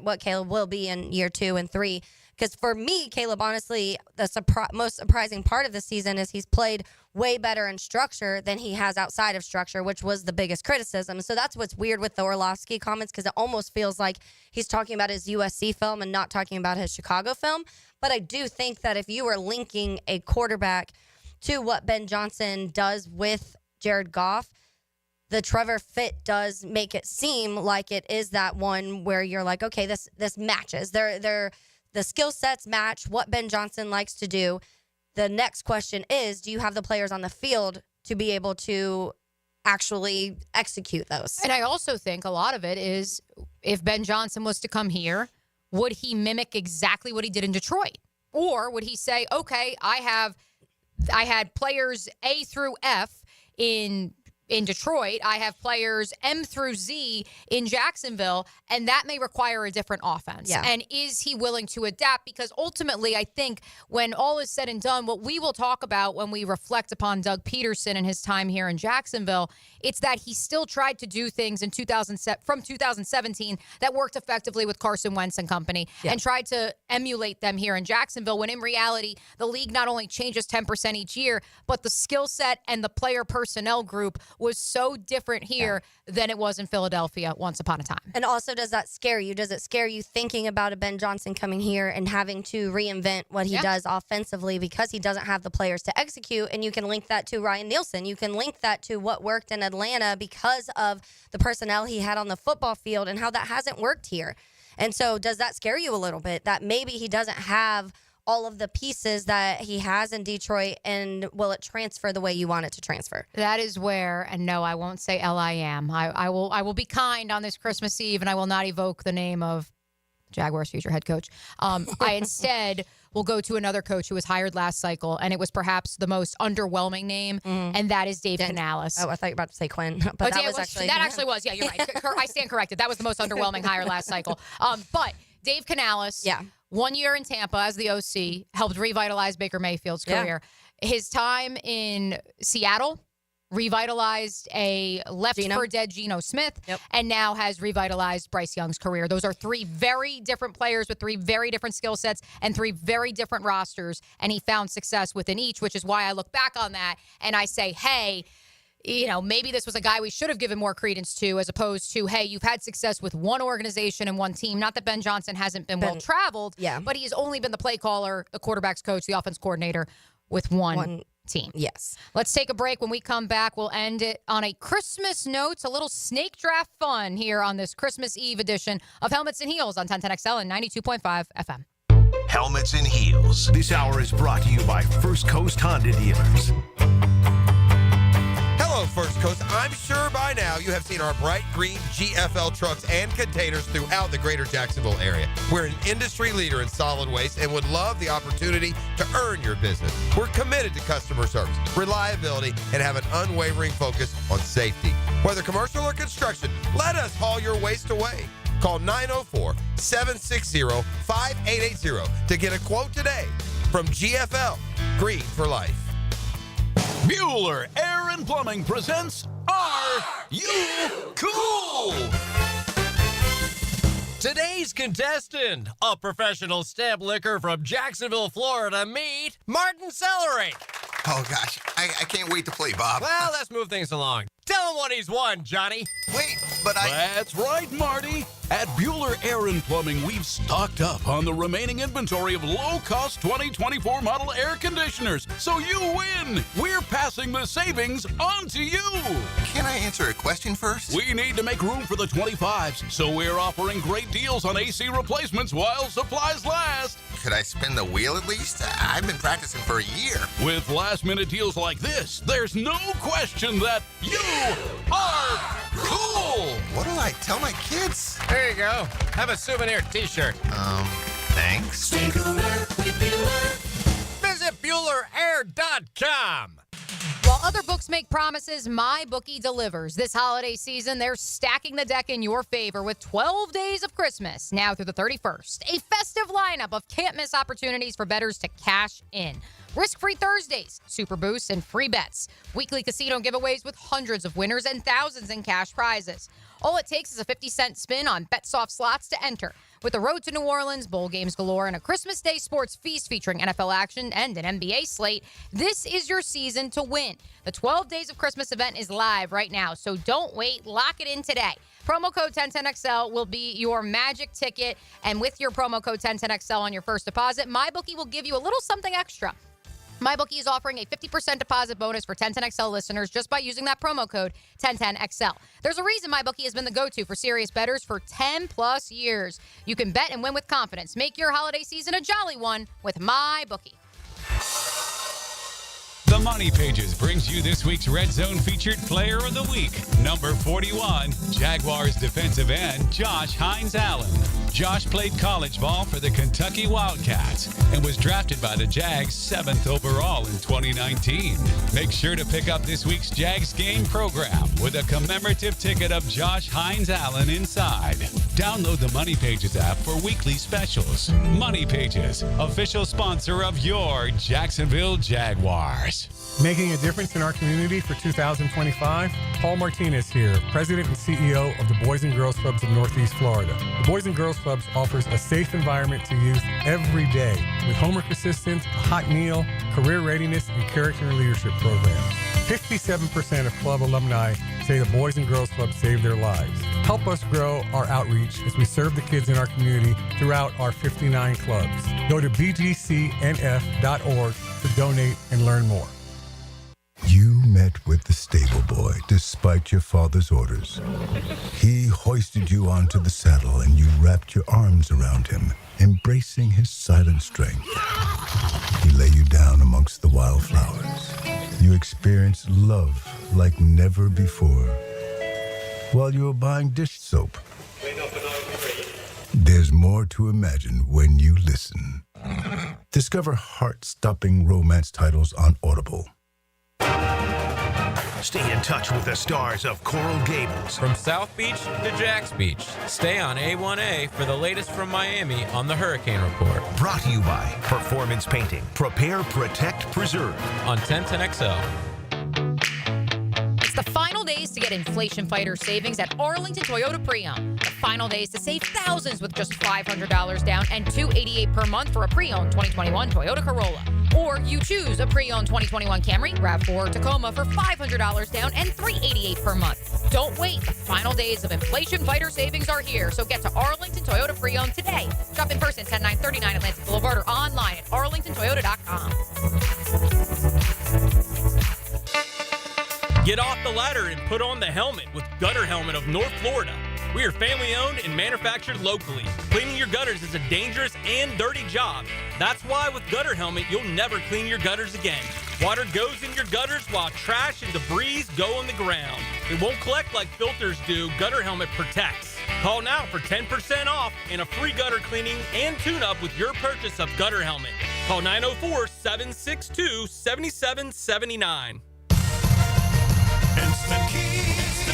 Speaker 5: what Caleb will be in year 2 and 3. Because for me, Caleb, honestly, the most surprising part of the season is he's played way better in structure than he has outside of structure, which was the biggest criticism. So that's what's weird with the Orlovsky comments, because it almost feels like he's talking about his USC film and not talking about his Chicago film. But I do think that if you were linking a quarterback to what Ben Johnson does with Jared Goff, the Trevor fit does make it seem like it is that one where you're like, okay, this matches. The skill sets match what Ben Johnson likes to do. The next question is, do you have the players on the field to be able to actually execute those?
Speaker 4: And I also think a lot of it is, if Ben Johnson was to come here, would he mimic exactly what he did in Detroit? Or would he say, okay, I had players A through F in Detroit, I have players M through Z in Jacksonville, and that may require a different offense.
Speaker 5: Yeah.
Speaker 4: And is he willing to adapt? Because ultimately, I think when all is said and done, what we will talk about when we reflect upon Doug Peterson and his time here in Jacksonville, it's that he still tried to do things in 2017 that worked effectively with Carson Wentz and company, and tried to emulate them here in Jacksonville, when in reality, the league not only changes 10% each year, but the skill set and the player personnel group was so different here than it was in Philadelphia once upon a time.
Speaker 5: And also, does that scare you? Does it scare you thinking about a Ben Johnson coming here and having to reinvent what he does offensively because he doesn't have the players to execute? And you can link that to Ryan Nielsen. You can link that to what worked in Atlanta because of the personnel he had on the football field and how that hasn't worked here. And so does that scare you a little bit, that maybe he doesn't have all of the pieces that he has in Detroit, and will it transfer the way you want it to transfer?
Speaker 4: That is where, and no, I won't say LIM. I will be kind on this Christmas Eve, and I will not evoke the name of Jaguars' future head coach. I instead will go to another coach who was hired last cycle, and it was perhaps the most underwhelming name, and that is Dave Canales.
Speaker 5: Oh, I thought you were about to say Quinn, but that was actually...
Speaker 4: That actually was, yeah, you're right. I stand corrected. That was the most underwhelming hire last cycle. But Dave Canales, 1 year in Tampa as the OC, helped revitalize Baker Mayfield's career. His time in Seattle revitalized a left-for-dead Geno Smith, and now has revitalized Bryce Young's career. Those are 3 very different players with 3 very different skill sets and 3 very different rosters, and he found success within each, which is why I look back on that and I say, hey, maybe this was a guy we should have given more credence to, as opposed to, hey, you've had success with one organization and one team. Not that Ben Johnson hasn't been well-traveled, but he has only been the play caller, the quarterback's coach, the offense coordinator with one team.
Speaker 5: Yes.
Speaker 4: Let's take a break. When we come back, we'll end it on a Christmas note. It's a little snake draft fun here on this Christmas Eve edition of Helmets and Heels on 1010XL and 92.5 FM.
Speaker 1: Helmets and Heels. This hour is brought to you by First Coast Honda Dealers.
Speaker 7: Hello, First Coast. I'm sure by now you have seen our bright green GFL trucks and containers throughout the greater Jacksonville area. We're an industry leader in solid waste and would love the opportunity to earn your business. We're committed to customer service, reliability, and have an unwavering focus on safety. Whether commercial or construction, let us haul your waste away. Call 904-760-5880 to get a quote today from GFL, Green for Life.
Speaker 8: Mueller Air and Plumbing presents Are You Cool? Today's contestant, a professional stamp licker from Jacksonville, Florida, meet Martin Celery.
Speaker 6: Oh, gosh. I can't wait to play, Bob.
Speaker 8: Well, let's move things along. Tell him what he's won, Johnny.
Speaker 6: Wait, but
Speaker 8: That's right, Marty.
Speaker 9: At Bueller Air and Plumbing, we've stocked up on the remaining inventory of low-cost 2024 model air conditioners, so you win. We're passing the savings on to you.
Speaker 6: Can I answer a question first?
Speaker 9: We need to make room for the 25s, so we're offering great deals on AC replacements while supplies last.
Speaker 6: Could I spin the wheel at least? I've been practicing for a year.
Speaker 9: With last-minute deals like this, there's no question that you are cool.
Speaker 6: What'll I tell my kids?
Speaker 8: There you go. Have a souvenir t-shirt.
Speaker 6: Thanks.
Speaker 16: Stay cooler with Bueller.
Speaker 8: Visit BuellerAir.com.
Speaker 4: While other books make promises, MyBookie delivers. This holiday season, they're stacking the deck in your favor with 12 days of Christmas, now through the 31st. A festive lineup of can't-miss opportunities for bettors to cash in. Risk-free Thursdays, super boosts, and free bets. Weekly casino giveaways with hundreds of winners and thousands in cash prizes. All it takes is a 50-cent spin on BetSoft slots to enter. With the road to New Orleans, bowl games galore, and a Christmas Day sports feast featuring NFL action and an NBA slate, this is your season to win. The 12 Days of Christmas event is live right now, so don't wait. Lock it in today. Promo code 1010XL will be your magic ticket, and with your promo code 1010XL on your first deposit, MyBookie will give you a little something extra. MyBookie is offering a 50% deposit bonus for 1010XL listeners just by using that promo code 1010XL. There's a reason MyBookie has been the go-to for serious bettors for 10-plus years. You can bet and win with confidence. Make your holiday season a jolly one with MyBookie.
Speaker 11: The Money Pages brings you this week's Red Zone featured player of the week. Number 41, Jaguars defensive end Josh Hines-Allen. Josh played college ball for the Kentucky Wildcats and was drafted by the Jags 7th overall in 2019. Make sure to pick up this week's Jags game program with a commemorative ticket of Josh Hines-Allen inside. Download the Money Pages app for weekly specials. Money Pages, official sponsor of your Jacksonville Jaguars.
Speaker 13: Making a difference in our community for 2025? Paul Martinez here, President and CEO of the Boys and Girls Clubs of Northeast Florida. The Boys and Girls Clubs offers a safe environment to youth every day with homework assistance, a hot meal, career readiness, and character and leadership programs. 57% of club alumni say the Boys and Girls Club saved their lives. Help us grow our outreach as we serve the kids in our community throughout our 59 clubs. Go to bgcnf.org to donate and learn more.
Speaker 14: You met with the stable boy despite your father's orders. He hoisted you onto the saddle and you wrapped your arms around him, embracing his silent strength. He lay you down amongst the wildflowers. You experienced love like never before while you were buying dish soap. There's more to imagine when you listen. Discover heart-stopping romance titles on Audible.
Speaker 1: Stay in touch with the stars of Coral Gables.
Speaker 25: From South Beach to Jax Beach, stay on A1A for the latest from Miami on the Hurricane Report.
Speaker 1: Brought to you by Performance Painting. Prepare, protect, preserve.
Speaker 25: On 1010XL.
Speaker 4: It's the final days to get inflation fighter savings at Arlington Toyota Pre-Owned. The final days to save thousands with just $500 down and $288 per month for a pre-owned 2021 Toyota Corolla. Or you choose a pre-owned 2021 Camry, RAV4, or Tacoma for $500 down and $388 per month. Don't wait. The final days of inflation fighter savings are here. So get to Arlington Toyota Pre-Owned today. Shop in person, 10939 Atlantic Boulevard, or online at arlingtontoyota.com.
Speaker 18: Get off the ladder and put on the helmet with Gutter Helmet of North Florida. We are family owned and manufactured locally. Cleaning your gutters is a dangerous and dirty job. That's why with Gutter Helmet, you'll never clean your gutters again. Water goes in your gutters while trash and debris go on the ground. It won't collect like filters do. Gutter Helmet protects. Call now for 10% off and a free gutter cleaning and tune-up with your purchase of Gutter Helmet. Call 904-762-7779.
Speaker 16: Instant Keys.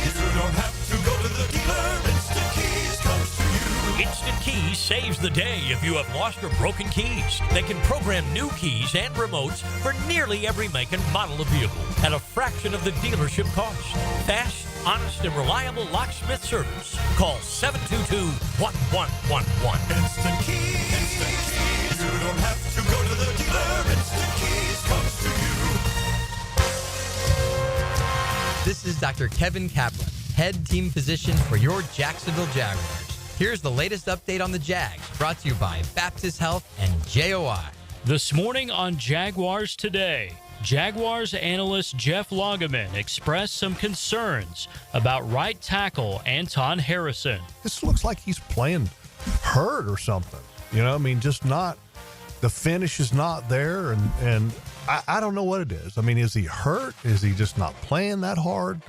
Speaker 16: You don't have to go to the dealer. Instant Keys comes to you.
Speaker 19: Instant Keys saves the day if you have lost or broken keys. They can program new keys and remotes for nearly every make and model of vehicle at a fraction of the dealership cost. Fast, honest, and reliable locksmith service. Call 722-1111.
Speaker 16: Instant Keys. Instant Keys. You don't have to go to the dealer. Instant Keys comes to you.
Speaker 20: This is Dr. Kevin Kaplan, head
Speaker 3: head team physician for your Jacksonville Jaguars. Here's the latest update on the Jags, brought to you by Baptist Health and JOI.
Speaker 10: This morning on Jaguars Today, Jaguars analyst Jeff Lageman expressed some concerns about right tackle Anton Harrison.
Speaker 12: This looks like he's playing hurt or something. You know, I mean, just not, the finish is not there, and I don't know what it is. I mean, is he hurt? Is he just not playing that hard?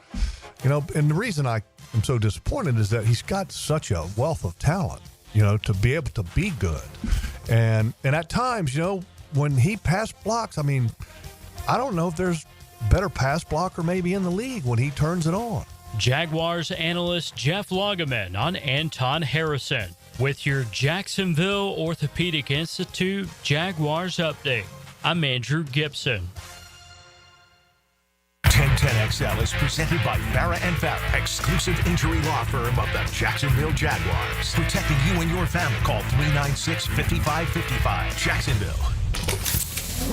Speaker 12: You know, and the reason I am so disappointed is that he's got such a wealth of talent, you know, to be able to be good. And at times, you know, when he pass blocks, I mean, I don't know if there's better pass blocker maybe in the league when he turns it on.
Speaker 10: Jaguars analyst Jeff Lageman on Anton Harrison with your Jacksonville Orthopedic Institute Jaguars update. I'm Andrew Gibson.
Speaker 1: 1010XL is presented by Farah and Farah, exclusive injury law firm of the Jacksonville Jaguars. Protecting you and your family. Call 396-5555. Jacksonville.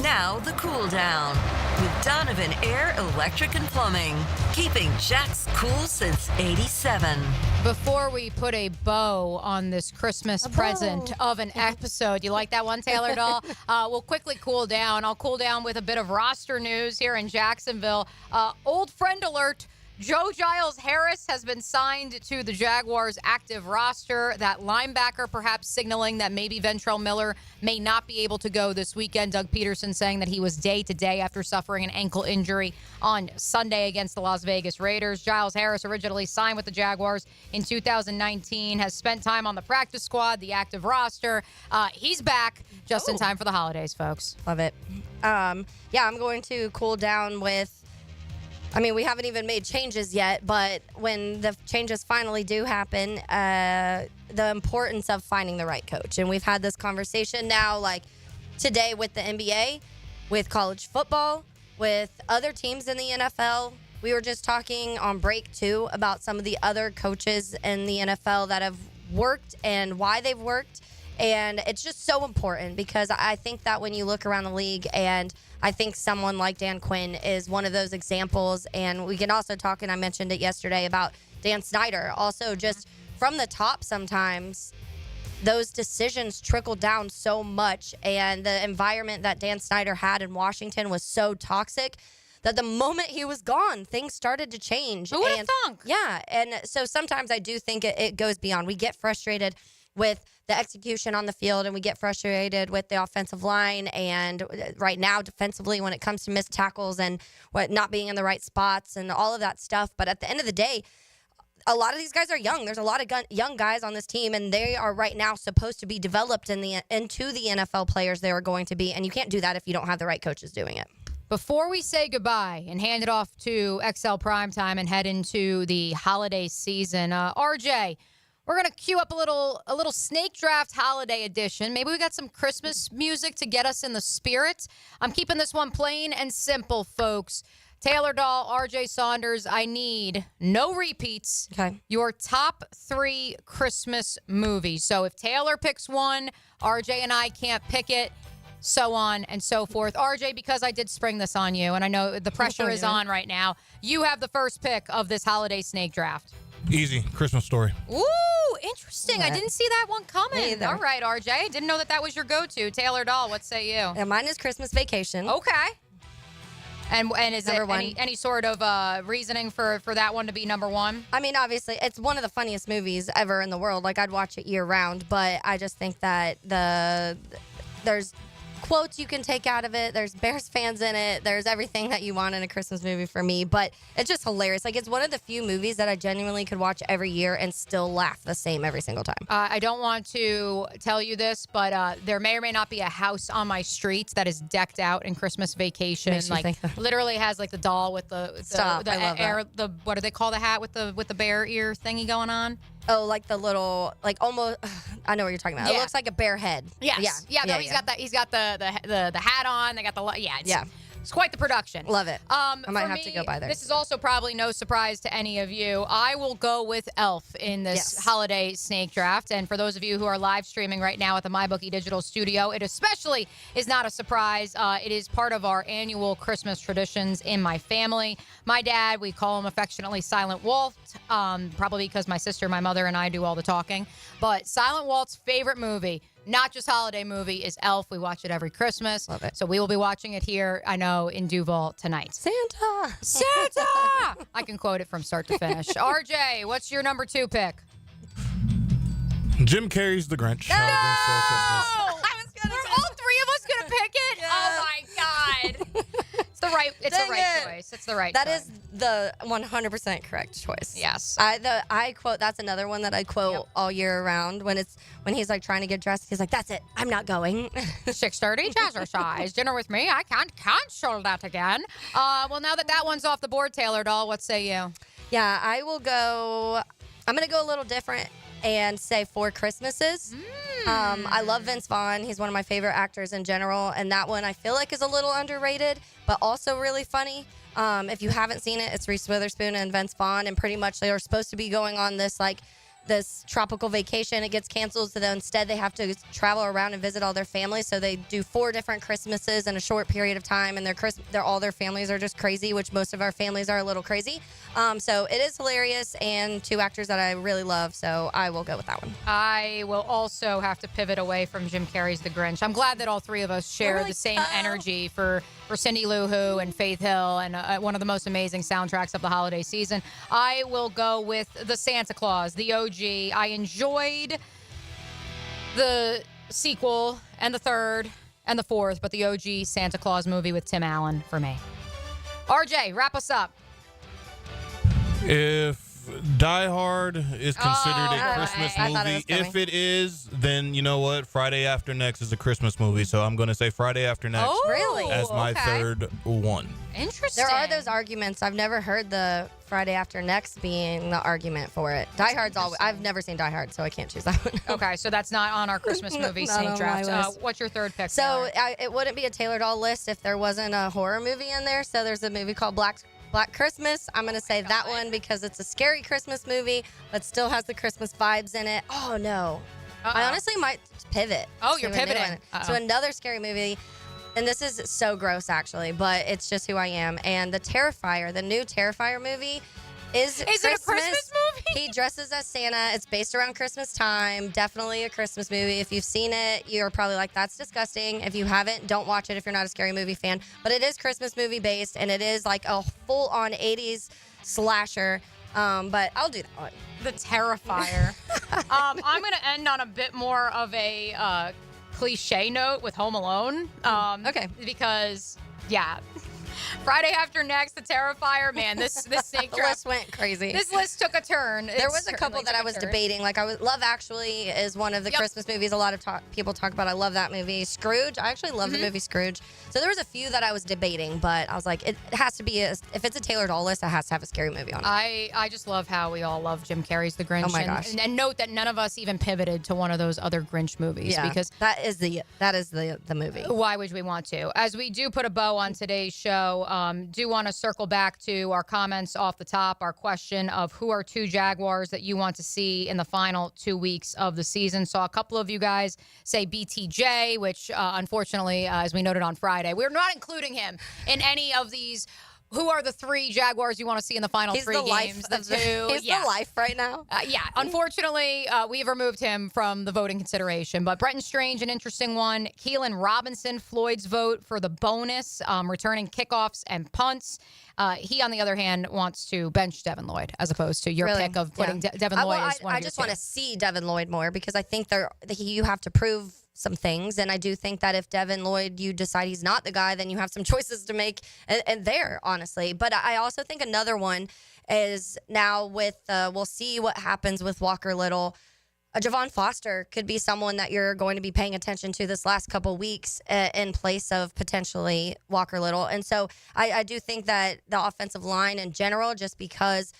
Speaker 15: Now the cool down with Donovan Air Electric and Plumbing, keeping Jack's cool since '87.
Speaker 4: Before we put a bow on this Christmas present of an episode, you like that one, Taylor Doll? We'll quickly cool down. I'll cool down with a bit of roster news here in Jacksonville. Old friend alert. Joe Giles Harris has been signed to the Jaguars' active roster. That linebacker perhaps signaling that maybe Ventrell Miller may not be able to go this weekend. Doug Peterson saying that he was day-to-day after suffering an ankle injury on Sunday against the Las Vegas Raiders. Giles Harris originally signed with the Jaguars in 2019, has spent time on the practice squad, the active roster. He's back just in time for the holidays, folks.
Speaker 5: Love it. I'm going to cool down with, I mean, we haven't even made changes yet, but when the changes finally do happen, the importance of finding the right coach. And we've had this conversation now, like today with the NBA, with college football, with other teams in the NFL. We were just talking on break, too, about some of the other coaches in the NFL that have worked and why they've worked. And it's just so important because I think that when you look around the league, and I think someone like Dan Quinn is one of those examples. And we can also talk, and I mentioned it yesterday, about Dan Snyder. Also, just from the top sometimes, those decisions trickle down so much. And the environment that Dan Snyder had in Washington was so toxic that the moment he was gone, things started to change.
Speaker 4: Who would have thunk?
Speaker 5: Yeah, and so sometimes I do think it goes beyond. We get frustrated with the execution on the field, and we get frustrated with the offensive line, and right now defensively when it comes to missed tackles and what not being in the right spots and all of that stuff. But at the end of the day, a lot of these guys are young. There's a lot of young guys on this team, and they are right now supposed to be developed into the NFL players they are going to be, and you can't do that if you don't have the right coaches doing it.
Speaker 4: Before we say goodbye and hand it off to XL Primetime and head into the holiday season, RJ, we're going to cue up a little Snake Draft Holiday Edition. Maybe we got some Christmas music to get us in the spirit. I'm keeping this one plain and simple, folks. Taylor Doll, RJ Saunders, I need no repeats.
Speaker 5: Okay.
Speaker 4: Your top 3 Christmas movies. So if Taylor picks one, RJ and I can't pick it, so on and so forth. RJ, because I did spring this on you, and I know the pressure is on right now, you have the first pick of this holiday snake draft.
Speaker 24: Easy. Christmas Story.
Speaker 4: Ooh, interesting. I didn't see that one coming. All right, RJ. Didn't know that was your go-to. Taylor Doll, what say you?
Speaker 5: Yeah, mine is Christmas Vacation.
Speaker 4: Okay. And is
Speaker 5: Number
Speaker 4: it any sort of reasoning for that one to be number one?
Speaker 5: I mean, obviously, it's one of the funniest movies ever in the world. Like, I'd watch it year-round, but I just think that there's quotes you can take out of it. There's Bears fans in it. There's everything that you want in a Christmas movie for me. But it's just hilarious. Like, it's one of the few movies that I genuinely could watch every year and still laugh the same every single time.
Speaker 4: I don't want to tell you this, but there may or may not be a house on my street that is decked out in Christmas Vacation. Like, literally has like the doll with the what do they call the hat with the bear ear thingy going on?
Speaker 5: Oh, like the little, like almost, I know what you're talking about.
Speaker 4: Yeah.
Speaker 5: It looks like a bear head.
Speaker 4: Yes. Yeah. He's got that. He's got the hat on. They got the It's quite the production.
Speaker 5: Love it. I might
Speaker 4: For
Speaker 5: have to go by there.
Speaker 4: This is also probably no surprise to any of you. I will go with Elf in this holiday snake draft. And for those of you who are live streaming right now at the MyBookie Digital Studio, it especially is not a surprise. It is part of our annual Christmas traditions in my family. My dad, we call him affectionately Silent Walt, probably because my sister, my mother, and I do all the talking. But Silent Walt's favorite movie, not just holiday movie, is Elf. We watch it every Christmas.
Speaker 5: Love it.
Speaker 4: So we will be watching it here, I know, in Duval tonight.
Speaker 5: Santa!
Speaker 4: I can quote it from start to finish. RJ, what's your number 2 pick?
Speaker 17: Jim Carrey's The Grinch.
Speaker 4: No!
Speaker 17: Grinch Stole Christmas.
Speaker 4: Were all 3 of us going to pick it? Yeah. Oh, my God. It's the right choice. It's the right choice.
Speaker 5: That is the 100% correct choice.
Speaker 4: Yes.
Speaker 5: I quote, that's another one that I quote all year round when he's like trying to get dressed. He's like, that's it. I'm not going.
Speaker 4: 6:30 jazzercise. Dinner with me. I can't cancel that again. Well, now that one's off the board, Taylor Doll, what say you?
Speaker 5: Yeah, I will go. I'm going to go a little different and say 4 Christmases. I love Vince Vaughn. He's one of my favorite actors in general. And that one I feel like is a little underrated, but also really funny. If you haven't seen it, it's Reese Witherspoon and Vince Vaughn. And pretty much they are supposed to be going on this tropical vacation. It gets canceled, so then instead they have to travel around and visit all their families. So they do 4 different Christmases in a short period of time, and all their families are just crazy, which most of our families are a little crazy. So it is hilarious, and 2 actors that I really love, so I will go with that one.
Speaker 4: I will also have to pivot away from Jim Carrey's The Grinch. I'm glad that all 3 of us share the same energy for Cindy Lou Who and Faith Hill, and one of the most amazing soundtracks of the holiday season. I will go with the Santa Claus, the OG. I enjoyed the sequel and the 3rd and the 4th, but the OG Santa Claus movie with Tim Allen for me. RJ, wrap us up.
Speaker 17: If Die Hard is considered a Christmas movie, if it is, then you know what? Friday After Next is a Christmas movie, so I'm going to say Friday After Next as my 3rd one.
Speaker 4: Interesting.
Speaker 5: There are those arguments. I've never heard the Friday After Next being the argument for it. Die Hard's always. I've never seen Die Hard, so I can't choose that one.
Speaker 4: Okay, so that's not on our Christmas movie snake draft. What's your 3rd pick?
Speaker 5: So it wouldn't be a Taylor Doll list if there wasn't a horror movie in there. So there's a movie called Black Christmas. I'm going to say that one because it's a scary Christmas movie, but still has the Christmas vibes in it. Oh, no. I honestly might pivot.
Speaker 4: Oh, you're pivoting.
Speaker 5: So another scary movie, and this is so gross, actually, but it's just who I am. And the Terrifier, the new Terrifier movie, is
Speaker 4: it a Christmas movie?
Speaker 5: He dresses as Santa. It's based around Christmas time. Definitely a Christmas movie. If you've seen it, you're probably like, that's disgusting. If you haven't, don't watch it if you're not a scary movie fan. But it is Christmas movie based, and it is like a full-on 80s slasher. But I'll do that one.
Speaker 4: The Terrifier. I'm going to end on a bit more of a cliche note with Home Alone.
Speaker 5: Okay.
Speaker 4: Because, yeah. Friday After Next, The Terrifier, man, this snake
Speaker 5: The
Speaker 4: draft
Speaker 5: list went crazy.
Speaker 4: This list took a turn.
Speaker 5: There was a couple that I was debating. Like Love Actually is one of the Christmas movies a lot of people talk about. I love that movie. Scrooge, I actually love the movie Scrooge. So there was a few that I was debating, but I was like, it has to be if it's a Taylor Doll list, it has to have a scary movie on it.
Speaker 4: I just love how we all love Jim Carrey's The Grinch.
Speaker 5: Oh my gosh!
Speaker 4: And note that none of us even pivoted to one of those other Grinch movies because
Speaker 5: that is the movie.
Speaker 4: Why would we want to? As we do put a bow on today's show, do want to circle back to our comments off the top, our question of who are 2 Jaguars that you want to see in the final 2 weeks of the season. Saw a couple of you guys say BTJ, which unfortunately, as we noted on Friday, we're not including him in any of these. Who are the 3 Jaguars you want to see in the final 3 games?
Speaker 5: He's the life right now.
Speaker 4: Unfortunately, we've removed him from the voting consideration. But Brenton Strange, an interesting one. Keelan Robinson, Floyd's vote for the bonus, returning kickoffs and punts. He, on the other hand, wants to bench Devin Lloyd as opposed to your pick of putting Devin Lloyd as one of your
Speaker 5: I just want to see Devin Lloyd more because I think you have to prove some things. And I do think that if Devin Lloyd, you decide he's not the guy, then you have some choices to make and there, honestly. But I also think another one is now with, we'll see what happens with Walker Little. Javon Foster could be someone that you're going to be paying attention to this last couple weeks in place of potentially Walker Little. And so I do think that the offensive line in general, just because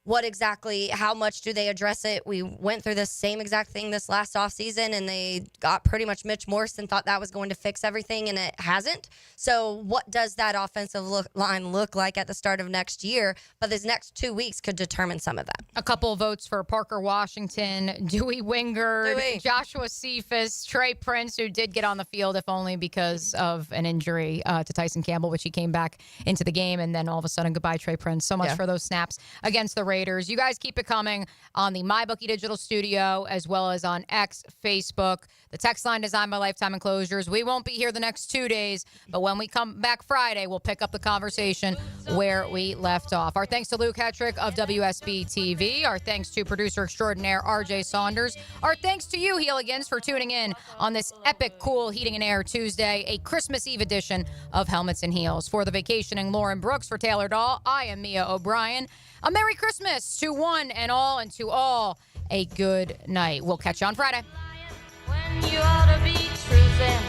Speaker 5: how much do they address it? We went through the same exact thing this last offseason, and they got pretty much Mitch Morse and thought that was going to fix everything, and it hasn't. So what does that offensive line look like at the start of next year? But these next 2 weeks could determine some of that.
Speaker 4: A couple of votes for Parker Washington, Dewey Wingard, Joshua Cephas, Trey Prince, who did get on the field, if only because of an injury to Tyson Campbell, which he came back into the game, and then all of a sudden, goodbye, Trey Prince. So much for those snaps against the Raiders. You guys keep it coming on the MyBookie Digital Studio as well as on X, Facebook. The text line designed by Lifetime Enclosures. We won't be here the next 2 days, but when we come back Friday, we'll pick up the conversation where we left off. Our thanks to Luke Hatrick of WSB TV. Our thanks to producer extraordinaire RJ Saunders. Our thanks to you, Heeligans, for tuning in on this epic Cool Heating and Air Tuesday, a Christmas Eve edition of Helmets and Heels. For the vacationing Lauren Brooks, for Taylor Dahl, I am Mia O'Brien. A Merry Christmas to one and all, and to all a good night. We'll catch you on Friday.
Speaker 2: When you ought to be truthing.